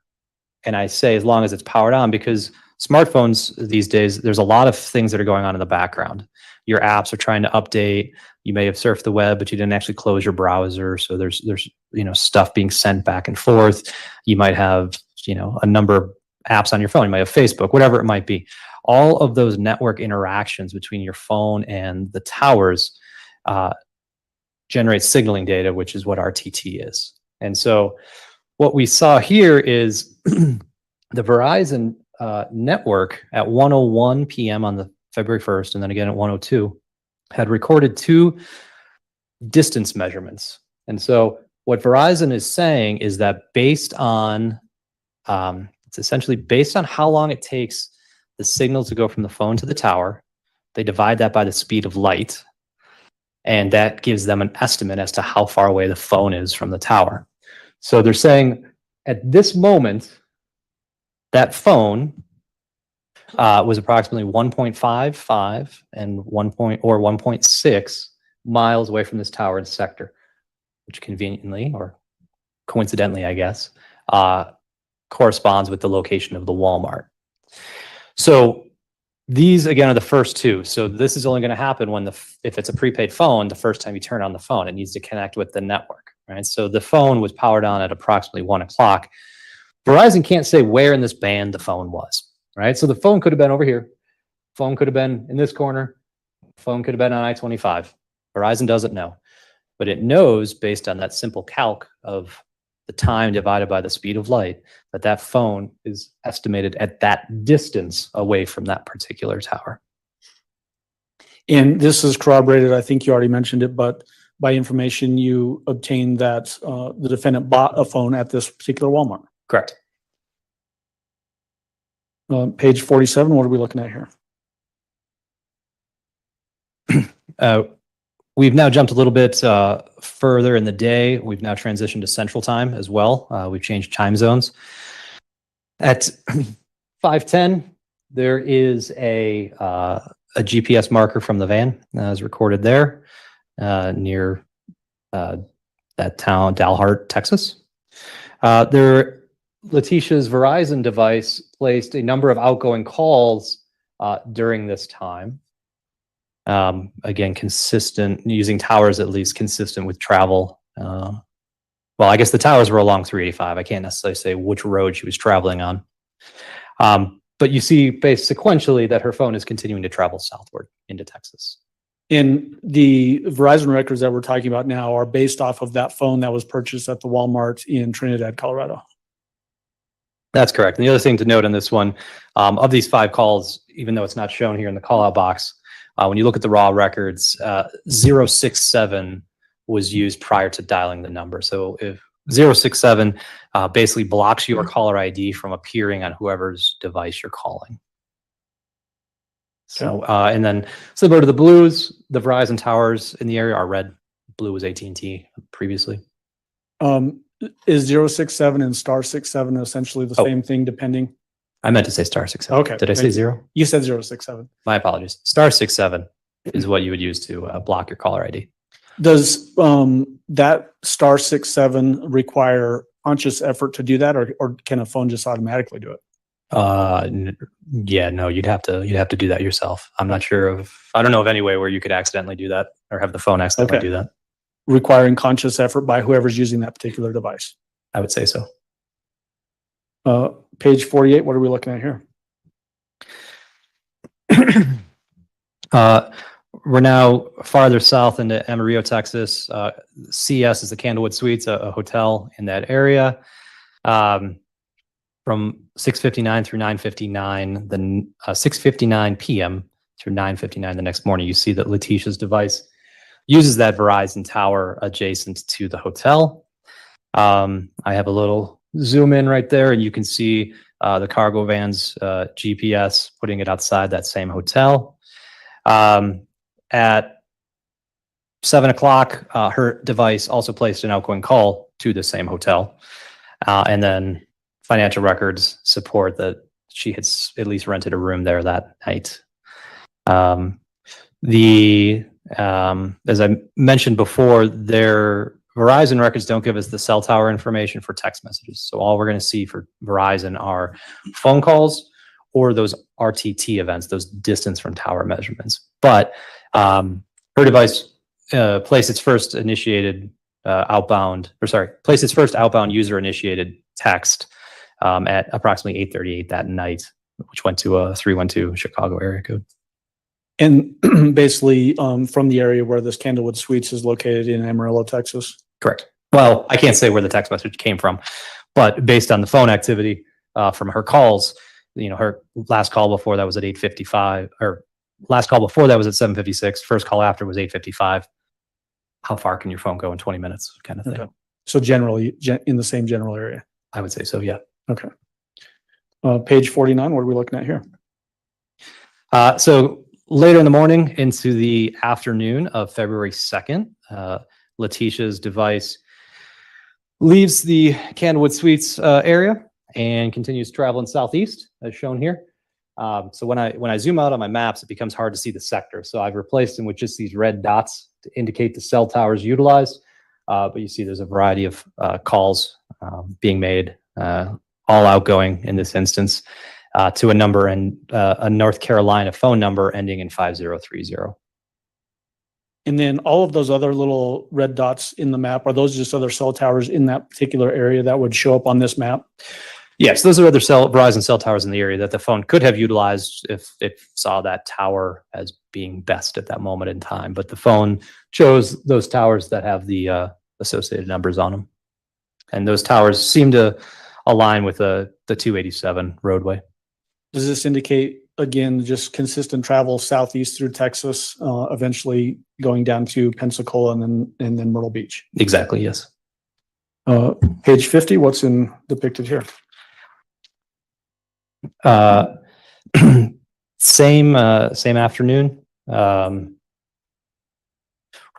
[SPEAKER 15] I say as long as it's powered on because smartphones these days, there's a lot of things that are going on in the background. Your apps are trying to update. You may have surfed the web, but you didn't actually close your browser. So there's stuff being sent back and forth. You might have a number of apps on your phone. You might have Facebook, whatever it might be. All of those network interactions between your phone and the towers generate signaling data, which is what RTT is. And so what we saw here is the Verizon network at 1:01 p.m. on the February 1st, and then again at 1:02, had recorded 2 distance measurements. And so what Verizon is saying is that based on, it's essentially based on how long it takes the signal to go from the phone to the tower, they divide that by the speed of light, and that gives them an estimate as to how far away the phone is from the tower. So they're saying at this moment, that phone was approximately 1.55 and 1.6 miles away from this tower and sector, which conveniently or coincidentally, I guess, corresponds with the location of the Walmart. So these again are the first 2. So this is only going to happen when if it's a prepaid phone, the first time you turn on the phone, it needs to connect with the network, right? So the phone was powered on at approximately 1 o'clock. Verizon can't say where in this band the phone was, right? So the phone could have been over here. Phone could have been in this corner. Phone could have been on I-25. Verizon doesn't know, but it knows based on that simple calc of the time divided by the speed of light, that phone is estimated at that distance away from that particular tower.
[SPEAKER 7] And this is corroborated, I think you already mentioned it, but by information you obtained that the defendant bought a phone at this particular Walmart.
[SPEAKER 15] Correct.
[SPEAKER 7] Page 47, what are we looking at here?
[SPEAKER 15] We've now jumped a little bit further in the day. We've now transitioned to Central Time as well. We've changed time zones. At 5:10, there is a GPS marker from the van as recorded there near that town, Dalhart, Texas. Letecia's Verizon device placed a number of outgoing calls during this time. Again, consistent, using towers at least consistent with travel. Well, I guess the towers were along 385. I can't necessarily say which road she was traveling on. But you see based sequentially that her phone is continuing to travel southward into Texas.
[SPEAKER 7] And the Verizon records that we're talking about now are based off of that phone that was purchased at the Walmart in Trinidad, Colorado.
[SPEAKER 15] That's correct. And the other thing to note on this one, of these 5 calls, even though it's not shown here in the call-out box, when you look at the raw records, 067 was used prior to dialing the number. So if 067 basically blocks your caller ID from appearing on whoever's device you're calling. So, and then similar to the blues, the Verizon towers in the area are red. Blue was AT&T previously.
[SPEAKER 7] Is 067 and *67 essentially the same thing depending?
[SPEAKER 15] I meant to say *67.
[SPEAKER 7] Okay.
[SPEAKER 15] Did I say 0?
[SPEAKER 7] You said 067.
[SPEAKER 15] My apologies. *67 is what you would use to block your caller ID.
[SPEAKER 7] Does that *67 require conscious effort to do that, or can a phone just automatically do it?
[SPEAKER 15] Yeah, no, you'd have to do that yourself. I'm not sure I don't know of any way where you could accidentally do that or have the phone accidentally do that.
[SPEAKER 7] Requiring conscious effort by whoever's using that particular device.
[SPEAKER 15] I would say so.
[SPEAKER 7] Page 48, what are we looking at here?
[SPEAKER 15] We're now farther south into Amarillo, Texas. CS is the Candlewood Suites, a hotel in that area. From 6:59 through 9:59, then 6:59 p.m. through 9:59 the next morning, you see that Letecia's device uses that Verizon tower adjacent to the hotel. I have a little zoom in right there, and you can see the cargo van's GPS putting it outside that same hotel. At 7 o'clock, her device also placed an outgoing call to the same hotel. And then financial records support that she had at least rented a room there that night. As I mentioned before, their Verizon records don't give us the cell tower information for text messages. So all we're going to see for Verizon are phone calls or those RTT events, those distance from tower measurements. But her device placed its first outbound user initiated text at approximately 8:38 that night, which went to a 312 Chicago area code.
[SPEAKER 7] And basically from the area where this Candlewood Suites is located in Amarillo, Texas.
[SPEAKER 15] Correct. Well, I can't say where the text message came from, but based on the phone activity from her calls, her last call before that was at 8:55, or last call before that was at 7:56. First call after was 8:55. How far can your phone go in 20 minutes, kind of thing?
[SPEAKER 7] Okay. So generally, in the same general area.
[SPEAKER 15] I would say so. Yeah.
[SPEAKER 7] Okay. Page 49. What are we looking at here?
[SPEAKER 15] So later in the morning into the afternoon of February 2nd, Letecia's device leaves the Candlewood Suites area and continues traveling southeast, as shown here. So when I zoom out on my maps, it becomes hard to see the sector. So I've replaced them with just these red dots to indicate the cell towers utilized. But you see there's a variety of calls being made, all outgoing in this instance, to a number and a North Carolina phone number ending in 5030.
[SPEAKER 7] And then all of those other little red dots in the map, are those just other cell towers in that particular area that would show up on this map?
[SPEAKER 15] Yes, those are other Verizon cell towers in the area that the phone could have utilized if it saw that tower as being best at that moment in time. But the phone chose those towers that have the associated numbers on them. And those towers seem to align with the 287 roadway.
[SPEAKER 7] Does this indicate, again, just consistent travel southeast through Texas, eventually going down to Pensacola and then Myrtle Beach?
[SPEAKER 15] Exactly, yes.
[SPEAKER 7] Page 50, what's depicted here?
[SPEAKER 15] Same afternoon.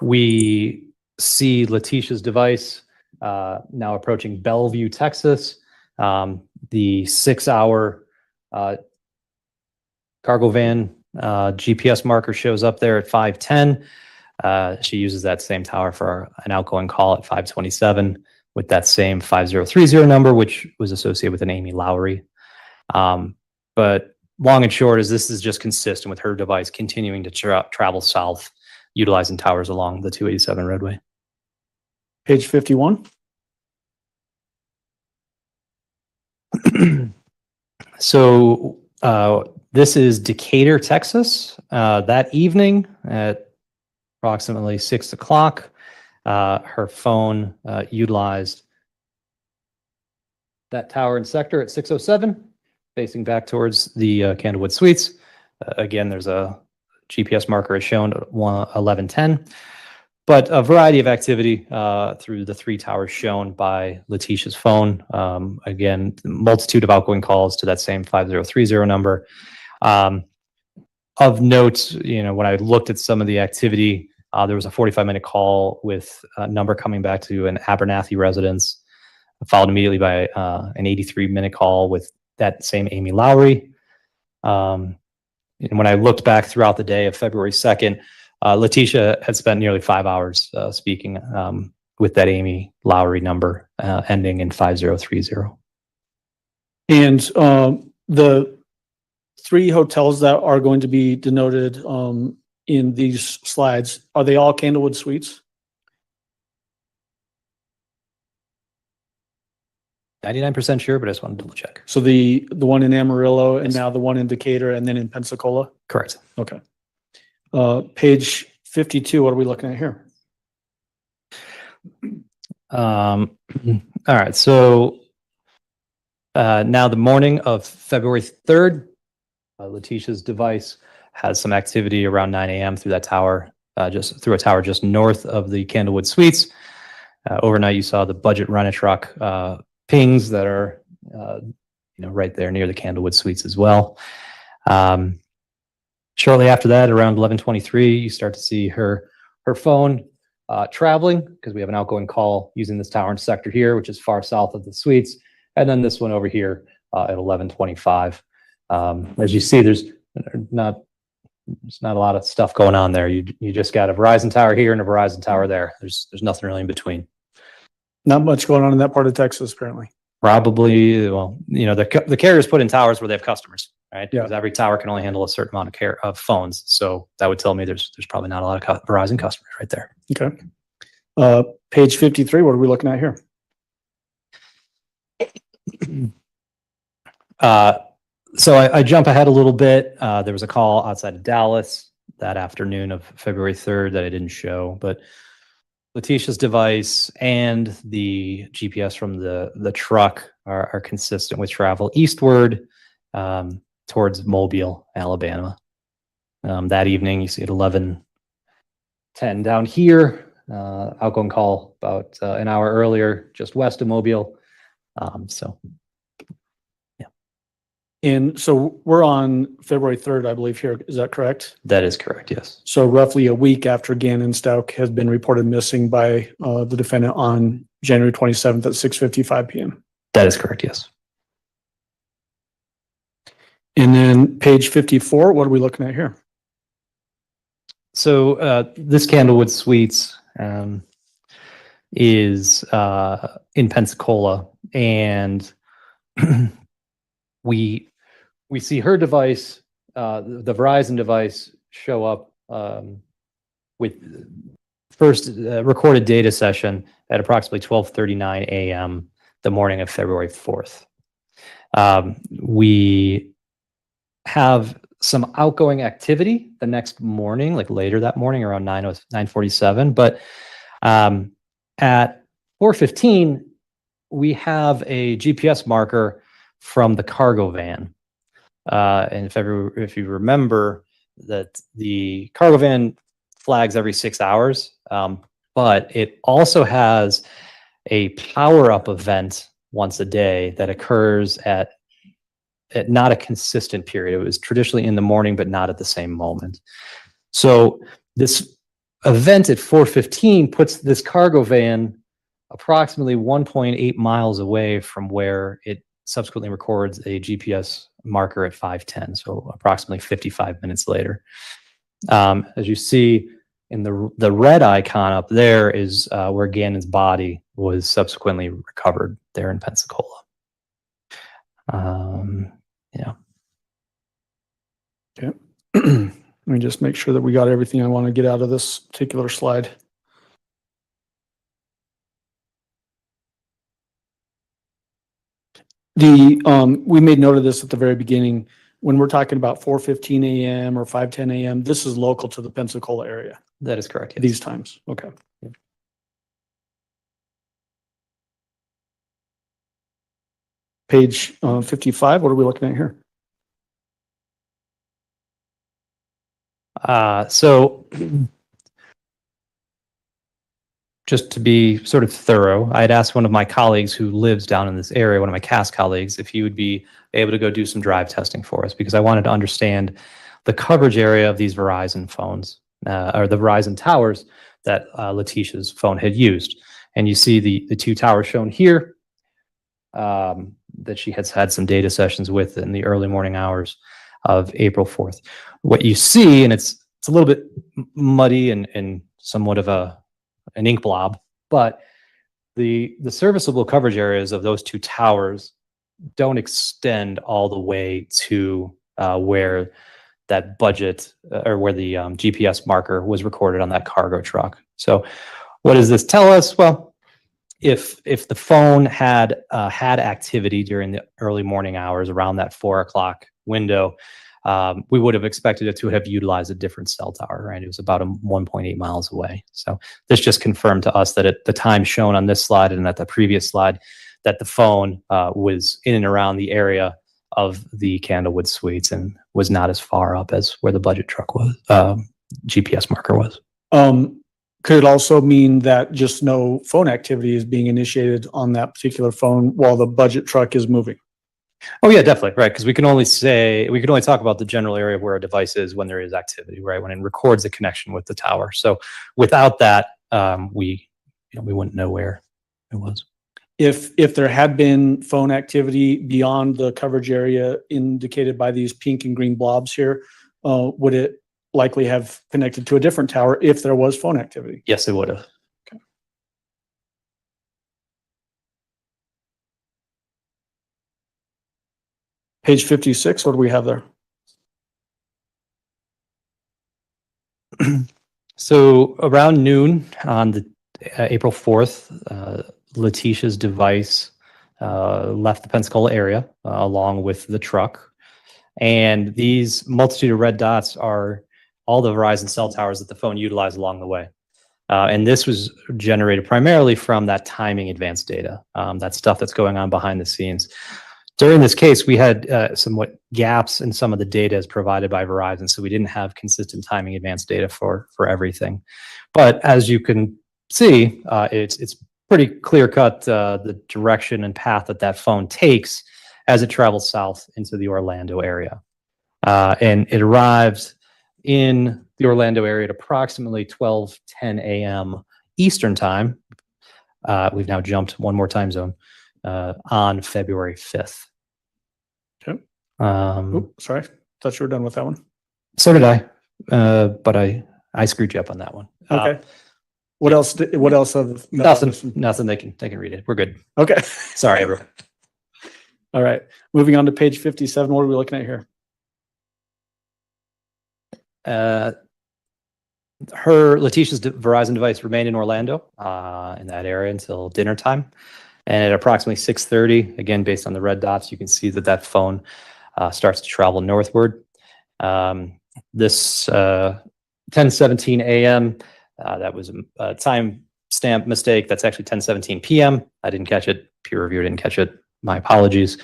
[SPEAKER 15] We see Letecia's device now approaching Bellevue, Texas. The 6-hour cargo van GPS marker shows up there at 5:10. She uses that same tower for an outgoing call at 5:27 with that same 5030 number, which was associated with an Amy Lowry. But long and short is this is just consistent with her device continuing to travel south, utilizing towers along the 287 roadway.
[SPEAKER 7] Page 51.
[SPEAKER 15] So this is Decatur, Texas. That evening at approximately 6 o'clock, her phone utilized that tower and sector at 607, facing back towards the Candlewood Suites. Again, there's a GPS marker as shown at 11:10, but a variety of activity through the 3 towers shown by Letecia's phone. Again, multitude of outgoing calls to that same 5030 number. Of note, when I looked at some of the activity, there was a 45-minute call with a number coming back to an Abernathy residence, followed immediately by an 83-minute call with that same Amy Lowry. And when I looked back throughout the day of February 2nd, Letecia had spent nearly 5 hours speaking with that Amy Lowry number ending in 5030.
[SPEAKER 7] And the 3 hotels that are going to be denoted in these slides, are they all Candlewood Suites?
[SPEAKER 15] 99% sure, but I just want to double check.
[SPEAKER 7] So the one in Amarillo and now the one in Decatur and then in Pensacola?
[SPEAKER 15] Correct.
[SPEAKER 7] Okay. Page 52, what are we looking at here?
[SPEAKER 15] All right. So now the morning of February 3rd, Letecia's device has some activity around 9 a.m. through that tower, just through a tower just north of the Candlewood Suites. Overnight, you saw the budget rent-a-truck pings that are right there near the Candlewood Suites as well. Shortly after that, around 11:23, you start to see her phone traveling because we have an outgoing call using this tower and sector here, which is far south of the suites, and then this one over here at 11:25. As you see, there's not a lot of stuff going on there. You just got a Verizon tower here and a Verizon tower there. There's nothing really in between.
[SPEAKER 7] Not much going on in that part of Texas, apparently.
[SPEAKER 15] Probably, well, the carriers put in towers where they have customers, right?
[SPEAKER 7] Yeah.
[SPEAKER 15] Because every tower can only handle a certain amount of phones. So that would tell me there's probably not a lot of Verizon customers right there.
[SPEAKER 7] Okay. Page 53, what are we looking at here?
[SPEAKER 15] So I jump ahead a little bit. There was a call outside of Dallas that afternoon of February 3rd that I didn't show, but Letecia's device and the GPS from the truck are consistent with travel eastward towards Mobile, Alabama. That evening, you see at 11:10 down here, outgoing call about an hour earlier, just west of Mobile.
[SPEAKER 7] And so we're on February 3rd, I believe here. Is that correct?
[SPEAKER 15] That is correct, yes.
[SPEAKER 7] So roughly a week after Gannon Stauch has been reported missing by the defendant on January 27th at 6:55 p.m.
[SPEAKER 15] That is correct, yes.
[SPEAKER 7] And then page 54, what are we looking at here?
[SPEAKER 15] So this Candlewood Suites is in Pensacola, and we see her device, the Verizon device, show up with first recorded data session at approximately 12:39 a.m. the morning of February 4th. We have some outgoing activity the next morning, like later that morning around 9:47, but at 4:15, we have a GPS marker from the cargo van. And if you remember that the cargo van flags every 6 hours, but it also has a power-up event once a day that occurs at not a consistent period. It was traditionally in the morning, but not at the same moment. So this event at 4:15 puts this cargo van approximately 1.8 miles away from where it subsequently records a GPS marker at 5:10, so approximately 55 minutes later. As you see in the red icon up there is where Gannon's body was subsequently recovered there in Pensacola. Yeah.
[SPEAKER 7] Okay. Let me just make sure that we got everything I want to get out of this particular slide. We made note of this at the very beginning. When we're talking about 4:15 a.m. or 5:10 a.m., this is local to the Pensacola area.
[SPEAKER 15] That is correct. Yes.
[SPEAKER 7] These times. Okay. Page 55, what are we looking at here?
[SPEAKER 15] So just to be sort of thorough, I had asked one of my colleagues who lives down in this area, one of my CAS colleagues, if he would be able to go do some drive testing for us, because I wanted to understand the coverage area of these Verizon phones, or the Verizon towers that Letecia's phone had used. And you see the two towers shown here that she has had some data sessions with in the early morning hours of April 4th. What you see, and it's a little bit muddy and somewhat of an ink blob, but the serviceable coverage areas of those two towers don't extend all the way to where that budget or where the GPS marker was recorded on that cargo truck. So what does this tell us? Well, if the phone had activity during the early morning hours around that 4 o'clock window, we would have expected it to have utilized a different cell tower, right? It was about 1.8 miles away. So this just confirmed to us that at the time shown on this slide and at the previous slide, that the phone was in and around the area of the Candlewood Suites and was not as far up as where the budget truck was, GPS marker was.
[SPEAKER 7] Could it also mean that just no phone activity is being initiated on that particular phone while the budget truck is moving?
[SPEAKER 15] Oh yeah, definitely, right? Because we can only talk about the general area of where a device is when there is activity, right? When it records a connection with the tower. So without that, we wouldn't know where it was.
[SPEAKER 7] If there had been phone activity beyond the coverage area indicated by these pink and green blobs here, would it likely have connected to a different tower if there was phone activity?
[SPEAKER 15] Yes, it would have.
[SPEAKER 7] Okay. Page 56, what do we have there?
[SPEAKER 15] So around noon on the April 4th, Letecia's device left the Pensacola area along with the truck. And these multitude of red dots are all the Verizon cell towers that the phone utilized along the way. And this was generated primarily from that timing advanced data, that stuff that's going on behind the scenes. During this case, we had somewhat gaps in some of the data as provided by Verizon, so we didn't have consistent timing advanced data for everything. But as you can see, it's pretty clear cut the direction and path that phone takes as it travels south into the Orlando area. And it arrived in the Orlando area at approximately 12:10 a.m. Eastern time. We've now jumped one more time zone on February 5th.
[SPEAKER 7] Okay. Sorry, thought you were done with that one.
[SPEAKER 15] So did I, but I screwed you up on that one.
[SPEAKER 7] Okay. What else? What else?
[SPEAKER 15] Nothing. They can read it. We're good.
[SPEAKER 7] Okay.
[SPEAKER 15] Sorry, everyone.
[SPEAKER 7] All right. Moving on to page 57. What are we looking at here?
[SPEAKER 15] Letecia's Verizon device remained in Orlando in that area until dinner time. And at approximately 6:30, again, based on the red dots, you can see that phone starts to travel northward. This 10:17 a.m., that was a time stamp mistake. That's actually 10:17 p.m. I didn't catch it peer review didn't catch it. My apologies.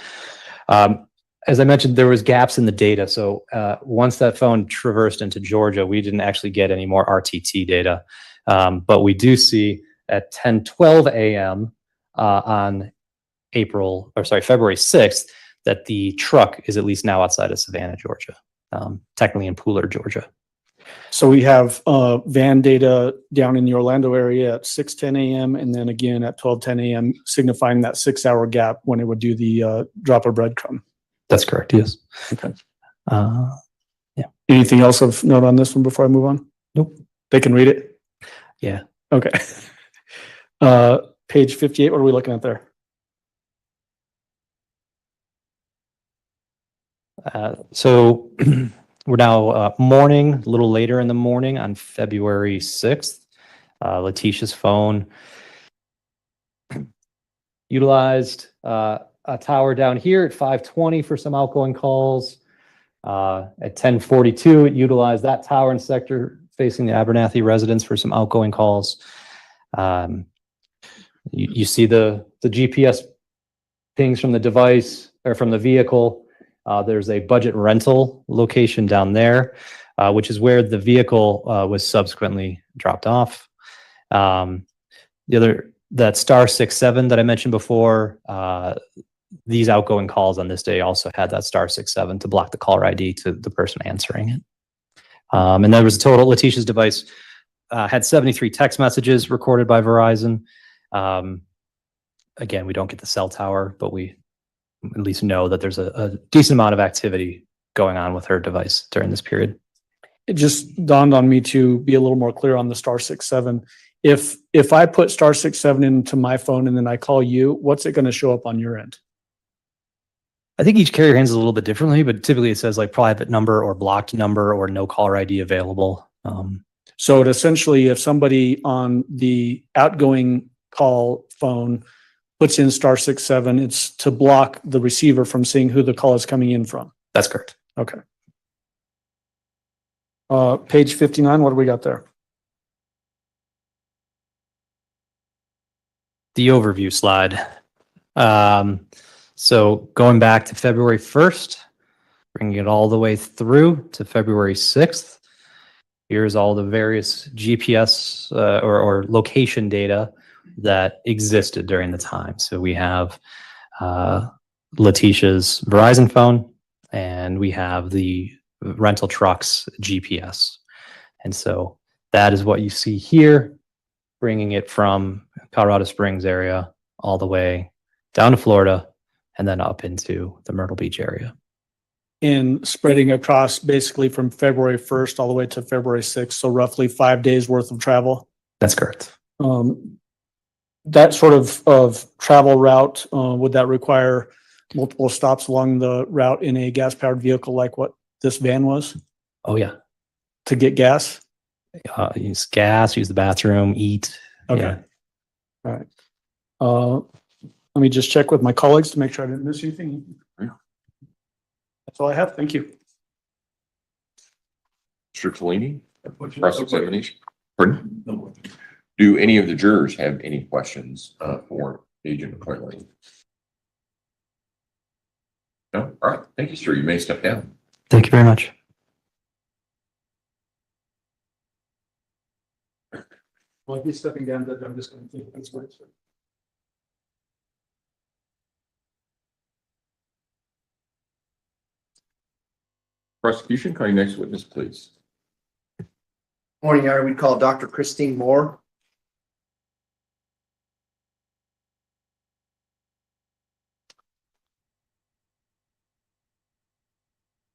[SPEAKER 15] As I mentioned, there was gaps in the data. So once that phone traversed into Georgia, we didn't actually get any more RTT data. But we do see at 10:12 a.m. On February 6th, that the truck is at least now outside of Savannah, Georgia, technically in Pooler, Georgia.
[SPEAKER 7] So we have van data down in the Orlando area at 6:10 a.m. and then again at 12:10 a.m., signifying that 6-hour gap when it would do the drop of breadcrumb.
[SPEAKER 15] That's correct. Yes.
[SPEAKER 7] Okay.
[SPEAKER 15] Yeah.
[SPEAKER 7] Anything else of note on this one before I move on?
[SPEAKER 15] Nope.
[SPEAKER 7] They can read it?
[SPEAKER 15] Yeah.
[SPEAKER 7] Okay. Page 58, what are we looking at there?
[SPEAKER 15] So we're now morning, a little later in the morning on February 6th. Letecia's phone utilized a tower down here at 5:20 for some outgoing calls. At 10:42, it utilized that tower and sector facing the Abernathy residence for some outgoing calls. You see the GPS pings from the device or from the vehicle. There's a budget rental location down there, which is where the vehicle was subsequently dropped off. That star 67 that I mentioned before, these outgoing calls on this day also had that star 67 to block the caller ID to the person answering it. And there was a total, Letecia's device had 73 text messages recorded by Verizon. Again, we don't get the cell tower, but we at least know that there's a decent amount of activity going on with her device during this period.
[SPEAKER 7] It just dawned on me to be a little more clear on the star 67. If I put star 67 into my phone and then I call you, what's it going to show up on your end?
[SPEAKER 15] I think each carrier handles it a little bit differently, but typically it says like private number or blocked number or no caller ID available.
[SPEAKER 7] So it essentially, if somebody on the outgoing call phone puts in star 67, it's to block the receiver from seeing who the call is coming in from.
[SPEAKER 15] That's correct.
[SPEAKER 7] Okay. Page 59, what do we got there?
[SPEAKER 15] The overview slide. So going back to February 1st, bringing it all the way through to February 6th, here's all the various GPS or location data that existed during the time. So we have Letecia's Verizon phone, and we have the rental truck's GPS. And so that is what you see here, bringing it from Colorado Springs area all the way down to Florida and then up into the Myrtle Beach area.
[SPEAKER 7] And spreading across basically from February 1st all the way to February 6th, so roughly 5 days worth of travel.
[SPEAKER 15] That's correct.
[SPEAKER 7] That sort of travel route, would that require multiple stops along the route in a gas-powered vehicle like what this van was?
[SPEAKER 15] Oh, yeah.
[SPEAKER 7] To get gas?
[SPEAKER 15] Use gas, use the bathroom, eat.
[SPEAKER 7] Okay.
[SPEAKER 15] Yeah.
[SPEAKER 7] All right. Let me just check with my colleagues to make sure I didn't miss anything. That's all I have. Thank you.
[SPEAKER 14] Mr. Tellini, cross-examination. Pardon? Do any of the jurors have any questions for Agent McClellan? No? All right. Thank you, sir. You may step down.
[SPEAKER 15] Thank you very much.
[SPEAKER 7] Well, if he's stepping down, I'm just going to think that's what it's for.
[SPEAKER 14] Prosecution, calling next witness, please.
[SPEAKER 8] Morning, Your Honor. We'd call Dr. Christine Moore.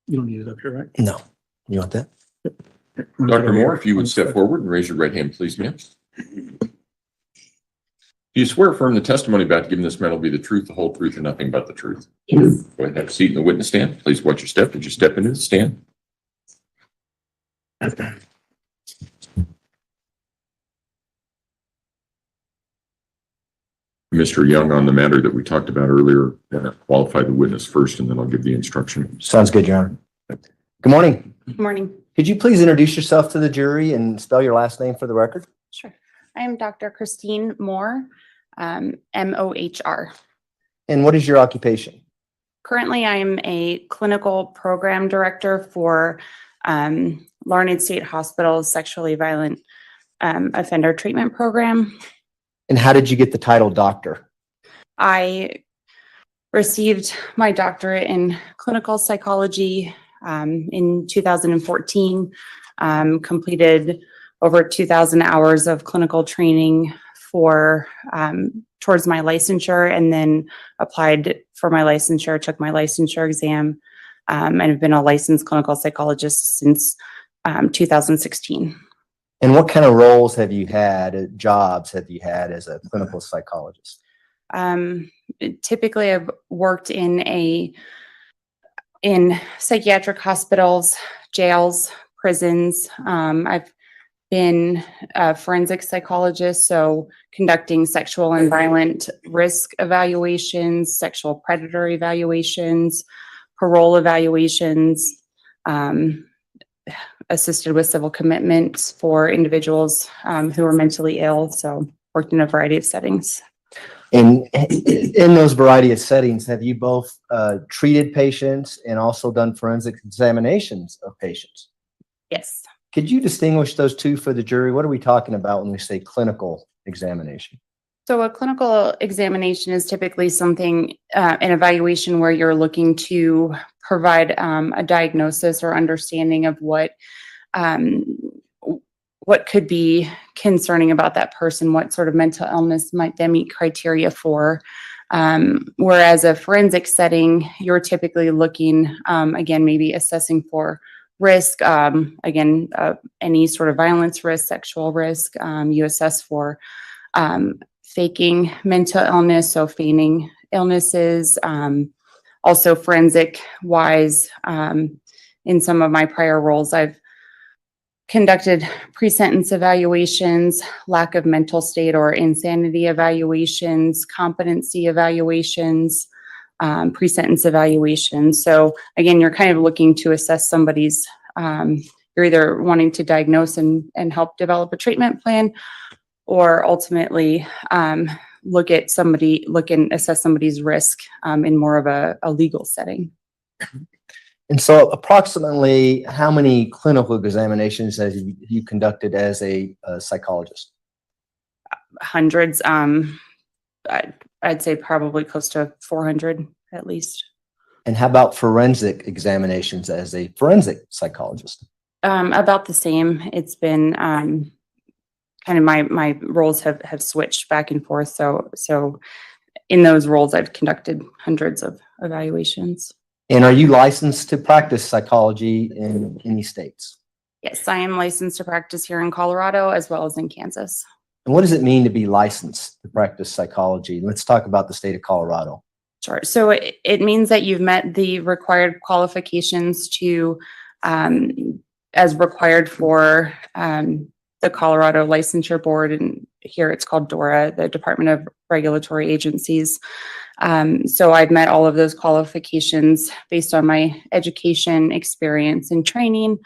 [SPEAKER 7] You don't need it up here, right?
[SPEAKER 8] No. You want that?
[SPEAKER 14] Dr. Moore, if you would step forward and raise your right hand, please, ma'am. Do you swear affirm the testimony about giving this matter will be the truth, the whole truth, and nothing but the truth? Yes. Go ahead and have a seat in the witness stand. Please watch your step as you step into the stand. Mr. Young, on the matter that we talked about earlier, qualify the witness first, and then I'll give the instruction.
[SPEAKER 8] Sounds good, Your Honor. Good morning.
[SPEAKER 18] Good morning.
[SPEAKER 8] Could you please introduce yourself to the jury and spell your last name for the record?
[SPEAKER 18] Sure. I am Dr. Christine Moore, M-O-H-R.
[SPEAKER 8] And what is your occupation?
[SPEAKER 17] Currently, I am a clinical program director for Larned State Hospital's sexually violent offender treatment program.
[SPEAKER 8] And how did you get the title doctor?
[SPEAKER 17] I received my doctorate in clinical psychology in 2014, completed over 2,000 hours of clinical training for towards my licensure, and then applied for my licensure, took my licensure exam, and have been a licensed clinical psychologist since 2016.
[SPEAKER 8] And what kind of roles have you had, jobs have you had as a clinical psychologist?
[SPEAKER 17] Typically, I've worked in psychiatric hospitals, jails, prisons. I've been a forensic psychologist, so conducting sexual and violent risk evaluations, sexual predator evaluations, parole evaluations, assisted with civil commitments for individuals who are mentally ill. So worked in a variety of settings.
[SPEAKER 8] And in those variety of settings, have you both treated patients and also done forensic examinations of patients?
[SPEAKER 17] Yes.
[SPEAKER 8] Could you distinguish those two for the jury? What are we talking about when we say clinical examination?
[SPEAKER 17] So a clinical examination is typically something, an evaluation where you're looking to provide a diagnosis or understanding of what could be concerning about that person, what sort of mental illness might they meet criteria for. Whereas a forensic setting, you're typically looking, again, maybe assessing for risk, any sort of violence risk, sexual risk. You assess for faking mental illness, so feigning illnesses. Also forensic wise, in some of my prior roles, I've conducted pre-sentence evaluations, lack of mental state or insanity evaluations, competency evaluations, pre-sentence evaluations. So again, you're kind of looking to assess somebody's, you're either wanting to diagnose and help develop a treatment plan, or ultimately look and assess somebody's risk in more of a legal setting.
[SPEAKER 8] And so approximately how many clinical examinations have you conducted as a psychologist?
[SPEAKER 17] Hundreds. I'd say probably close to 400 at least.
[SPEAKER 8] And how about forensic examinations as a forensic psychologist?
[SPEAKER 17] About the same. It's been kind of my roles have switched back and forth. So in those roles, I've conducted hundreds of evaluations.
[SPEAKER 8] And are you licensed to practice psychology in any states?
[SPEAKER 17] Yes, I am licensed to practice here in Colorado as well as in Kansas.
[SPEAKER 8] And what does it mean to be licensed to practice psychology? Let's talk about the state of Colorado.
[SPEAKER 17] Sure. So it means that you've met the required qualifications to, as required for the Colorado Licensure Board, and here it's called DORA, the Department of Regulatory Agencies. So I've met all of those qualifications based on my education, experience, and training,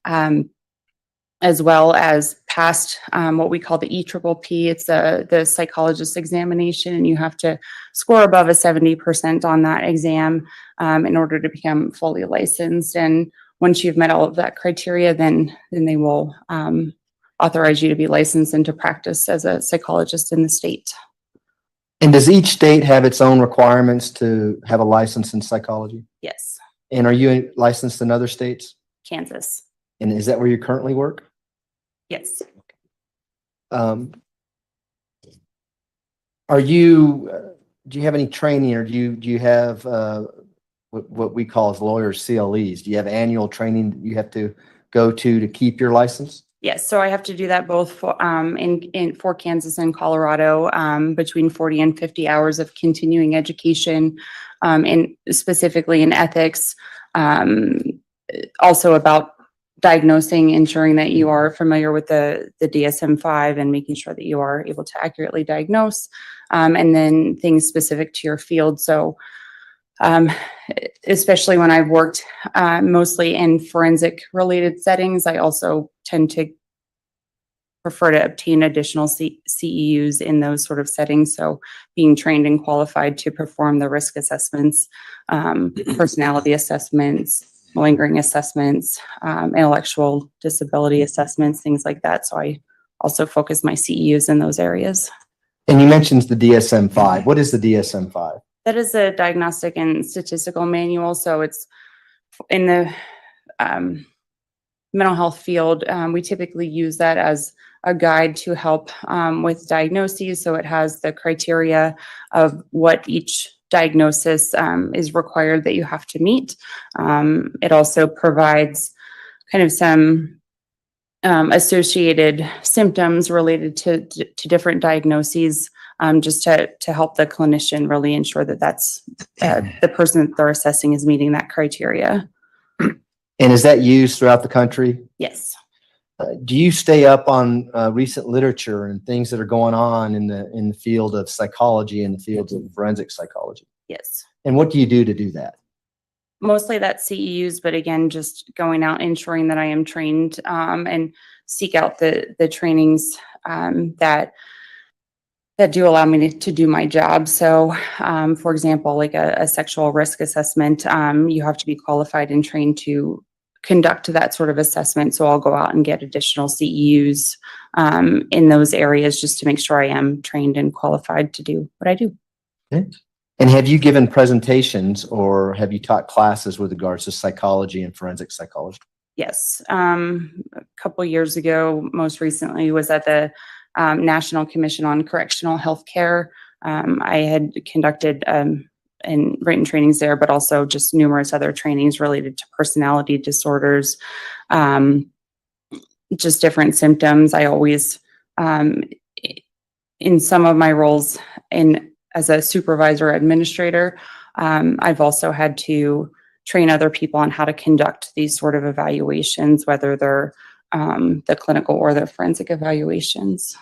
[SPEAKER 17] as well as passed what we call the EPPP. It's the psychologist examination, and you have to score above a 70% on that exam in order to become fully licensed. And once you've met all of that criteria, then they will authorize you to be licensed and to practice as a psychologist in the state.
[SPEAKER 8] And does each state have its own requirements to have a license in psychology?
[SPEAKER 17] Yes.
[SPEAKER 8] And are you licensed in other states?
[SPEAKER 17] Kansas.
[SPEAKER 8] And is that where you currently work?
[SPEAKER 17] Yes.
[SPEAKER 8] Are you, do you have any training, or do you have what we call as lawyers CLEs? Do you have annual training that you have to go to keep your license?
[SPEAKER 17] Yes, so I have to do that both for for Kansas and Colorado, between 40 and 50 hours of continuing education, and specifically in ethics, also about diagnosing, ensuring that you are familiar with the DSM-5 and making sure that you are able to accurately diagnose, and then things specific to your field. So especially when I've worked mostly in forensic related settings, I also tend to prefer to obtain additional CEUs in those sort of settings. So being trained and qualified to perform the risk assessments, personality assessments, malingering assessments, intellectual disability assessments, things like that. So I also focus my CEUs in those areas.
[SPEAKER 8] And you mentioned the DSM-5. What is the DSM-5?
[SPEAKER 17] That is a diagnostic and statistical manual. So it's in the mental health field. We typically use that as a guide to help with diagnoses. So it has the criteria of what each diagnosis is required that you have to meet. It also provides kind of some associated symptoms related to different diagnoses, just to help the clinician really ensure that that's the person that they're assessing is meeting that criteria.
[SPEAKER 8] And is that used throughout the country?
[SPEAKER 17] Yes.
[SPEAKER 8] Do you stay up on recent literature and things that are going on in the field of psychology and the fields of forensic psychology?
[SPEAKER 17] Yes.
[SPEAKER 8] And what do you do to do that?
[SPEAKER 17] Mostly that's CEUs, but again, just going out, ensuring that I am trained and seek out the trainings that do allow me to do my job. So, for example, like a sexual risk assessment, you have to be qualified and trained to conduct that sort of assessment. So I'll go out and get additional CEUs in those areas just to make sure I am trained and qualified to do what I do.
[SPEAKER 8] Okay. And have you given presentations or have you taught classes with regards to psychology and forensic psychology?
[SPEAKER 17] Yes. A couple years ago, most recently was at the National Commission on Correctional Healthcare. I had conducted and written trainings there, but also just numerous other trainings related to personality disorders, just different symptoms. I always, in some of my roles as a supervisor administrator, I've also had to train other people on how to conduct these sort of evaluations, whether they're the clinical or the forensic evaluations.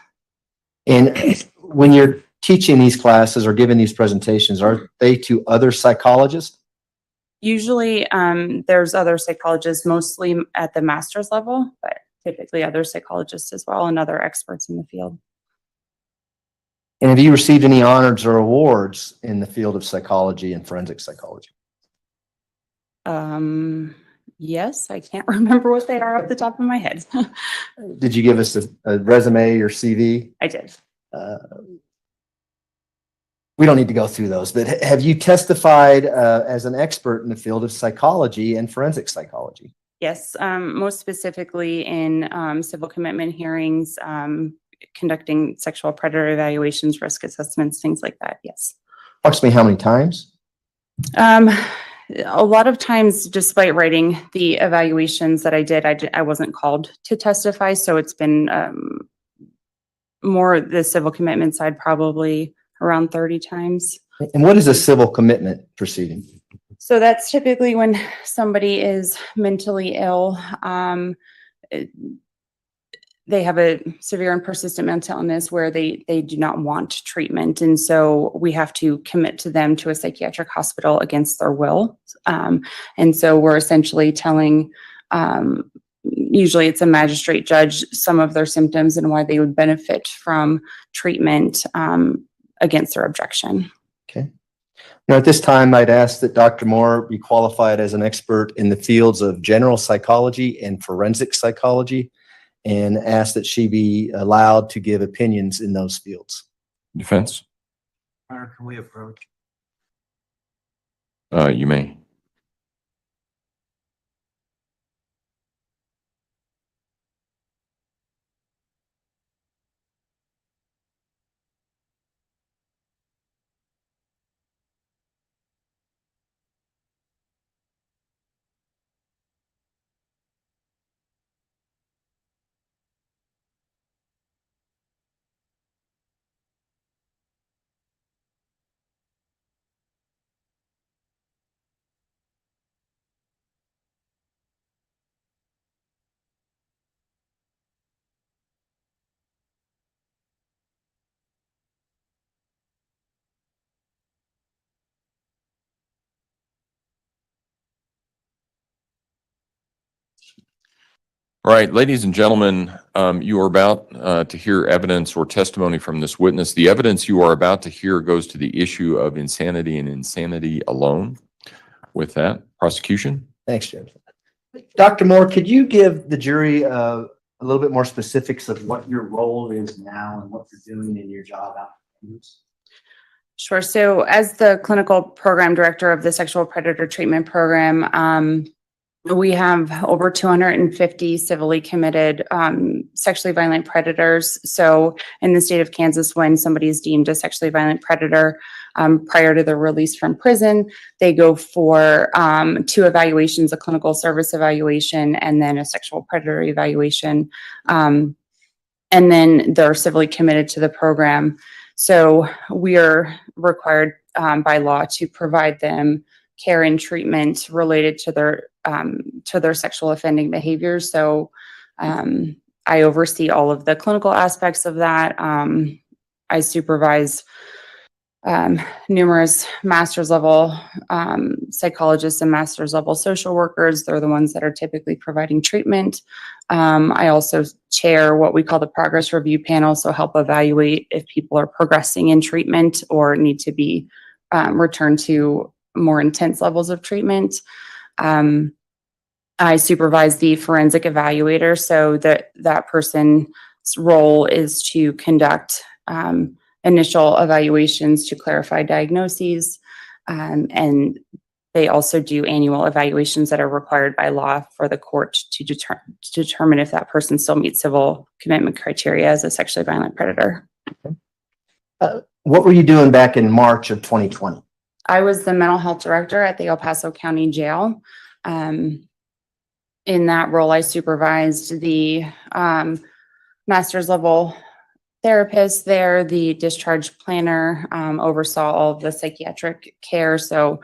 [SPEAKER 8] And when you're teaching these classes or giving these presentations, are they to other psychologists?
[SPEAKER 17] Usually there's other psychologists, mostly at the master's level, but typically other psychologists as well and other experts in the field.
[SPEAKER 8] And have you received any honors or awards in the field of psychology and forensic psychology?
[SPEAKER 17] Yes, I can't remember what they are off the top of my head.
[SPEAKER 8] Did you give us a resume or CV?
[SPEAKER 17] I did.
[SPEAKER 8] We don't need to go through those, but have you testified as an expert in the field of psychology and forensic psychology?
[SPEAKER 17] Yes, most specifically in civil commitment hearings, conducting sexual predator evaluations, risk assessments, things like that. Yes.
[SPEAKER 8] Approximately how many times?
[SPEAKER 17] A lot of times, despite writing the evaluations that I did, I wasn't called to testify. So it's been more the civil commitment side, probably around 30 times.
[SPEAKER 8] And what is a civil commitment proceeding?
[SPEAKER 17] So that's typically when somebody is mentally ill. They have a severe and persistent mental illness where they do not want treatment. And so we have to commit to them to a psychiatric hospital against their will. And so we're essentially telling, usually it's a magistrate judge, some of their symptoms and why they would benefit from treatment against their objection.
[SPEAKER 8] Okay. Now, at this time, I'd ask that Dr. Moore be qualified as an expert in the fields of general psychology and forensic psychology, and ask that she be allowed to give opinions in those fields.
[SPEAKER 14] Defense?
[SPEAKER 13] Can we approach?
[SPEAKER 14] You may. All right, ladies and gentlemen, you are about to hear evidence or testimony from this witness. The evidence you are about to hear goes to the issue of insanity and insanity alone. With that, prosecution.
[SPEAKER 8] Thanks, Jim. Dr. Moore, could you give the jury a little bit more specifics of what your role is now and what you're doing in your job out there?
[SPEAKER 17] Sure. So as the clinical program director of the sexual predator treatment program, we have over 250 civilly committed sexually violent predators. So in the state of Kansas, when somebody is deemed a sexually violent predator, prior to their release from prison, they go for 2 evaluations, a clinical service evaluation, and then a sexual predator evaluation. And then they're civilly committed to the program. So we are required by law to provide them care and treatment related to their sexual offending behaviors. So I oversee all of the clinical aspects of that. I supervise numerous master's level psychologists and master's level social workers. They're the ones that are typically providing treatment. I also chair what we call the progress review panel, so help evaluate if people are progressing in treatment or need to be returned to more intense levels of treatment. I supervise the forensic evaluator, so that person's role is to conduct initial evaluations to clarify diagnoses, and they also do annual evaluations that are required by law for the court to determine if that person still meets civil commitment criteria as a sexually violent predator.
[SPEAKER 8] What were you doing back in March of 2020?
[SPEAKER 17] I was the mental health director at the El Paso County Jail. In that role, I supervised the master's level therapist there, the discharge planner, oversaw all of the psychiatric care. So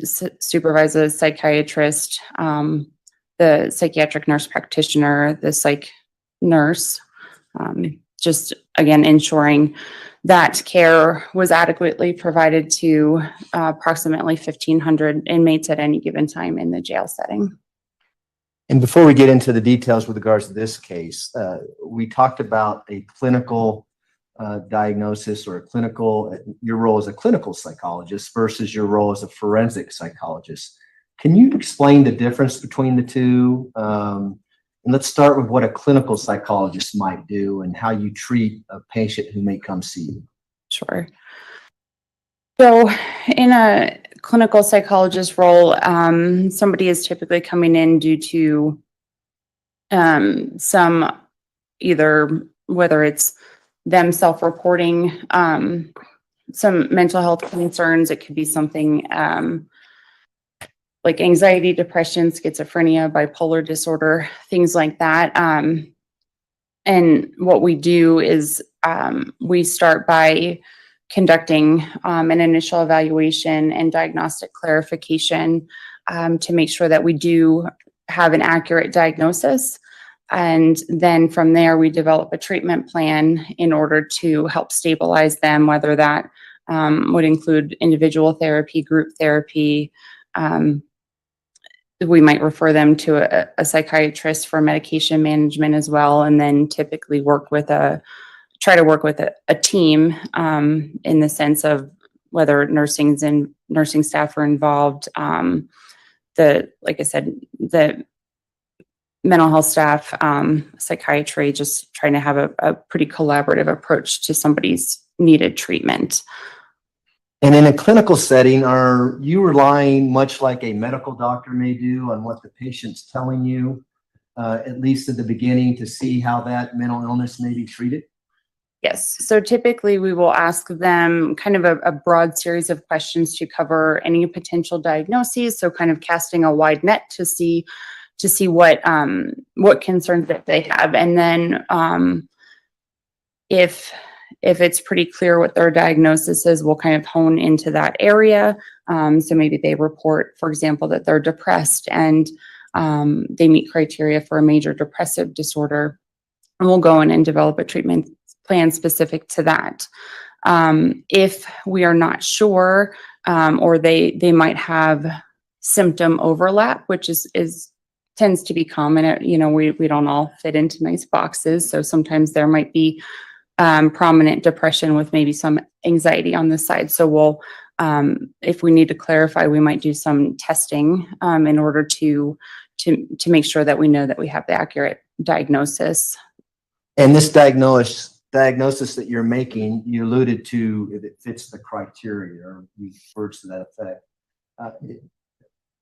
[SPEAKER 17] supervised the psychiatrist, the psychiatric nurse practitioner, the psych nurse, just again, ensuring that care was adequately provided to approximately 1,500 inmates at any given time in the jail setting.
[SPEAKER 8] And before we get into the details with regards to this case, we talked about a clinical diagnosis or your role as a clinical psychologist versus your role as a forensic psychologist. Can you explain the difference between the two? And let's start with what a clinical psychologist might do and how you treat a patient who may come see you.
[SPEAKER 17] Sure. So in a clinical psychologist role, somebody is typically coming in due to some, either whether it's them self-reporting some mental health concerns. It could be something like anxiety, depression, schizophrenia, bipolar disorder, things like that. And what we do is we start by conducting an initial evaluation and diagnostic clarification to make sure that we do have an accurate diagnosis. And then from there, we develop a treatment plan in order to help stabilize them, whether that would include individual therapy, group therapy. We might refer them to a psychiatrist for medication management as well, and then typically try to work with a team in the sense of whether nursing staff are involved. Like I said, the mental health staff, psychiatry, just trying to have a pretty collaborative approach to somebody's needed treatment.
[SPEAKER 8] And in a clinical setting, are you relying, much like a medical doctor may do, on what the patient's telling you, at least at the beginning, to see how that mental illness may be treated?
[SPEAKER 17] Yes. So typically we will ask them kind of a broad series of questions to cover any potential diagnoses. So kind of casting a wide net to see what concerns that they have. And then if it's pretty clear what their diagnosis is, we'll kind of hone into that area. So maybe they report, for example, that they're depressed and they meet criteria for a major depressive disorder. And we'll go in and develop a treatment plan specific to that. If we are not sure, or they might have symptom overlap, which is tends to be common. We don't all fit into nice boxes. So sometimes there might be prominent depression with maybe some anxiety on the side. So if we need to clarify, we might do some testing in order to make sure that we know that we have the accurate diagnosis.
[SPEAKER 8] And this diagnosis that you're making, you alluded to, if it fits the criteria or words to that effect.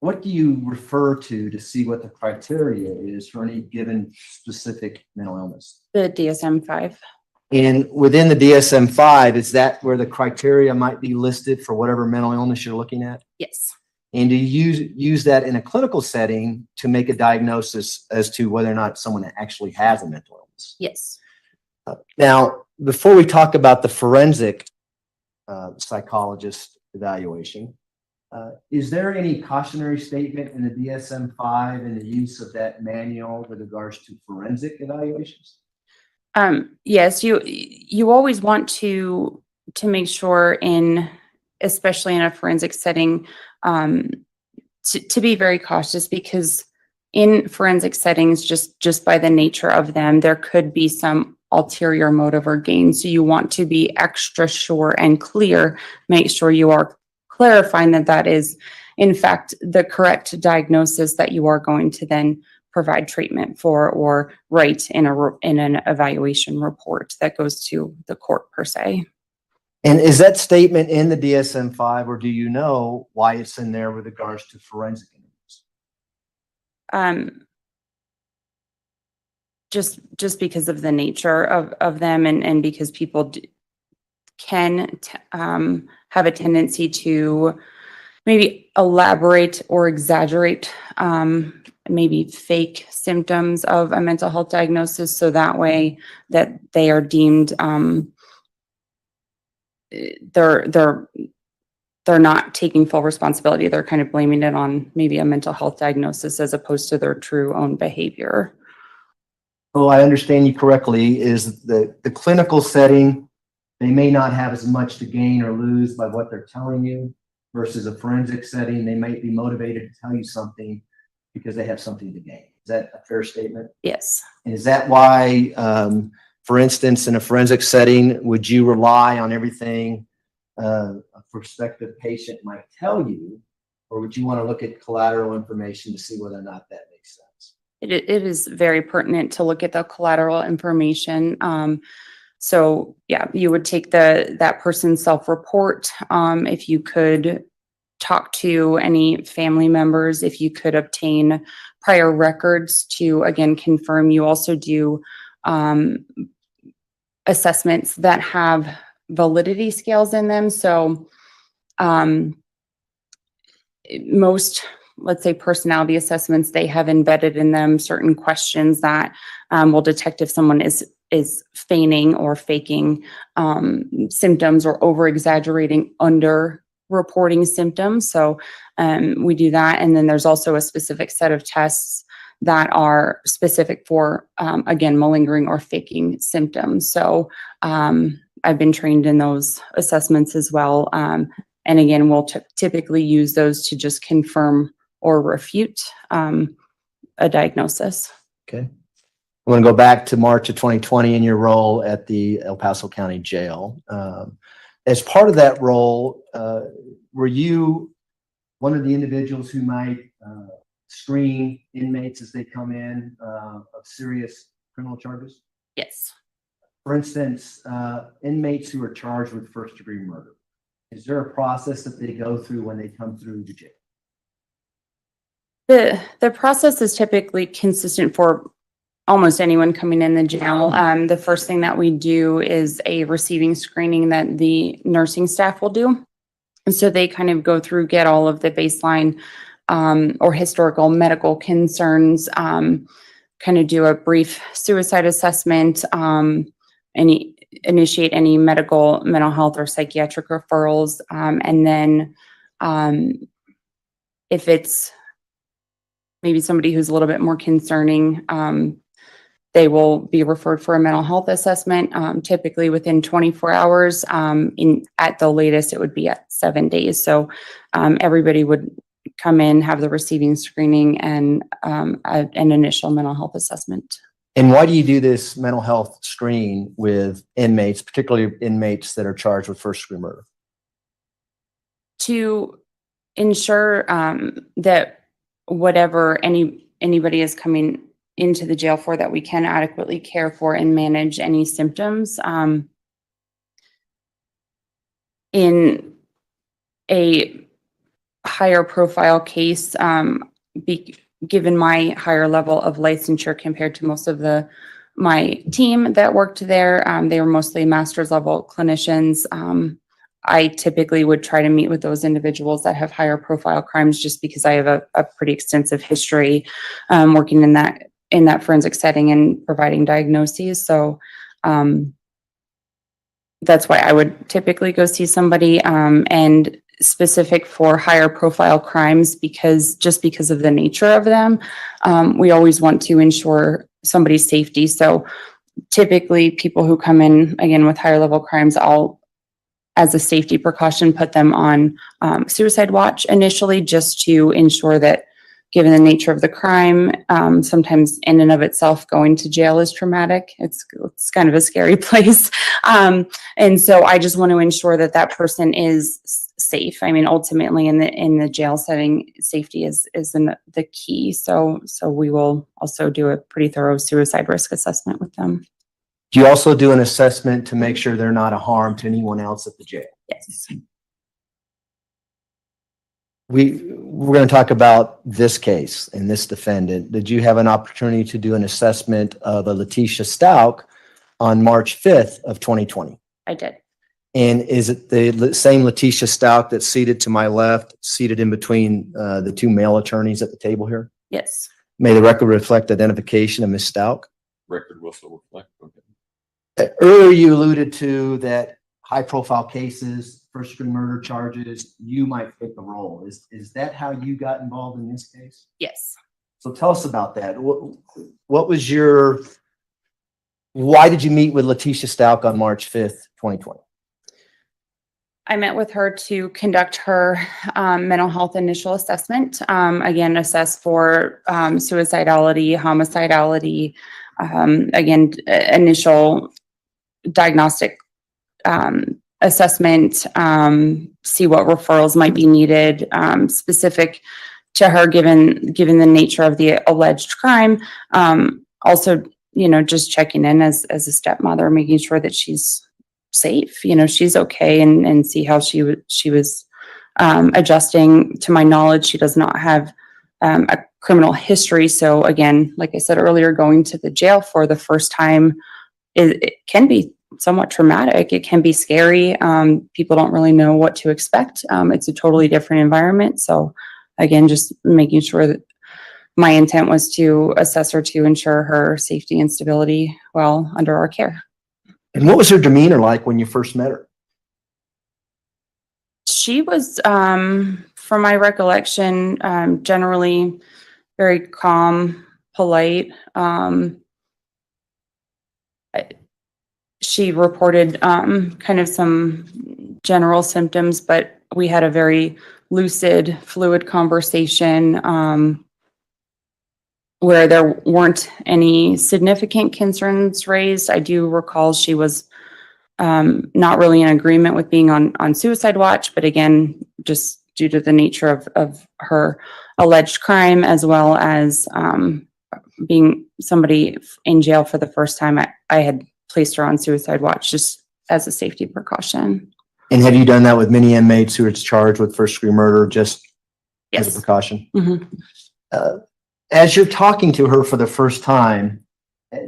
[SPEAKER 8] What do you refer to see what the criteria is for any given specific mental illness?
[SPEAKER 17] The DSM-5.
[SPEAKER 8] And within the DSM-5, is that where the criteria might be listed for whatever mental illness you're looking at?
[SPEAKER 17] Yes.
[SPEAKER 8] And do you use that in a clinical setting to make a diagnosis as to whether or not someone actually has a mental illness?
[SPEAKER 17] Yes.
[SPEAKER 8] Now, before we talk about the forensic psychologist evaluation, is there any cautionary statement in the DSM-5 and the use of that manual with regards to forensic evaluations?
[SPEAKER 17] Yes, you always want to make sure especially in a forensic setting, to be very cautious, because in forensic settings, just by the nature of them, there could be some ulterior motive or gain. So you want to be extra sure and clear, make sure you are clarifying that is in fact the correct diagnosis that you are going to then provide treatment for or write in an evaluation report that goes to the court per se.
[SPEAKER 8] And is that statement in the DSM-5, or do you know why it's in there with regards to forensic interviews?
[SPEAKER 17] Just because of the nature of them, and because people can have a tendency to maybe elaborate or exaggerate maybe fake symptoms of a mental health diagnosis, so that way that they are deemed they're not taking full responsibility. They're kind of blaming it on maybe a mental health diagnosis as opposed to their true own behavior.
[SPEAKER 8] Oh, I understand you correctly, is the clinical setting, they may not have as much to gain or lose by what they're telling you, versus a forensic setting, they might be motivated to tell you something because they have something to gain. Is that a fair statement?
[SPEAKER 17] Yes.
[SPEAKER 8] And is that why, for instance, in a forensic setting, would you rely on everything a prospective patient might tell you, or would you want to look at collateral information to see whether or not that makes sense?
[SPEAKER 17] It is very pertinent to look at the collateral information. So yeah, you would take that person's self-report. If you could talk to any family members, if you could obtain prior records to, again, confirm. You also do assessments that have validity scales in them. So most, let's say, personality assessments, they have embedded in them certain questions that will detect if someone is feigning or faking symptoms or over-exaggerating under reporting symptoms. So we do that. And then there's also a specific set of tests that are specific for, again, malingering or faking symptoms. So I've been trained in those assessments as well. And again, we'll typically use those to just confirm or refute a diagnosis.
[SPEAKER 8] Okay. I want to go back to March of 2020 in your role at the El Paso County Jail. As part of that role, were you one of the individuals who might screen inmates as they come in of serious criminal charges?
[SPEAKER 17] Yes.
[SPEAKER 8] For instance, inmates who are charged with first-degree murder, is there a process that they go through when they come through the jail?
[SPEAKER 17] The process is typically consistent for almost anyone coming in the jail. The first thing that we do is a receiving screening that the nursing staff will do. And so they kind of go through, get all of the baseline or historical medical concerns, kind of do a brief suicide assessment, initiate any mental health or psychiatric referrals. And then if it's maybe somebody who's a little bit more concerning, they will be referred for a mental health assessment, typically within 24 hours. At the latest, it would be at 7 days. So everybody would come in, have the receiving screening, and an initial mental health assessment.
[SPEAKER 8] And why do you do this mental health screen with inmates, particularly inmates that are charged with first degree murder?
[SPEAKER 17] To ensure that whatever anybody is coming into the jail for, that we can adequately care for and manage any symptoms. In a higher profile case, given my higher level of licensure compared to most of my team that worked there, they were mostly master's level clinicians. I typically would try to meet with those individuals that have higher profile crimes, just because I have a pretty extensive history working in that forensic setting and providing diagnoses. So that's why I would typically go see somebody, and specific for higher profile crimes, because of the nature of them, we always want to ensure somebody's safety. So typically people who come in again with higher level crimes, I'll, as a safety precaution, put them on suicide watch initially, just to ensure that, given the nature of the crime, sometimes in and of itself going to jail is traumatic. It's kind of a scary place. And so I just want to ensure that that person is safe. I mean, ultimately in the jail setting, safety is the key. So we will also do a pretty thorough suicide risk assessment with them.
[SPEAKER 8] Do you also do an assessment to make sure they're not a harm to anyone else at the jail?
[SPEAKER 17] Yes.
[SPEAKER 8] We're going to talk about this case and this defendant. Did you have an opportunity to do an assessment of a Letecia Stauch on March 5th of 2020?
[SPEAKER 17] I did.
[SPEAKER 8] And is it the same Letecia Stauch that's seated to my left, seated in between the two male attorneys at the table here?
[SPEAKER 17] Yes.
[SPEAKER 8] May the record reflect identification of Ms. Stauch.
[SPEAKER 14] Record will still reflect. Okay.
[SPEAKER 8] Earlier you alluded to that high profile cases, first degree murder charges, you might take a role. Is that how you got involved in this case?
[SPEAKER 17] Yes.
[SPEAKER 8] So tell us about that. What was why did you meet with Letecia Stauch on March 5th, 2020?
[SPEAKER 17] I met with her to conduct her mental health initial assessment. Again, assess for suicidality, homicidality, again, initial diagnostic assessment, see what referrals might be needed, specific to her given the nature of the alleged crime. Also, just checking in as a stepmother, making sure that she's safe, she's okay, and see how she was adjusting. To my knowledge, she does not have a criminal history. So again, like I said earlier, going to the jail for the first time, it can be somewhat traumatic. It can be scary. People don't really know what to expect. It's a totally different environment. So again, just making sure that my intent was to assess her to ensure her safety and stability while under our care.
[SPEAKER 8] And what was her demeanor like when you first met her?
[SPEAKER 17] She was, from my recollection, generally very calm, polite. She reported kind of some general symptoms, but we had a very lucid, fluid conversation where there weren't any significant concerns raised. I do recall she was not really in agreement with being on suicide watch, but again, just due to the nature of her alleged crime, as well as being somebody in jail for the first time, I had placed her on suicide watch just as a safety precaution.
[SPEAKER 8] And have you done that with many inmates who are charged with first degree murder, just
[SPEAKER 17] Yes.
[SPEAKER 8] as a precaution?
[SPEAKER 17] Mm-hmm.
[SPEAKER 8] As you're talking to her for the first time,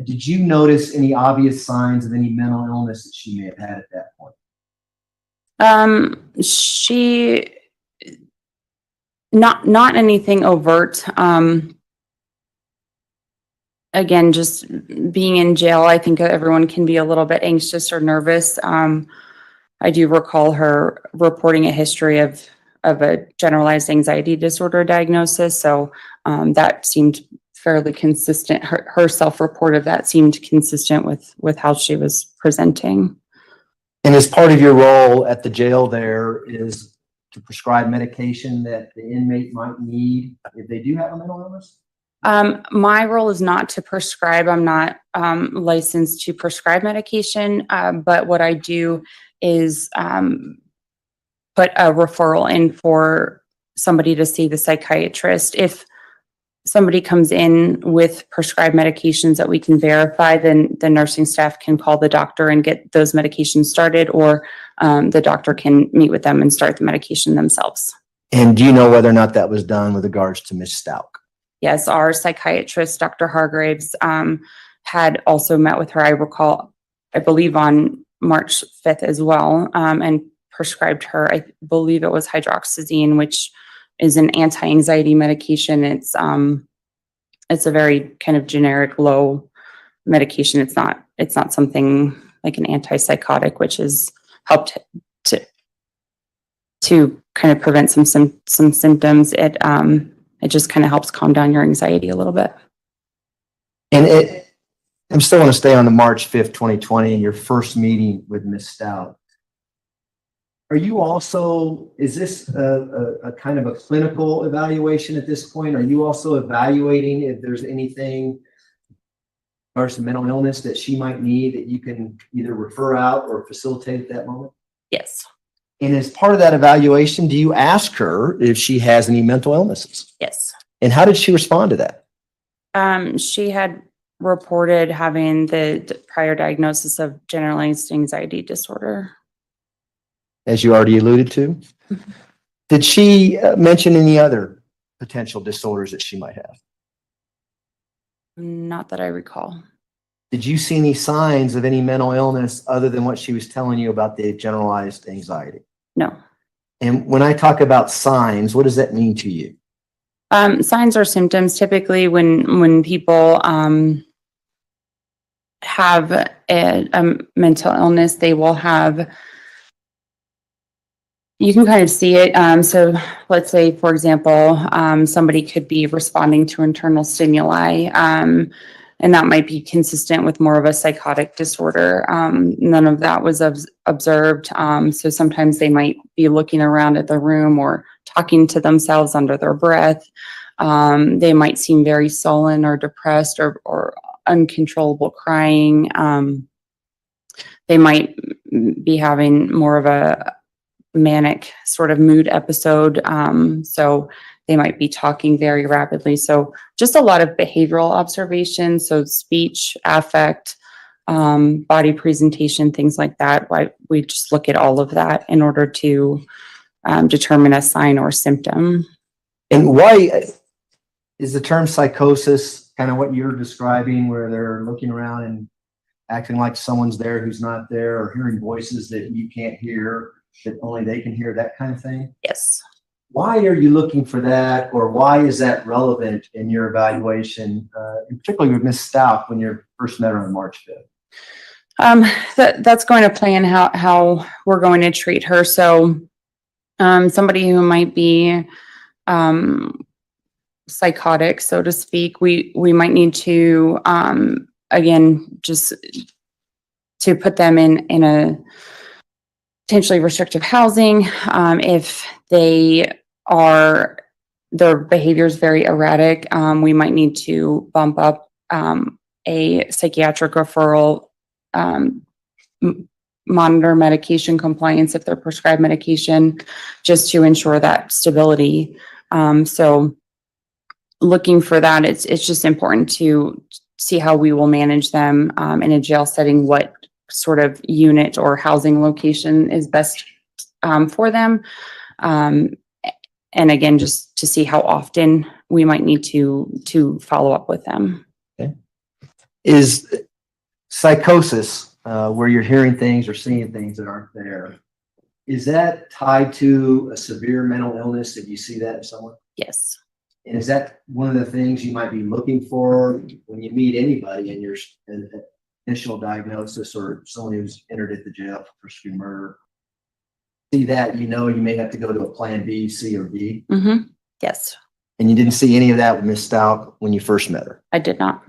[SPEAKER 8] did you notice any obvious signs of any mental illness that she may have had at that point?
[SPEAKER 17] She not anything overt. Again, just being in jail, I think everyone can be a little bit anxious or nervous. I do recall her reporting a history of a generalized anxiety disorder diagnosis. So that seemed fairly consistent. Her self-report of that seemed consistent with how she was presenting.
[SPEAKER 8] And as part of your role at the jail there is to prescribe medication that the inmate might need if they do have a mental illness?
[SPEAKER 17] My role is not to prescribe. I'm not licensed to prescribe medication, but what I do is put a referral in for somebody to see the psychiatrist. If somebody comes in with prescribed medications that we can verify, then the nursing staff can call the doctor and get those medications started, or the doctor can meet with them and start the medication themselves.
[SPEAKER 8] And do you know whether or not that was done with regards to Ms. Stauch?
[SPEAKER 17] Yes, our psychiatrist, Dr. Hargraves, had also met with her, I believe on March 5th as well, and prescribed her, I believe it was hydroxyzine, which is an anti-anxiety medication. It's a very kind of generic low medication. It's not something like an antipsychotic, which has helped to kind of prevent some symptoms. It just kind of helps calm down your anxiety a little bit.
[SPEAKER 8] And I'm still want to stay on the March 5th, 2020, your first meeting with Ms. Stauch. Are you also, is this a kind of a clinical evaluation at this point? Are you also evaluating if there's anything or some mental illness that she might need that you can either refer out or facilitate at that moment?
[SPEAKER 17] Yes.
[SPEAKER 8] And as part of that evaluation, do you ask her if she has any mental illnesses?
[SPEAKER 17] Yes.
[SPEAKER 8] And how did she respond to that?
[SPEAKER 17] She had reported having the prior diagnosis of generalized anxiety disorder.
[SPEAKER 8] As you already alluded to. Did she mention any other potential disorders that she might have?
[SPEAKER 17] Not that I recall.
[SPEAKER 8] Did you see any signs of any mental illness other than what she was telling you about the generalized anxiety?
[SPEAKER 17] No.
[SPEAKER 8] And when I talk about signs, what does that mean to you?
[SPEAKER 17] Signs or symptoms, typically when people have a mental illness, they will have, you can kind of see it. So let's say, for example, somebody could be responding to internal stimuli, and that might be consistent with more of a psychotic disorder. None of that was observed. So sometimes they might be looking around at the room or talking to themselves under their breath. They might seem very sullen or depressed or uncontrollable crying. They might be having more of a manic sort of mood episode. So they might be talking very rapidly. So just a lot of behavioral observations. So speech, affect, body presentation, things like that. We just look at all of that in order to determine a sign or symptom.
[SPEAKER 8] And why is the term psychosis kind of what you're describing, where they're looking around and acting like someone's there who's not there, or hearing voices that you can't hear, that only they can hear, that kind of thing?
[SPEAKER 17] Yes.
[SPEAKER 8] Why are you looking for that, or why is that relevant in your evaluation, and particularly with Ms. Stauch when you first met her on March 5th?
[SPEAKER 17] That's going to play in how we're going to treat her. So somebody who might be psychotic, so to speak, we might need to, again, just to put them in a potentially restrictive housing. If their behavior is very erratic, we might need to bump up a psychiatric referral, monitor medication compliance if they're prescribed medication, just to ensure that stability. So looking for that, it's just important to see how we will manage them in a jail setting, what sort of unit or housing location is best for them. And again, just to see how often we might need to follow up with them.
[SPEAKER 8] Okay. Is psychosis, where you're hearing things or seeing things that aren't there, is that tied to a severe mental illness? Did you see that in someone?
[SPEAKER 17] Yes.
[SPEAKER 8] And is that one of the things you might be looking for when you meet anybody in your initial diagnosis, or someone who's entered at the jail for persecuted murder? See that, you may have to go to a plan B, C, or D.
[SPEAKER 17] Mm-hmm. Yes.
[SPEAKER 8] And you didn't see any of that with Ms. Stauch when you first met her?
[SPEAKER 17] I did not.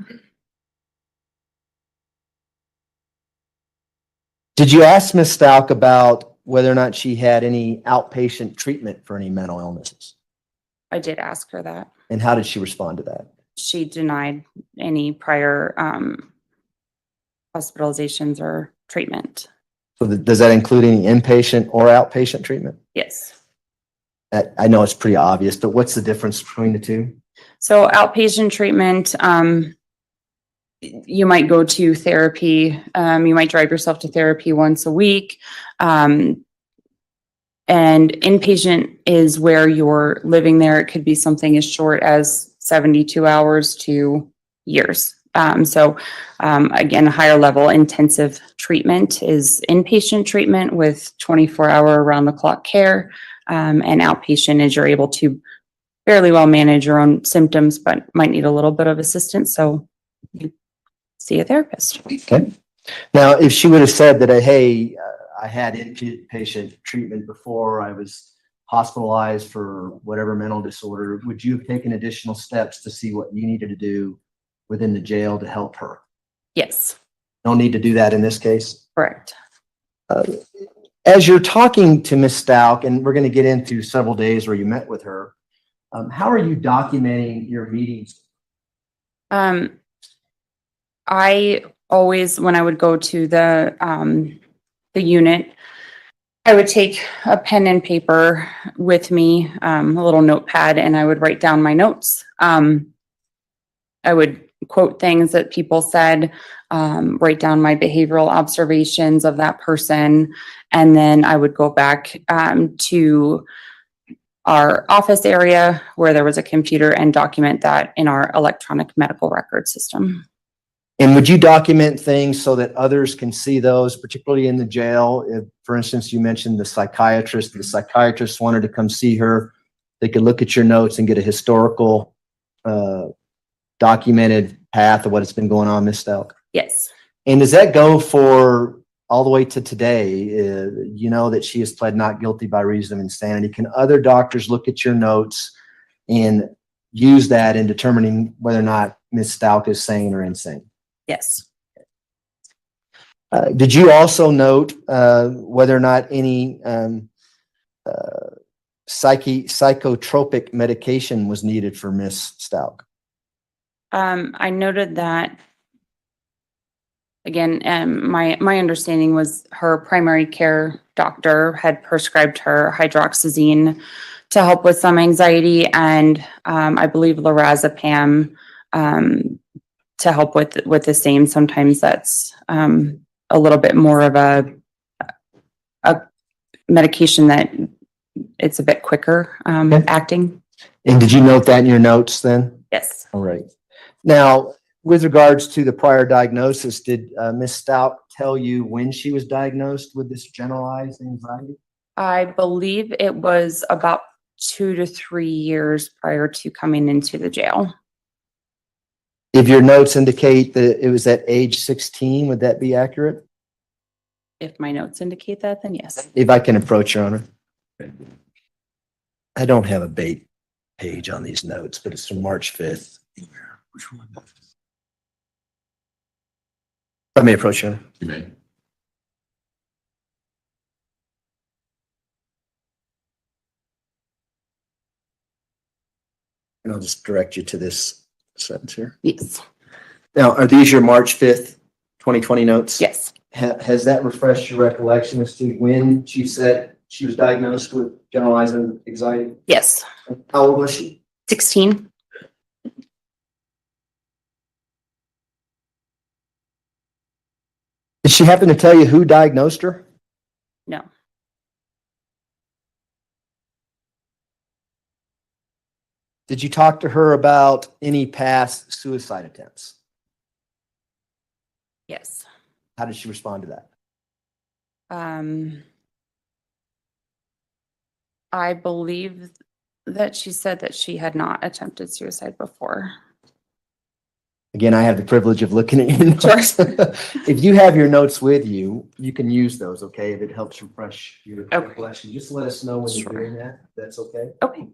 [SPEAKER 8] Did you ask Ms. Stauch about whether or not she had any outpatient treatment for any mental illnesses?
[SPEAKER 17] I did ask her that.
[SPEAKER 8] And how did she respond to that?
[SPEAKER 17] She denied any prior hospitalizations or treatment.
[SPEAKER 8] So does that include any inpatient or outpatient treatment?
[SPEAKER 17] Yes.
[SPEAKER 8] I know it's pretty obvious, but what's the difference between the two?
[SPEAKER 17] So outpatient treatment, you might go to therapy. You might drive yourself to therapy once a week. And inpatient is where you're living there. It could be something as short as 72 hours to years. Again, higher level intensive treatment is inpatient treatment with 24-hour around the clock care. And outpatient is you're able to fairly well manage your own symptoms, but might need a little bit of assistance. So you see a therapist.
[SPEAKER 8] Okay. Now, if she would have said that, hey, I had inpatient treatment before I was hospitalized for whatever mental disorder, would you have taken additional steps to see what you needed to do within the jail to help her?
[SPEAKER 17] Yes.
[SPEAKER 8] No need to do that in this case?
[SPEAKER 17] Correct.
[SPEAKER 8] As you're talking to Ms. Stauch, and we're going to get into several days where you met with her, how are you documenting your meetings?
[SPEAKER 17] I always, when I would go to the unit, I would take a pen and paper with me, a little notepad, and I would write down my notes. I would quote things that people said, write down my behavioral observations of that person, and then I would go back to our office area where there was a computer and document that in our electronic medical record system.
[SPEAKER 8] And would you document things so that others can see those, particularly in the jail? If, for instance, you mentioned the psychiatrist wanted to come see her, they could look at your notes and get a historical documented path of what has been going on, Ms. Stauch?
[SPEAKER 17] Yes.
[SPEAKER 8] And does that go for all the way to today? You know that she has pled not guilty by reason of insanity. Can other doctors look at your notes and use that in determining whether or not Ms. Stauch is sane or insane?
[SPEAKER 17] Yes.
[SPEAKER 8] Did you also note whether or not any psychotropic medication was needed for Ms. Stauch?
[SPEAKER 17] I noted that, again, my understanding was her primary care doctor had prescribed her hydroxyzine to help with some anxiety, and I believe lorazepam to help with the same. Sometimes that's a little bit more of a medication that it's a bit quicker acting.
[SPEAKER 8] And did you note that in your notes then?
[SPEAKER 17] Yes.
[SPEAKER 8] All right. Now, with regards to the prior diagnosis, did Ms. Stauch tell you when she was diagnosed with this generalized anxiety?
[SPEAKER 17] I believe it was about 2 to 3 years prior to coming into the jail.
[SPEAKER 8] If your notes indicate that it was at age 16, would that be accurate?
[SPEAKER 17] If my notes indicate that, then yes.
[SPEAKER 8] If I can approach, Your Honor. I don't have a bait page on these notes, but it's from March 5th. Which one? Let me approach, Your Honor.
[SPEAKER 14] You may.
[SPEAKER 8] And I'll just direct you to this sentence here.
[SPEAKER 17] Yes.
[SPEAKER 8] Now, are these your March 5th, 2020 notes?
[SPEAKER 17] Yes.
[SPEAKER 8] Has that refreshed your recollection as to when she said she was diagnosed with generalized anxiety?
[SPEAKER 17] Yes.
[SPEAKER 8] How old was she?
[SPEAKER 17] 16.
[SPEAKER 8] Did she happen to tell you who diagnosed her?
[SPEAKER 17] No.
[SPEAKER 8] Did you talk to her about any past suicide attempts?
[SPEAKER 17] Yes.
[SPEAKER 8] How did she respond to that?
[SPEAKER 17] I believe that she said that she had not attempted suicide before.
[SPEAKER 8] Again, I have the privilege of looking at your notes. If you have your notes with you, you can use those, okay? If it helps refresh your recollection, just let us know when you're doing that. If that's okay.
[SPEAKER 17] Okay.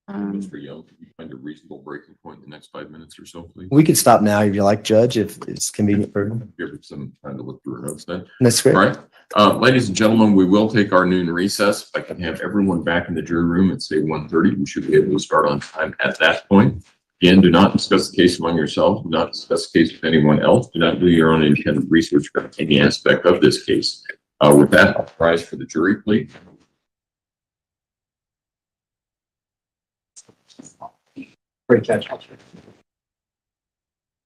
[SPEAKER 14] Mr. Young, can you find a reasonable breaking point in the next 5 minutes or so, please?
[SPEAKER 8] We could stop now if you like, Judge, if it's convenient for you.
[SPEAKER 14] Give her some time to look through her notes then.
[SPEAKER 8] That's great.
[SPEAKER 14] All right. Ladies and gentlemen, we will take our noon recess. If I can have everyone back in the jury room at say 1:30, we should be able to start on time at that point. Again, do not discuss the case among yourselves. Do not discuss the case with anyone else. Do not do your own independent research on any aspect of this case. With that, I'll rise for the jury, please.
[SPEAKER 1] Great catch.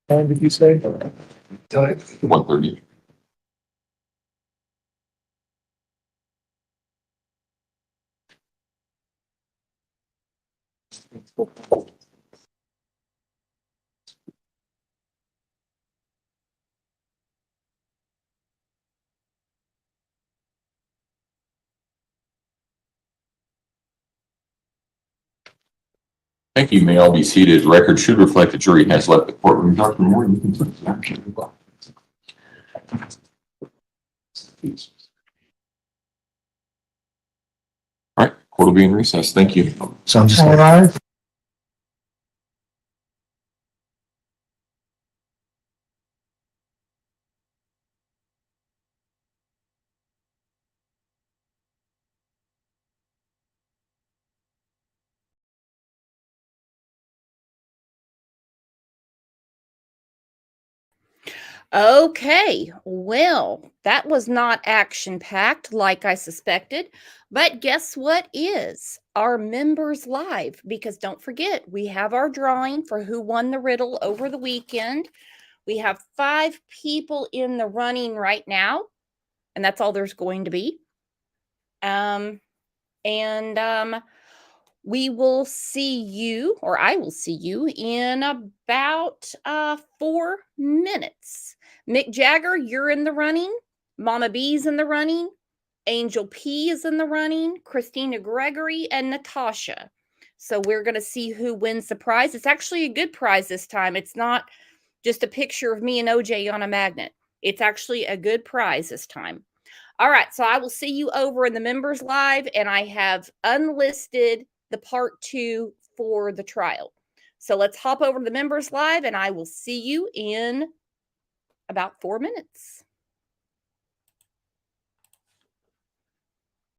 [SPEAKER 1] And did you say?
[SPEAKER 14] 1:30. Thank you. May all be seated. Record should reflect the jury has left the courtroom. Dr. Moore, you can take that. All right, court will be in recess. Thank you.
[SPEAKER 8] So I'm just.
[SPEAKER 1] All right.
[SPEAKER 30] Okay, well, that was not action-packed like I suspected, but guess what is? Our members live, because don't forget, we have our drawing for who won the riddle over the weekend. We have 5 people in the running right now, and that's all there's going to be. We will see you, or I will see you in about 4 minutes. Mick Jagger, you're in the running. Mama B's in the running. Angel P is in the running. Christina Gregory and Natasha. So we're going to see who wins the prize. It's actually a good prize this time. It's not just a picture of me and OJ on a magnet. It's actually a good prize this time. All right, so I will see you over in the members live, and I have unlisted the part 2 for the trial. So let's hop over to the members live, and I will see you in about 4 minutes.